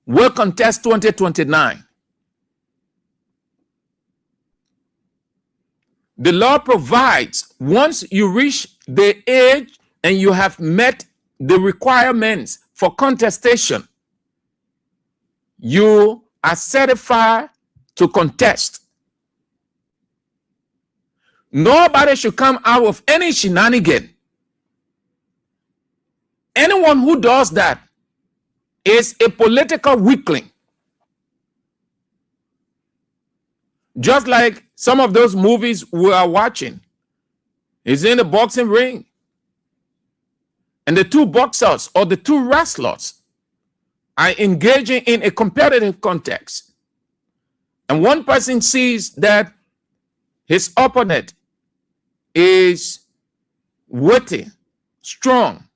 will contest 2029. The law provides once you reach the age and you have met the requirements for contestation, you are certified to contest. Nobody should come out of any shenanigan. Anyone who does that is a political weakling. Just like some of those movies we are watching. Is in the boxing ring. And the two boxers or the two wrestlers are engaging in a competitive context. And one person sees that his opponent is witty, strong.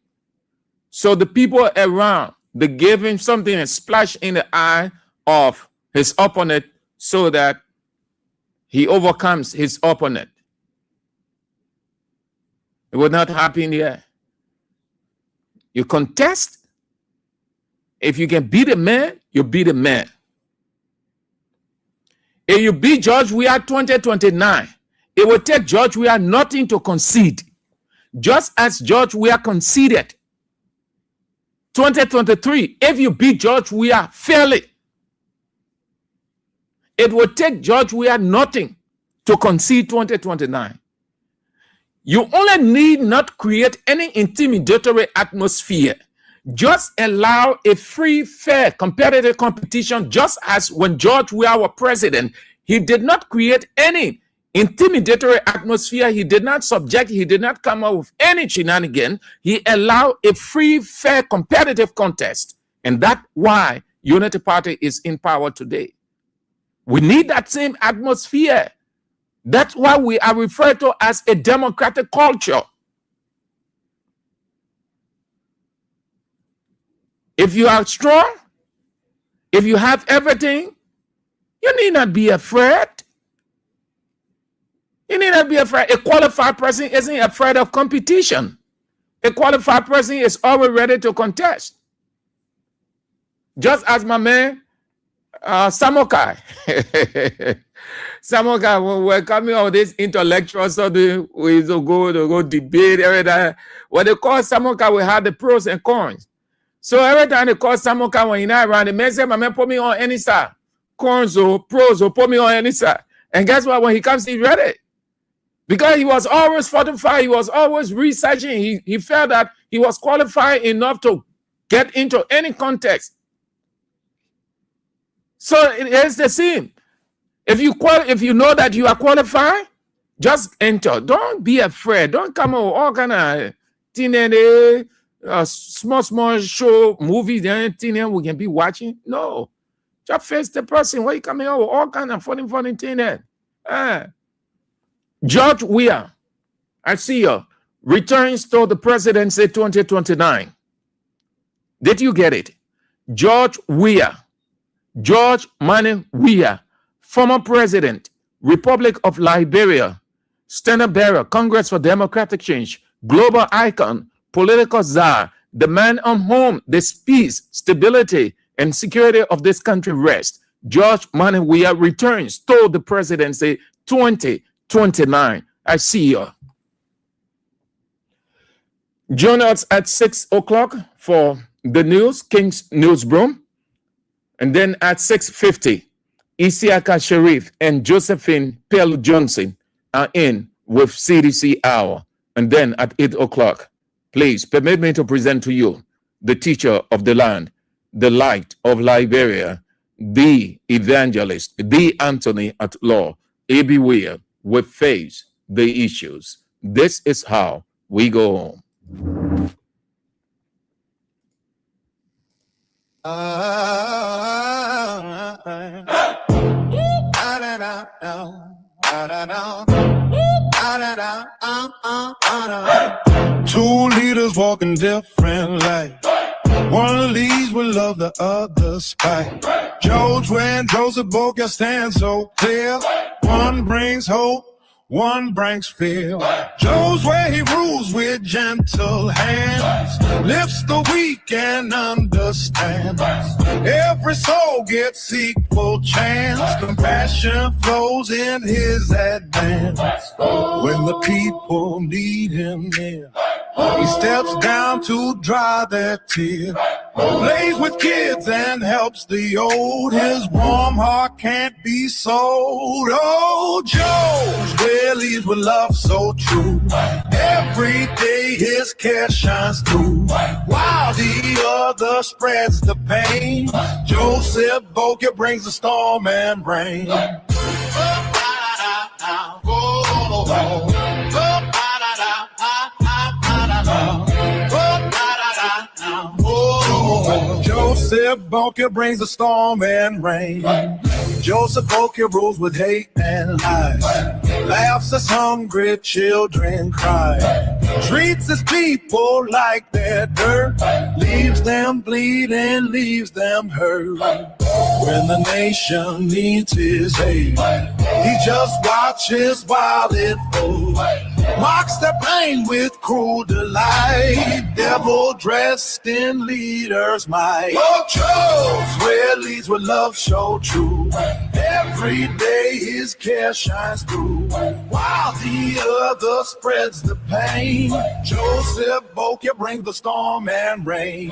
So the people around, they give him something and splash in the eye of his opponent so that he overcomes his opponent. It will not happen here. You contest. If you can beat a man, you beat a man. If you beat George Weah 2029, it will take George Weah nothing to concede. Just as George Weah conceded 2023, if you beat George Weah fairly, it will take George Weah nothing to concede 2029. You only need not create any intimidatory atmosphere. Just allow a free, fair, competitive competition, just as when George Weah was president, he did not create any intimidatory atmosphere. He did not subject, he did not come up with any shenanigan. He allowed a free, fair, competitive contest. And that's why Unity Party is in power today. We need that same atmosphere. That's why we are referred to as a democratic culture. If you are strong, if you have everything, you need not be afraid. You need not be afraid. A qualified person isn't afraid of competition. A qualified person is always ready to contest. Just as my man, Samokai. Samokai, when we're coming on this intellectual study, we go debate, everything. When they call Samokai, we have the pros and cons. So every time they call Samokai, when you're not around, the man say, my man, put me on any side. Cons or pros or put me on any side. And guess what? When he comes, he's ready. Because he was always fortified, he was always researching. He felt that he was qualified enough to get into any context. So it is the same. If you know that you are qualified, just enter. Don't be afraid. Don't come over all kind of teenage, small show movies and we can be watching. No, just face the person. Why you coming over all kind of funny thing? George Weah, I see you, returns to the presidency 2029. Did you get it? George Weah, George Manneh Weah, former president, Republic of Liberia, standard bearer, Congress for Democratic Change, global icon, political czar, the man on whom the peace, stability, and security of this country rest. George Manneh Weah returns to the presidency 2029. I see you. Join us at 6 o'clock for the news, King's Newsroom. And then at 6:50, Isiaka Sharif and Josephine Pell Johnson are in with CDC Hour. And then at 8 o'clock, please permit me to present to you the teacher of the land, the light of Liberia, the evangelist, the Anthony at law, A.B. Weah, will face the issues. This is how we go home. Two leaders walking different lives. One leads with love, the other spite. George and Joseph both can stand so clear. One brings hope, one brings fear. Joe's way he rules with gentle hands, lifts the weak and understands. Every soul gets equal chance. Compassion flows in his advance. When the people need him near, he steps down to dry their tears. Plays with kids and helps the old. His warm heart can't be sold. Oh, Joe's where leads with love so true. Every day his care shines through, while the other spreads the pain. Joseph Boker brings the storm and rain. Joseph Boker brings the storm and rain. Joseph Boker rules with hate and lies, laughs as hungry children cry, treats his people like they're dirt, leaves them bleeding, leaves them hurt. When the nation needs his aid, he just watches while it falls, mocks their pain with cruel delight, devil dressed in leader's might. Oh, Joe's where leads with love so true. Every day his care shines through, while the other spreads the pain. Joseph Boker brings the storm and rain.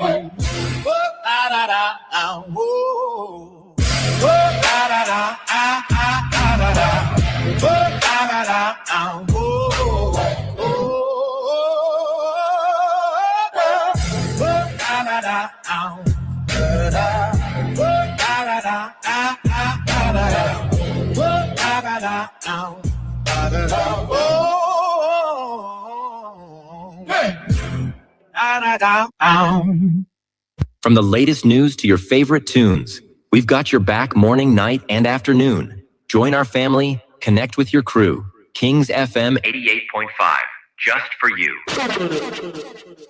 From the latest news to your favorite tunes, we've got your back morning, night, and afternoon. Join our family, connect with your crew. Kings FM 88.5, just for you.